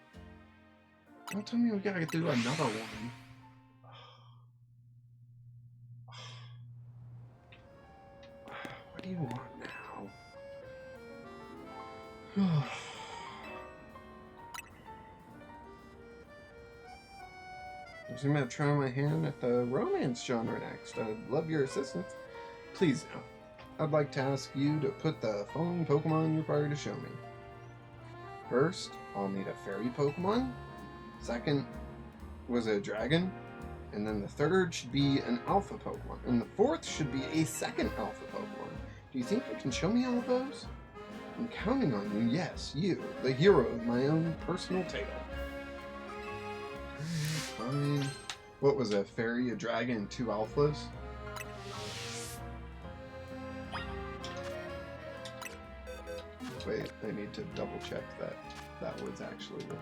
Don't tell me we gotta do another one. What do you want now? I'm going to try my hand at the romance genre next. I'd love your assistance. Please now. I'd like to ask you to put the following Pokemon you're required to show me. First, I'll need a fairy Pokemon. Second, was it a dragon? And then the third should be an alpha Pokemon. And the fourth should be a second alpha Pokemon. Do you think you can show me all of those? I'm counting on you, yes, you, the hero of my own personal tale. Fine. What was a fairy, a dragon, and 2 alphas? Wait, I need to double check that that was actually the...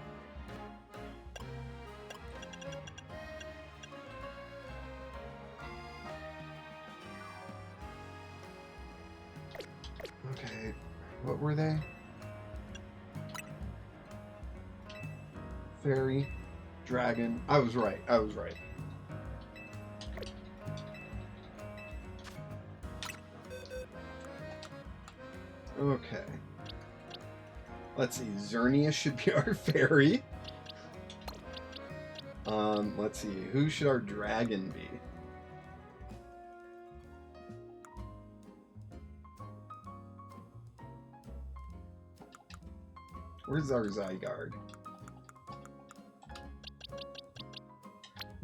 Okay, what were they? Fairy, dragon. I was right. Okay. Let's see. Xerneas should be our fairy. Let's see. Who should our dragon be? Where's our Zygarde?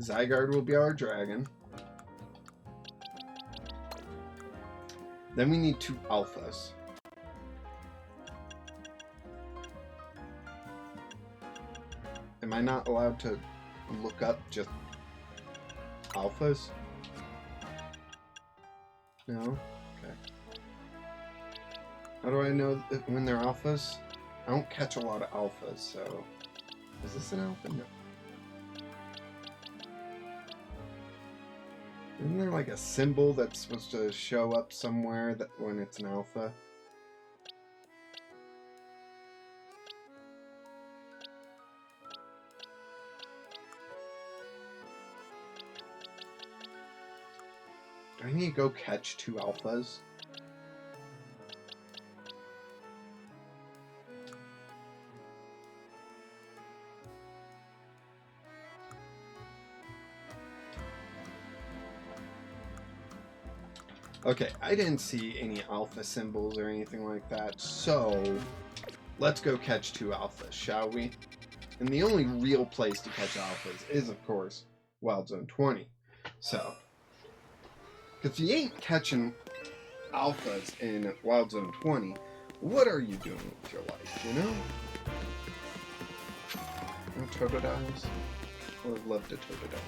Zygarde will be our dragon. Then we need 2 alphas. Am I not allowed to look up just alphas? No? Okay. How do I know when they're alphas? I don't catch a lot of alphas, so... Is this an alpha? No. Isn't there like a symbol that's supposed to show up somewhere that when it's an alpha? Do I need to go catch 2 alphas? Okay, I didn't see any alpha symbols or anything like that, so let's go catch 2 alphas, shall we? And the only real place to catch alphas is, of course, Wild Zone 20. So, Because you ain't catching alphas in Wild Zone 20. What are you doing with your life, you know? No Totodiles? I would love to Totodile.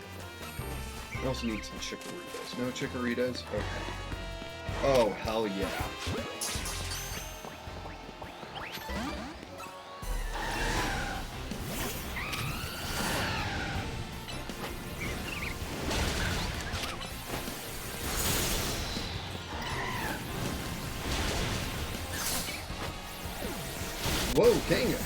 I also need some Chikorritas. No Chikorritas? Okay. Oh, hell yeah. Whoa, dang it.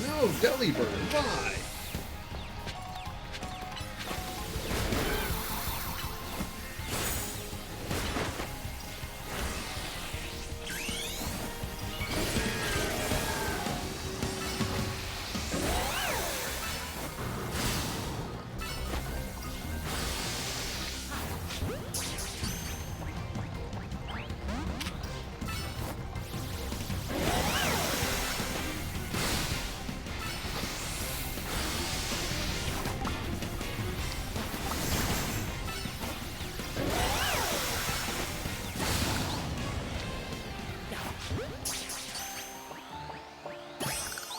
No, Delibird, why?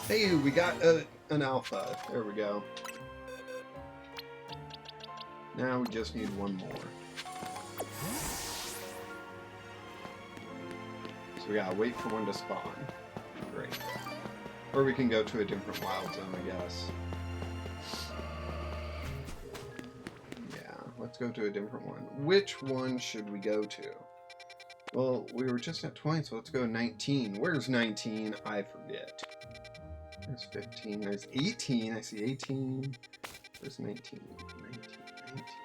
Hey, we got an alpha. There we go. Now we just need one more. So we gotta wait for one to spawn. Great. Or we can go to a different wild zone, I guess. Yeah, let's go to a different one. Which one should we go to? Well, we were just at 20, so let's go 19. Where's 19? I forget. There's 15. There's 18. I see 18. There's 19. 19.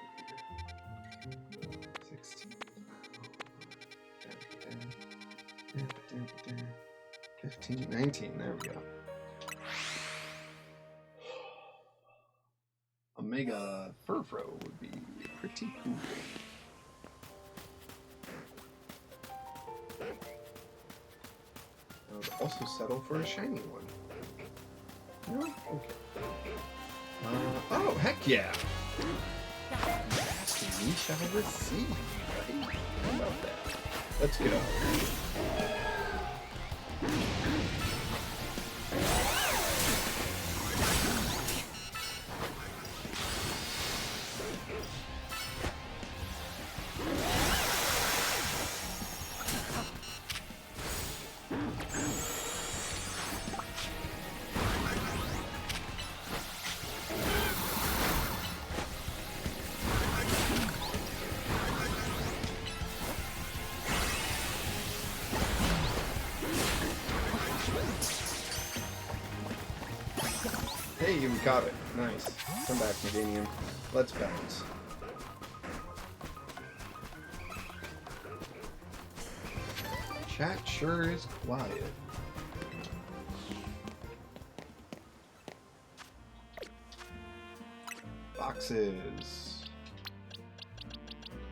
16. 15. 19. There we go. A Mega Furfro would be pretty cool. I would also settle for a shiny one. No? Okay. Oh, heck yeah! We shall receive, right? How about that? Let's go. Hey, we got it. Nice. Come back, Meganium. Let's bounce. Chat sure is quiet. Boxes.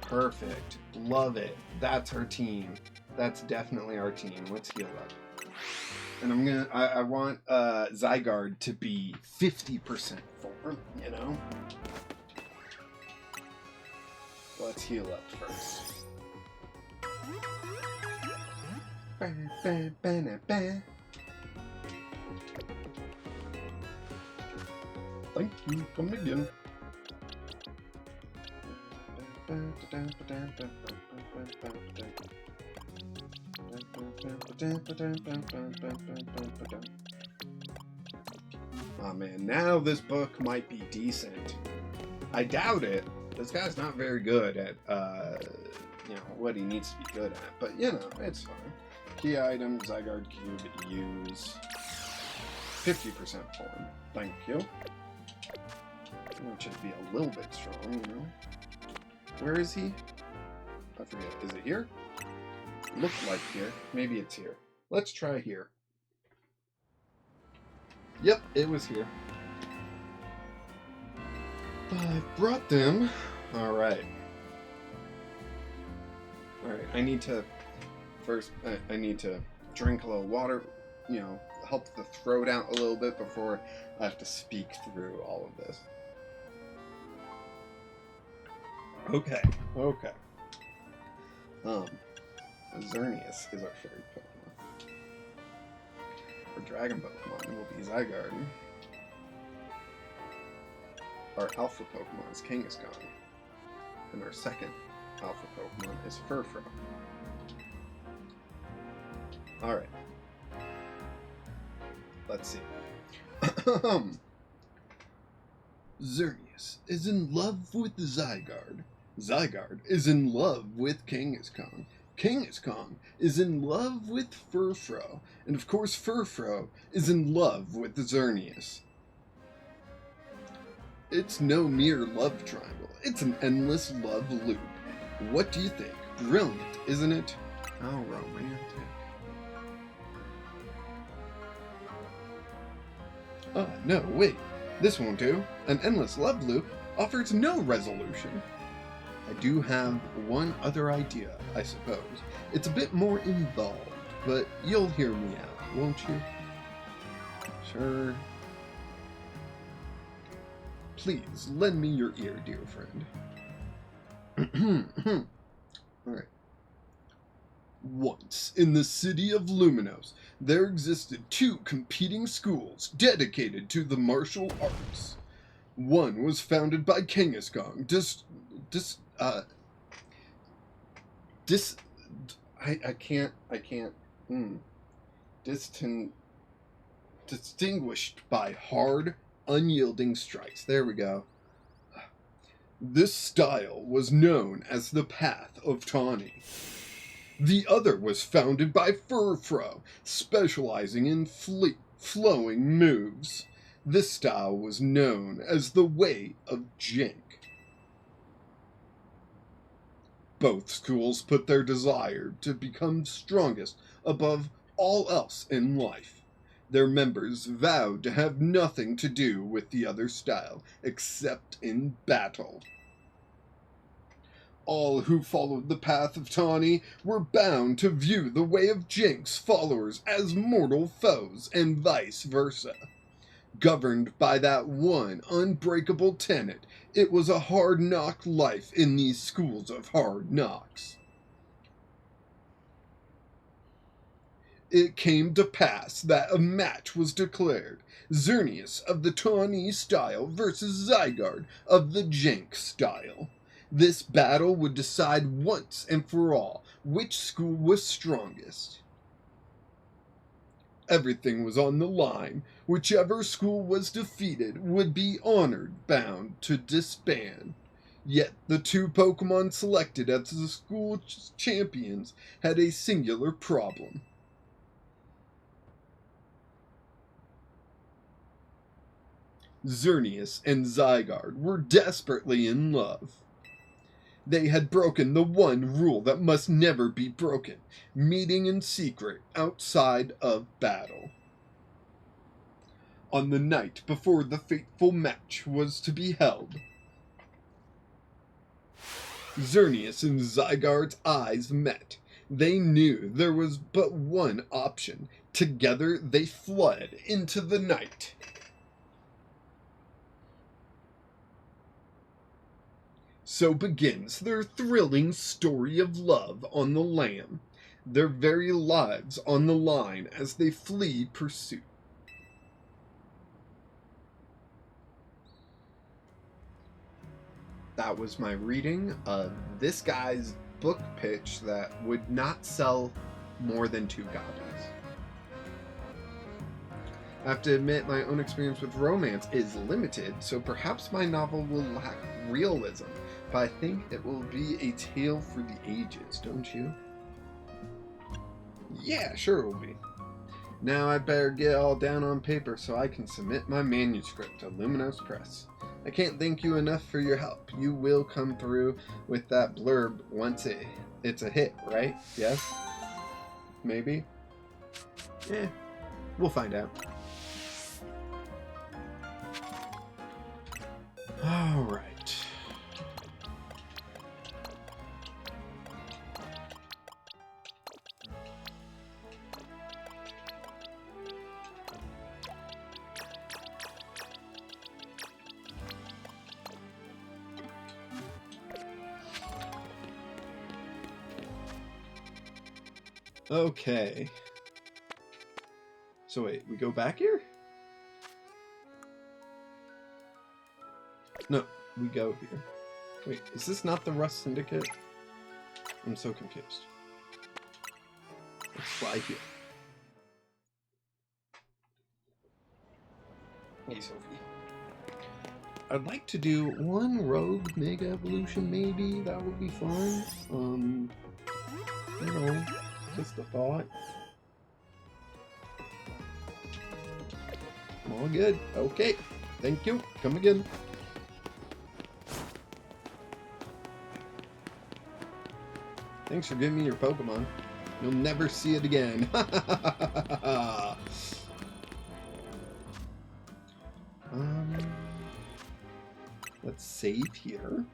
Perfect. Love it. That's our team. That's definitely our team. Let's heal up. And I want Zygarde to be 50% form, you know? Let's heal up first. Thank you, come again. Oh man, now this book might be decent. I doubt it. This guy's not very good at, you know, what he needs to be good at. But, you know, it's fine. Key item, Zygarde Cube, use. 50% form. Thank you. Which should be a little bit strong, you know. Where is he? I forget. Is it here? Looked like here. Maybe it's here. Let's try here. Yep, it was here. I brought them. Alright. Alright, I need to... First, I need to drink a little water, you know, help the throat out a little bit before I have to speak through all of this. Okay. Xerneas is our fairy Pokemon. Our dragon Pokemon will be Zygarde. Our alpha Pokemon is Kangaskhan. And our second alpha Pokemon is Furfrou. Alright. Let's see. Xerneas is in love with Zygarde. Zygarde is in love with Kangaskhan. Kangaskhan is in love with Furfrou. And of course Furfrou is in love with Xerneas. It's no mere love triangle. It's an endless love loop. What do you think? Brilliant, isn't it? How romantic. No, wait. This won't do. An endless love loop offers no resolution. I do have one other idea, I suppose. It's a bit more involved, but you'll hear me out, won't you? Sure. Please, lend me your ear, dear friend. Alright. Once, in the city of Luminos, there existed two competing schools dedicated to the martial arts. One was founded by Kangaskhan, distinguished by hard, unyielding strikes. There we go. This style was known as the Path of Tawny. The other was founded by Furfrou, specializing in flowing moves. This style was known as the Way of Jink. Both schools put their desire to become strongest above all else in life. Their members vowed to have nothing to do with the other style, except in battle. All who followed the Path of Tawny were bound to view the Way of Jink's followers as mortal foes, and vice versa. Governed by that one unbreakable tenet, it was a hard-knock life in these schools of hard knocks. It came to pass that a match was declared, Xerneas of the Tawny style versus Zygarde of the Jink style. This battle would decide once and for all which school was strongest. Everything was on the line. Whichever school was defeated would be bound to disband. Yet the two Pokemon selected as the school champions had a singular problem. Xerneas and Zygarde were desperately in love. They had broken the one rule that must never be broken, meeting in secret outside of battle. On the night before the fateful match was to be held, Xerneas and Zygarde's eyes met. They knew there was but one option. Together they fled into the night. So begins their thrilling story of love on the lam, their very lives on the line as they flee pursuit. That was my reading of this guy's book pitch that would not sell more than 2 copies. I have to admit my own experience with romance is limited, so perhaps my novel will lack realism, but I think it will be a tale for the ages, don't you? Yeah, sure it will be. Now I better get it all down on paper so I can submit my manuscript to Luminos Press. I can't thank you enough for your help. You will come through with that blurb once it's a hit, right? Yes? Maybe? We'll find out. Alright. Okay. So wait, we go back here? No, we go here. Wait, is this not the Rust Syndicate? I'm so confused. Let's fly here. Hey, Sophie. I'd like to do one Rogue Mega Evolution, maybe. That would be fun. You know, just a thought. All good. Okay. Thank you. Come again. Thanks for giving me your Pokemon. You'll never see it again. Let's save here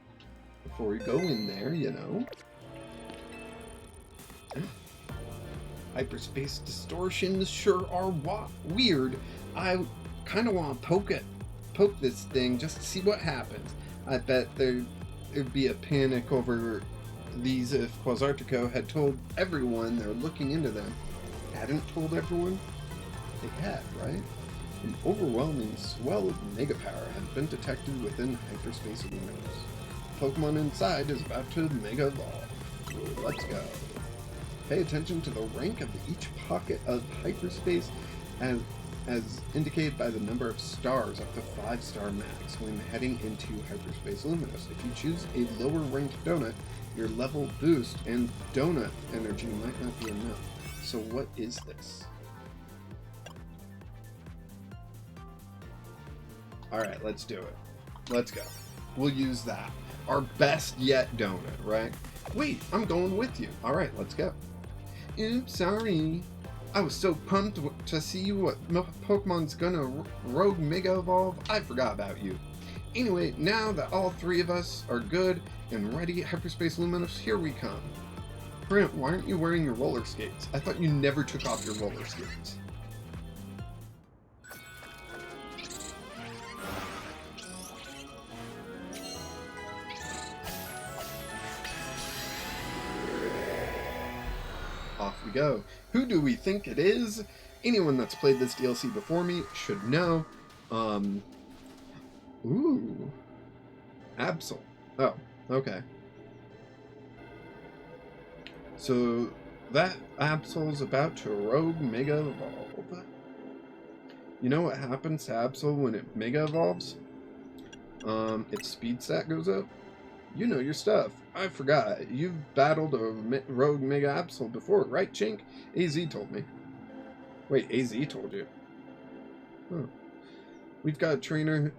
before we go in there, you know. Hyperspace distortions sure are weird. I kind of want to poke this thing just to see what happens. I bet there'd be a panic over these if Quasartico had told everyone they're looking into them. Hadn't told everyone? They had, right? An overwhelming swell of mega power had been detected within hyperspace windows. Pokemon inside is about to mega evolve. Let's go. Pay attention to the rank of each pocket of hyperspace as indicated by the number of stars up to 5-star max when heading into hyperspace luminous. If you choose a lower ranked donut, your level boost and donut energy might not be enough. So what is this? Alright, let's do it. Let's go. We'll use that. Our best yet donut, right? Wait, I'm going with you. Alright, let's go. Oops, sorry. I was so pumped to see what Pokemon's gonna Rogue Mega Evolve, I forgot about you. Anyway, now that all three of us are good and ready, Hyperspace Luminous, here we come. Brent, why aren't you wearing your roller skates? I thought you never took off your roller skates. Off we go. Who do we think it is? Anyone that's played this DLC before me should know. Ooh. Absol. Oh, okay. So that Absol's about to Rogue Mega Evolve. You know what happens to Absol when it Mega Evolves? Its speed stat goes up. You know your stuff. I forgot. You've battled a Rogue Mega Absol before, right, Chink? AZ told me. Wait, AZ told you? Huh. We've got a trainer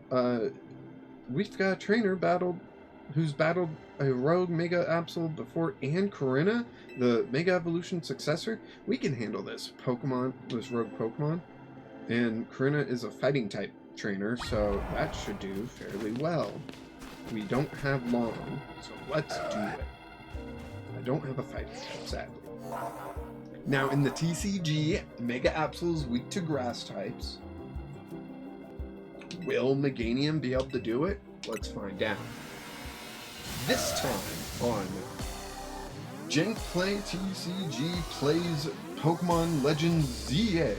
who's battled a Rogue Mega Absol before, and Corinna, the Mega Evolution successor. We can handle this Rogue Pokemon. And Corinna is a fighting type trainer, so that should do fairly well. We don't have long, so let's do it. I don't have a fighting type, sadly. Now in the TCG, Mega Absol's weak to grass types. Will Meganium be able to do it? Let's find out. This time on Jenk Play TCG Plays Pokemon Legends ZA,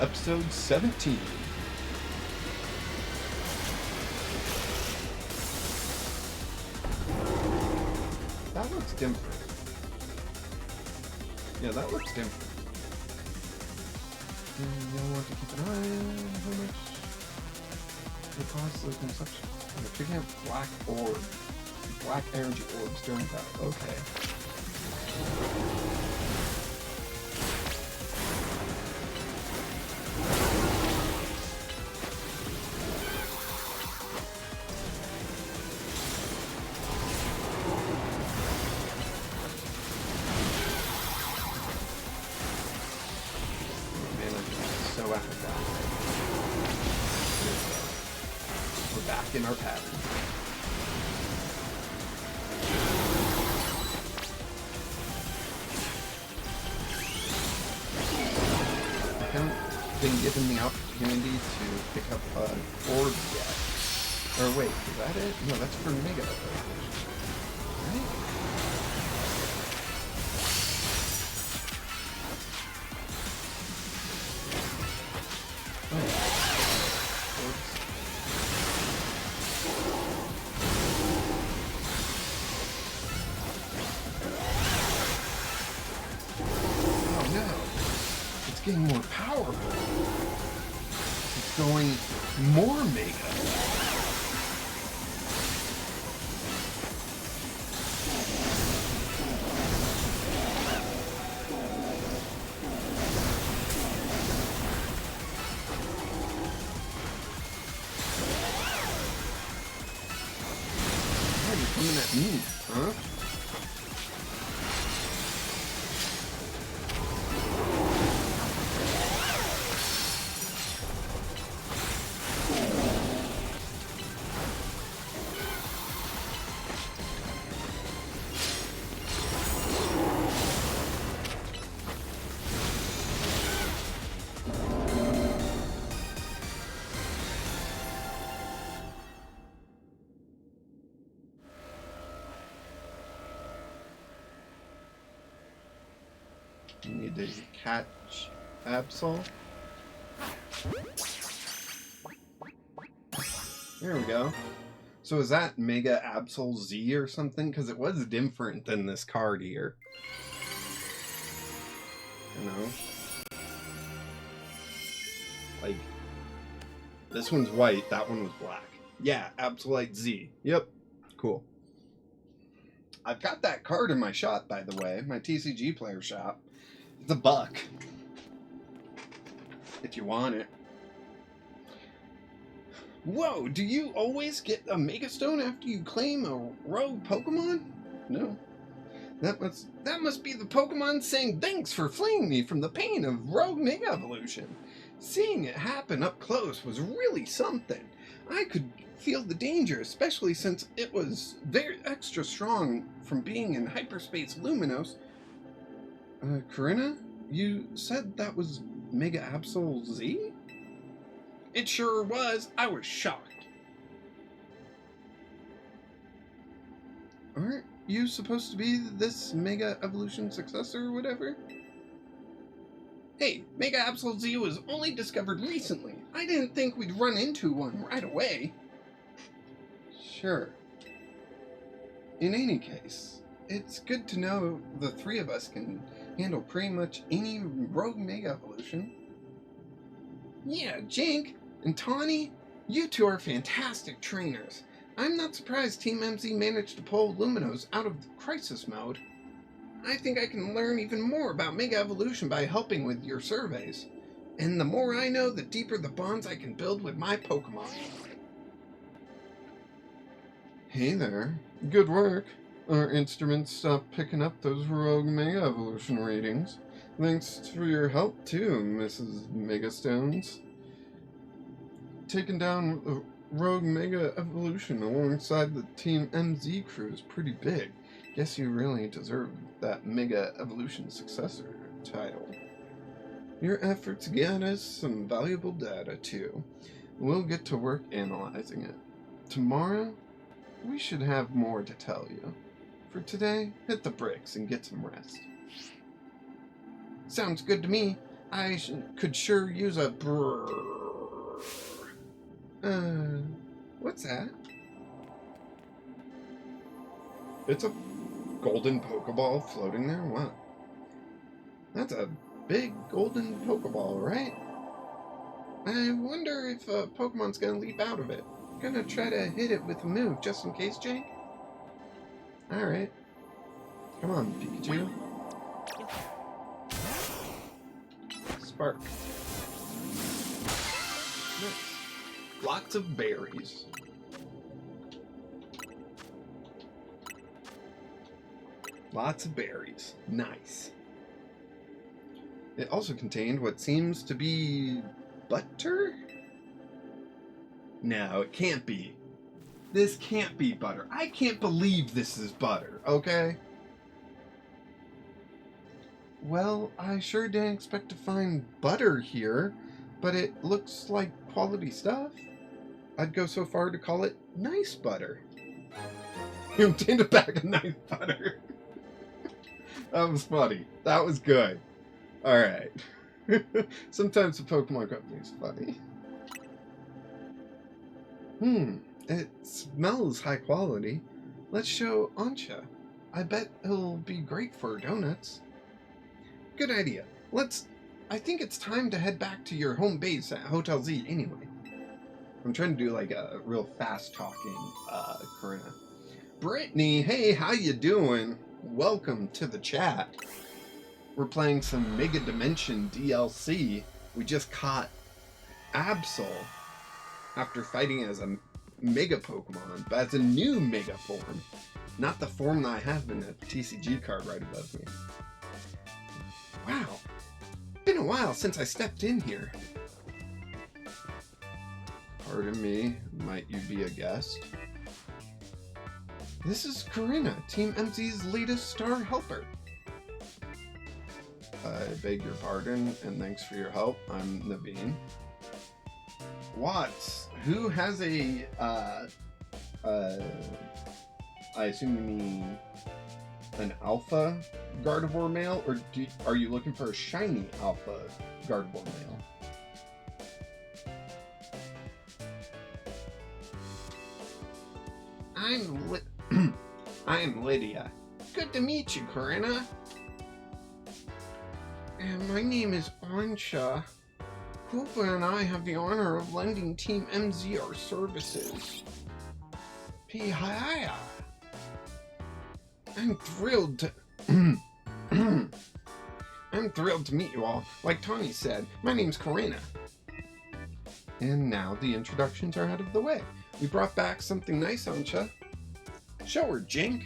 Episode 17. That looks different. Yeah, that looks different. You'll want to keep an eye on how much it costs the consumption. And if you have black energy orbs during that. Okay. We're back in our pattern. I haven't been given the opportunity to pick up orb yet. Or wait, is that it? No, that's for Mega. Right? Oops. Oh no! It's getting more powerful. It's going more mega. You're coming at me, huh? You need to catch Absol. There we go. So is that Mega Absol Z or something? Because it was different than this card here. You know? Like, this one's white, that one was black. Yeah, Absolite Z. Yep. Cool. I've got that card in my shop, by the way. My TCG player shop. It's $1. If you want it. Whoa, do you always get a Mega Stone after you claim a rogue Pokemon? No. That must be the Pokemon saying thanks for fleeing me from the pain of rogue Mega Evolution. Seeing it happen up close was really something. I could feel the danger, especially since it was very extra strong from being in Hyperspace Luminos. Corinna, you said that was Mega Absol Z? It sure was. I was shocked. Aren't you supposed to be this Mega Evolution successor or whatever? Hey, Mega Absol Z was only discovered recently. I didn't think we'd run into one right away. Sure. In any case, it's good to know the three of us can handle pretty much any rogue Mega Evolution. Yeah, Jink and Tawny, you two are fantastic trainers. I'm not surprised Team MZ managed to pull Luminos out of crisis mode. I think I can learn even more about Mega Evolution by helping with your surveys. And the more I know, the deeper the bonds I can build with my Pokemon. Hey there. Good work. Our instruments stopped picking up those rogue Mega Evolution readings. Thanks for your help too, Mrs. Megastones. Taking down a rogue Mega Evolution alongside the Team MZ crew is pretty big. Guess you really deserve that Mega Evolution successor title. Your efforts got us some valuable data too. We'll get to work analyzing it. Tomorrow, we should have more to tell you. For today, hit the bricks and get some rest. Sounds good to me. I could sure use a what's that? It's a golden Pokeball floating there? What? That's a big golden Pokeball, right? I wonder if a Pokemon's gonna leap out of it. Gonna try to hit it with a move, just in case, Jake? Alright. Come on, Pikachu. Spark. Nice. Lots of berries. Lots of berries. Nice. It also contained what seems to be butter? No, it can't be. This can't be butter. I can't believe this is butter, okay? Well, I sure didn't expect to find butter here, but it looks like quality stuff. I'd go so far to call it nice butter. You obtained a bag of nice butter. That was funny. That was good. Alright. Sometimes the Pokemon Company's funny. It smells high quality. Let's show Ancha. I bet it'll be great for donuts. Good idea. I think it's time to head back to your home base at Hotel Z anyway. I'm trying to do like a real fast talking, Corinna. Brittany, hey, how you doing? Welcome to the chat. We're playing some Mega Dimension DLC. We just caught Absol after fighting as a Mega Pokemon, but as a new Mega form. Not the form that I have in a TCG card right above me. Wow. Been a while since I stepped in here. Pardon me, might you be a guest? This is Corinna, Team MZ's latest star helper. I beg your pardon, and thanks for your help. I'm Naveen. Watts, who has a, I assume you mean an alpha Gardevoir male, or are you looking for a shiny alpha Gardevoir male? I'm Lydia. Good to meet you, Corinna. And my name is Ansha. Koopa and I have the honor of lending Team MZ our services. Pihaya. I'm thrilled to... I'm thrilled to meet you all. Like Tony said, my name's Corinna. And now the introductions are out of the way. We brought back something nice, Ansha. Show her, Jink.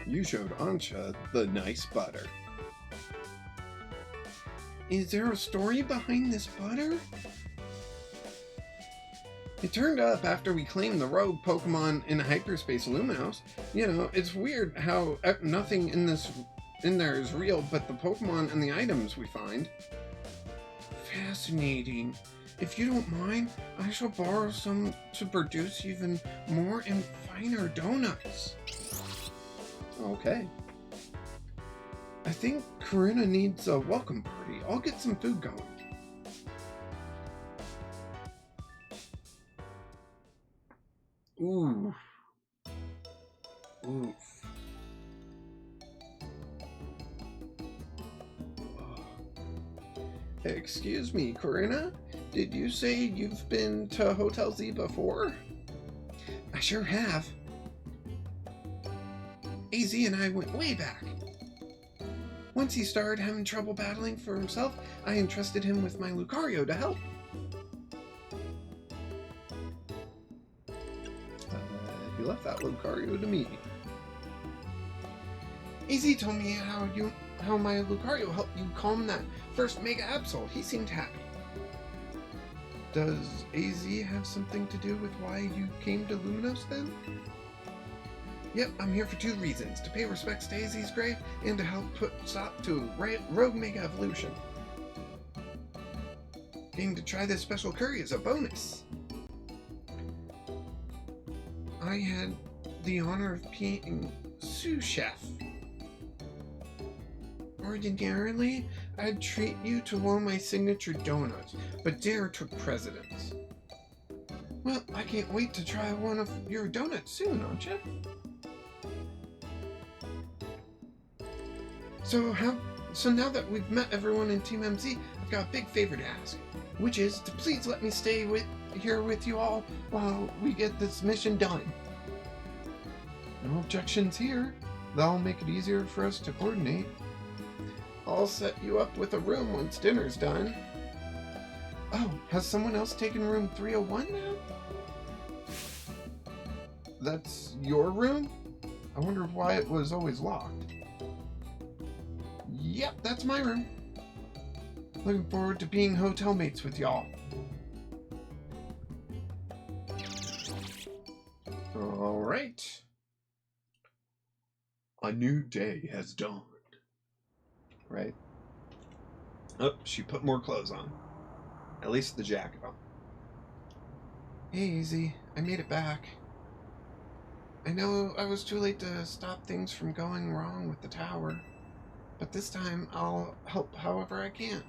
You showed Ansha the nice butter. Is there a story behind this butter? It turned up after we claimed the rogue Pokemon in Hyperspace Luminos. You know, it's weird how nothing in there is real but the Pokemon and the items we find. Fascinating. If you don't mind, I shall borrow some to produce even more and finer donuts. Okay. I think Corinna needs a welcome party. I'll get some food going. Ooh. Oof. Excuse me, Corinna? Did you say you've been to Hotel Z before? I sure have. AZ and I went way back. Once he started having trouble battling for himself, I entrusted him with my Lucario to help. He left that Lucario to me. AZ told me how my Lucario helped you calm that first Mega Absol. He seemed happy. Does AZ have something to do with why you came to Luminos then? Yep, I'm here for two reasons. To pay respects to AZ's grave and to help put stop to Rogue Mega Evolution. Getting to try this special curry is a bonus. I had the honor of being sous chef. Ordinarily, I'd treat you to one of my signature donuts, but Dare took precedence. Well, I can't wait to try one of your donuts soon, aren't you? So now that we've met everyone in Team MZ, I've got a big favor to ask, which is to please let me stay here with you all while we get this mission done. No objections here. That'll make it easier for us to coordinate. I'll set you up with a room once dinner's done. Oh, has someone else taken room 301 now? That's your room? I wonder why it was always locked. Yep, that's my room. Looking forward to being hotel mates with y'all. Alright. A new day has dawned. Right? Oh, she put more clothes on. At least the jacket on. Hey, Easy. I made it back. I know I was too late to stop things from going wrong with the tower. But this time, I'll help however I can.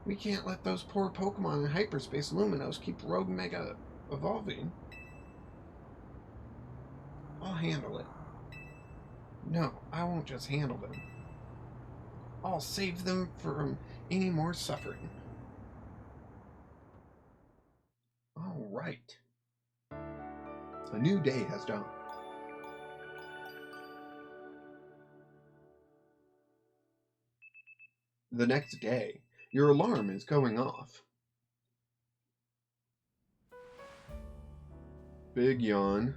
We can't let those poor Pokemon in hyperspace Luminos keep Rogue Mega evolving. I'll handle it. No, I won't just handle them. I'll save them from any more suffering. All right. A new day has dawned. The next day, your alarm is going off. Big yawn.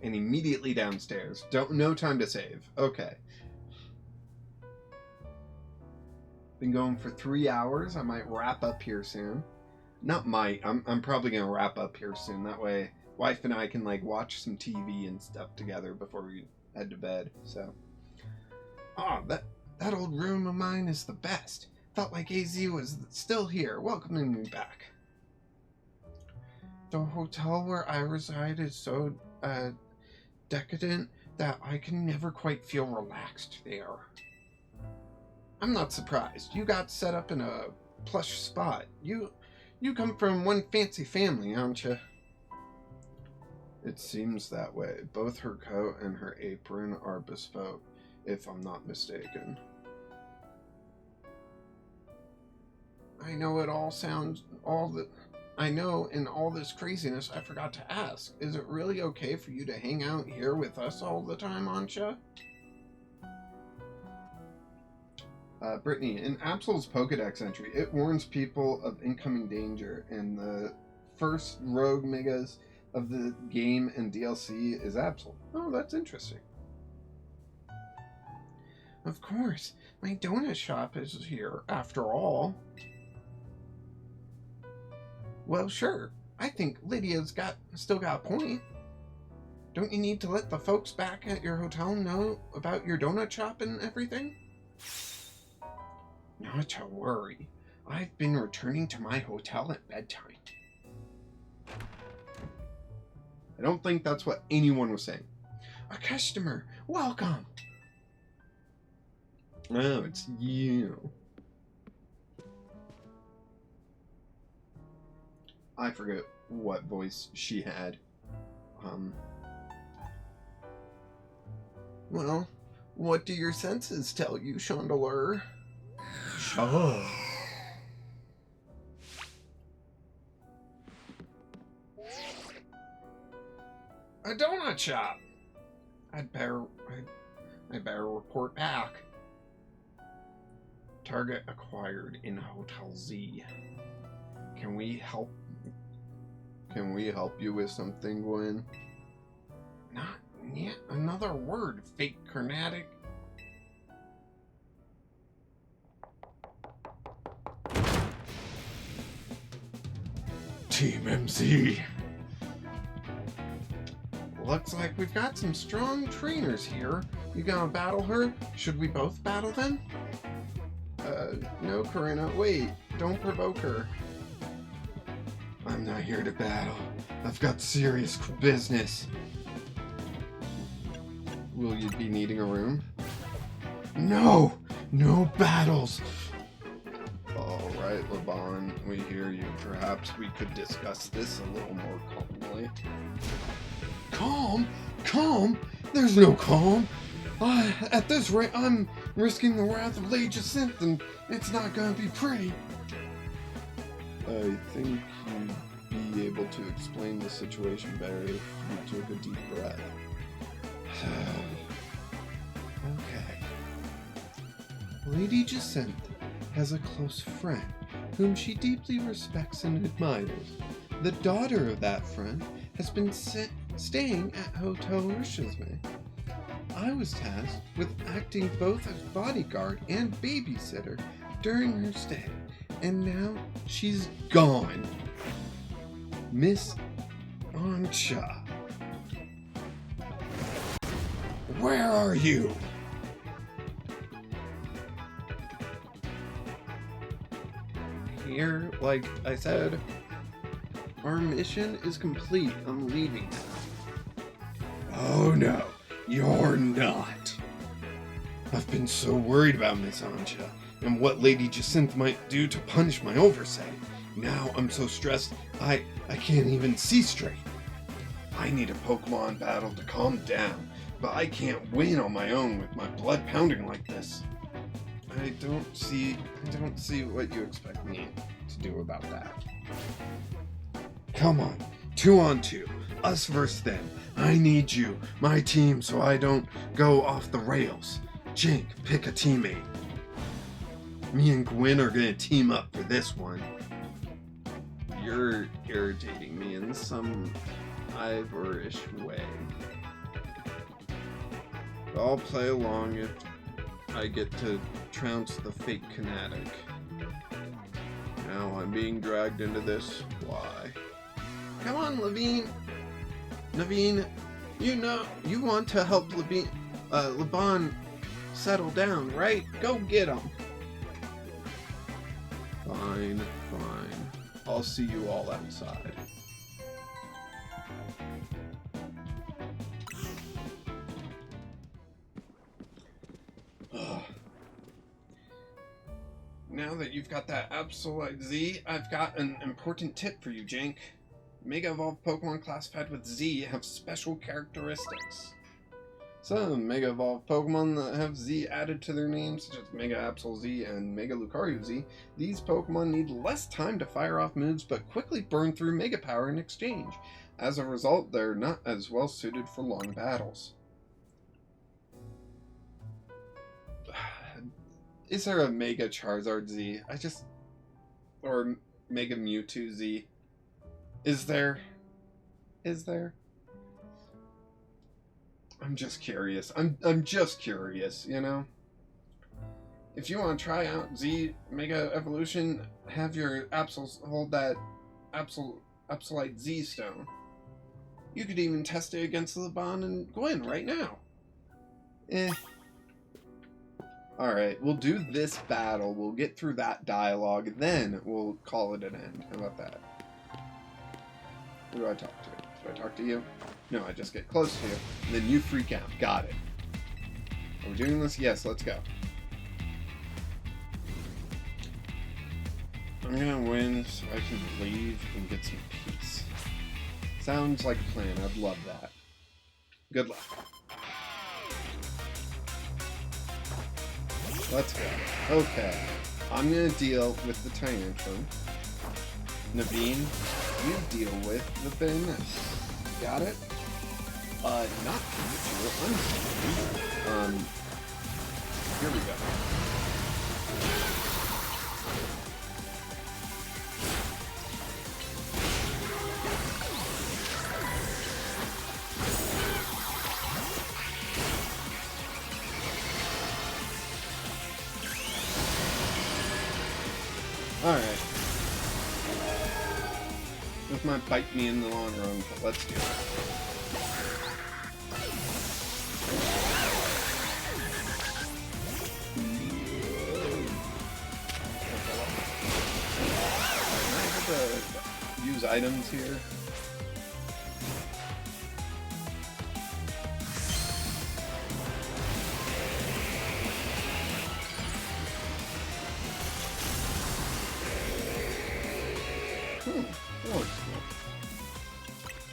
And immediately downstairs. No time to save. Okay. Been going for 3 hours. I might wrap up here soon. Not might. I'm probably gonna wrap up here soon. That way, wife and I can like watch some TV and stuff together before we head to bed. So, that old room of mine is the best. Felt like AZ was still here, welcoming me back. The hotel where I reside is so decadent that I can never quite feel relaxed there. I'm not surprised. You got set up in a plush spot. You come from one fancy family, aren't you? It seems that way. Both her coat and her apron are bespoke, if I'm not mistaken. I know it all sounds I know in all this craziness I forgot to ask. Is it really okay for you to hang out here with us all the time, Ansha? Brittany, in Absol's Pokedex entry, it warns people of incoming danger, and the first rogue megas of the game and DLC is Absol. Oh, that's interesting. Of course, my donut shop is here, after all. Well, sure. I think Lydia's still got a point. Don't you need to let the folks back at your hotel know about your donut shop and everything? Not to worry. I've been returning to my hotel at bedtime. I don't think that's what anyone was saying. A customer, welcome. Oh, it's you. I forget what voice she had. Well, what do your senses tell you, Chandelure? Oh. A donut shop. I'd better report back. Target acquired in Hotel Z. Can we help you with something, Gwen? Not yet. Another word, fake Carnatic. Team MC. Looks like we've got some strong trainers here. You gonna battle her? Should we both battle them? No, Corinna. Wait. Don't provoke her. I'm not here to battle. I've got serious business. Will you be needing a room? No! No battles! Alright, Laban, we hear you. Perhaps we could discuss this a little more calmly. Calm? Calm? There's no calm! At this rate, I'm risking the wrath of Lady Jacinth, and it's not gonna be pretty. I think you'd be able to explain the situation better if you took a deep breath. Okay. Lady Jacinth has a close friend whom she deeply respects and admires. The daughter of that friend has been staying at Hotel Rishasme. I was tasked with acting both as bodyguard and babysitter during her stay, and now she's gone. Miss Ansha. Where are you? Here, like I said. Our mission is complete. I'm leaving now. Oh no, you're not. I've been so worried about Miss Anja and what Lady Jacinth might do to punish my oversight. Now I'm so stressed, I can't even see straight. I need a Pokemon battle to calm down, but I can't win on my own with my blood pounding like this. I don't see what you expect me to do about that. Come on, 2-on-2, us versus them. I need you, my team, so I don't go off the rails. Jink, pick a teammate. Me and Gwen are gonna team up for this one. You're irritating me in some Ivorish way. But I'll play along if I get to trounce the fake Kinetic. Now I'm being dragged into this. Why? Come on, Levine. Naveen, you know you want to help Laban settle down, right? Go get him. Fine. I'll see you all outside. Now that you've got that Absolute Z, I've got an important tip for you, Jink. Mega Evolved Pokemon classified with Z have special characteristics. Some Mega Evolved Pokemon that have Z added to their names, such as Mega Absol Z and Mega Lucario Z, these Pokemon need less time to fire off moves but quickly burn through Mega Power in exchange. As a result, they're not as well suited for long battles. Is there a Mega Charizard Z? Or Mega Mewtwo Z? Is there? I'm just curious. I'm just curious, you know? If you want to try out Z Mega Evolution, have your Absols hold that Absolite Z Stone. You could even test it against Laban and Gwen right now. Alright, we'll do this battle, we'll get through that dialogue, then we'll call it an end. How about that? Who do I talk to? Do I talk to you? No, I just get close to you, and then you freak out. Got it. Are we doing this? Yes, let's go. I'm gonna win so I can leave and get some peace. Sounds like a plan. I'd love that. Good luck. Let's go. Okay. I'm gonna deal with the Tyrantrum. Naveen, you deal with the Bayonet. Got it? Not Pikachu. Here we go. Alright. This might bite me in the long run, but let's do it. Am I able to use items here?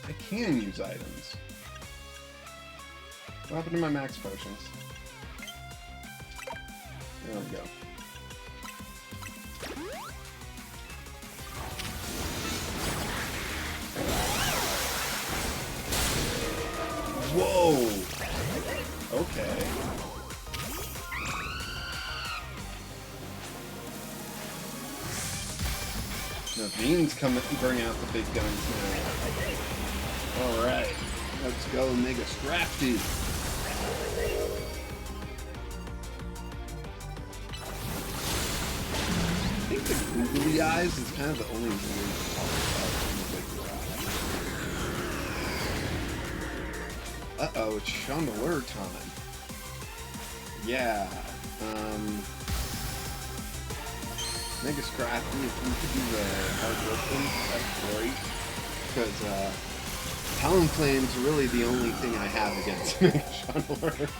I can use items. What happened to my max potions? There we go. Whoa! Okay. Naveen's coming to bring out the big guns now. Alright, let's go Mega Scrafty. I think the googly eyes is kind of the only thing to talk about. Uh-oh, it's Chandelier time. Yeah, Mega Scrafty, if we could do the hard lifting, that's great. because Talonflame's really the only thing I have against Mega Shuttler.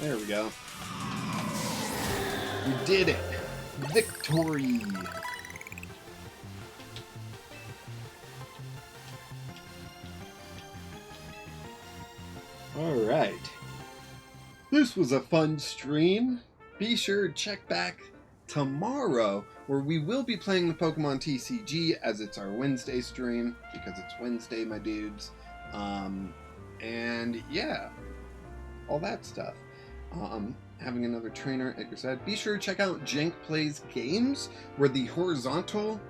There we go. We did it! Victory! Alright. This was a fun stream. Be sure to check back tomorrow, where we will be playing the Pokemon TCG, as it's our Wednesday stream, because it's Wednesday, my dudes. And yeah, all that stuff. Having another trainer at your side. Be sure to check out Jank Plays Games, where the horizontal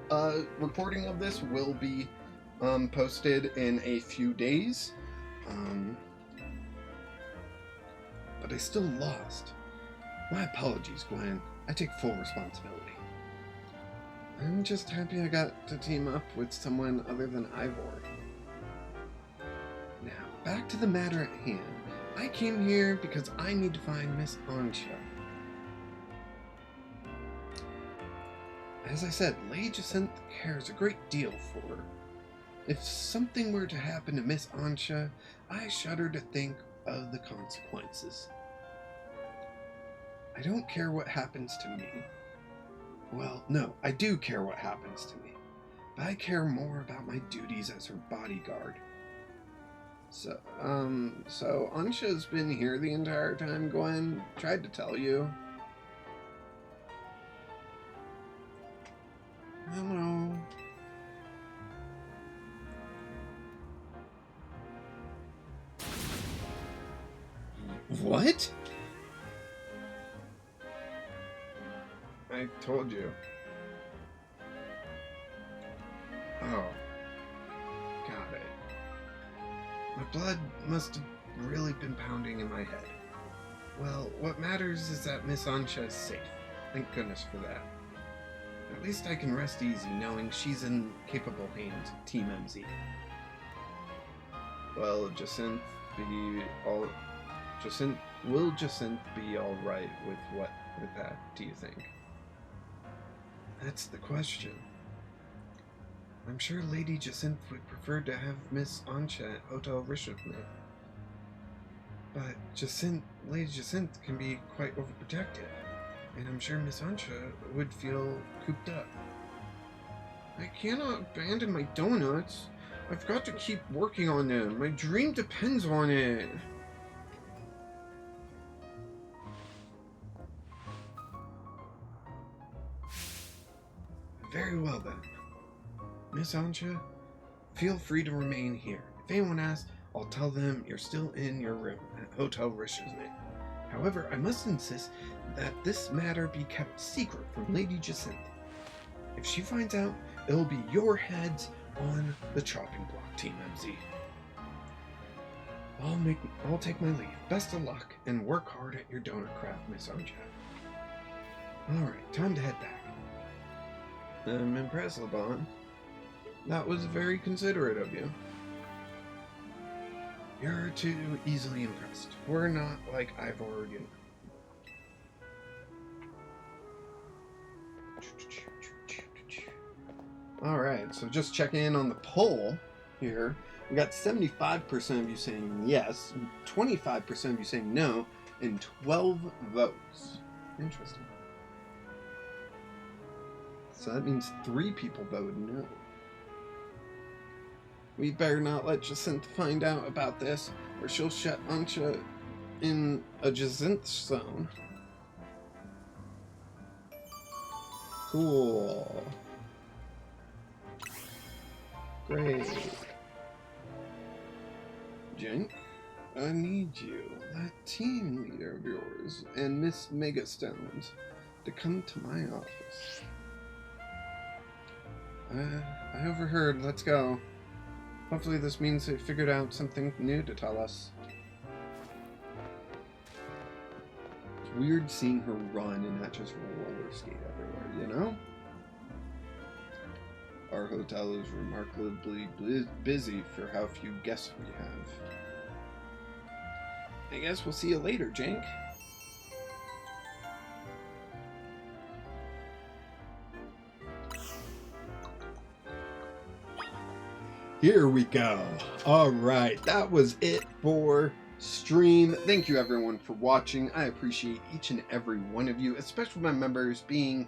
recording of this will be posted in a few days. But I still lost. My apologies, Gwen. I take full responsibility. I'm just happy I got to team up with someone other than Ivor. Now, back to the matter at hand. I came here because I need to find Miss Ansha. As I said, Lady Jacinth cares a great deal for her. If something were to happen to Miss Ansha, I shudder to think of the consequences. I don't care what happens to me. Well, no, I do care what happens to me. But I care more about my duties as her bodyguard. So Ansha's been here the entire time, Gwen. Tried to tell you. Hello. What? I told you. Oh. Got it. My blood must have really been pounding in my head. Well, what matters is that Miss Ansha is safe. Thank goodness for that. At least I can rest easy knowing she's in capable hands of Team MZ. Well, will Jacinth be alright with that, do you think? That's the question. I'm sure Lady Jacinth would prefer to have Miss Ansha at Hotel Rishofne. But Lady Jacinth can be quite overprotective, and I'm sure Miss Ansha would feel cooped up. I cannot abandon my donuts. I've got to keep working on them. My dream depends on it. Very well then. Miss Ansha, feel free to remain here. If anyone asks, I'll tell them you're still in your room at Hotel Rishofne. However, I must insist that this matter be kept secret from Lady Jacinth. If she finds out, it'll be your heads on the chopping block, Team MZ. I'll take my leave. Best of luck, and work hard at your donut craft, Miss Ansha. Alright, time to head back. I'm impressed, LeBon. That was very considerate of you. You're too easily impressed. We're not like Ivor, you know. Alright, so just checking in on the poll here. We got 75% of you saying yes, 25% of you saying no, and 12 votes. Interesting. So that means 3 people voted no. We better not let Jacinth find out about this, or she'll shut Ansha in a Jacinth zone. Cool. Great. Jank, I need you, that team leader of yours, and Miss Megastones, to come to my office. I overheard. Let's go. Hopefully this means they figured out something new to tell us. It's weird seeing her run and not just roller skate everywhere, you know? our hotel is remarkably busy for how few guests we have. I guess we'll see you later, Jink. Here we go. All right, that was it for stream. Thank you everyone for watching. I appreciate each and every one of you, especially my members being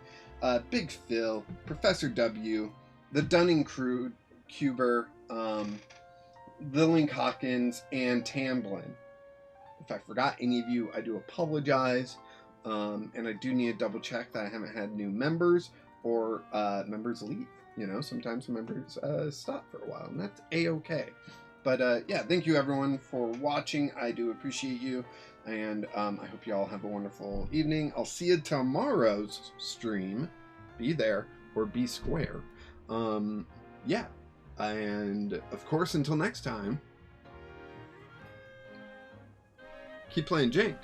Big Phil, Professor W, the Dunning-Cuber, the Link Hawkins, and Tamblin. If I forgot any of you, I do apologize, and I do need to double check that I haven't had new members or members leave. You know, sometimes members stop for a while, and that's a-okay. But yeah, thank you everyone for watching. I do appreciate you, and I hope you all have a wonderful evening. I'll see you tomorrow's stream. Be there or be square. Yeah, and of course, until next time, keep playing Jink.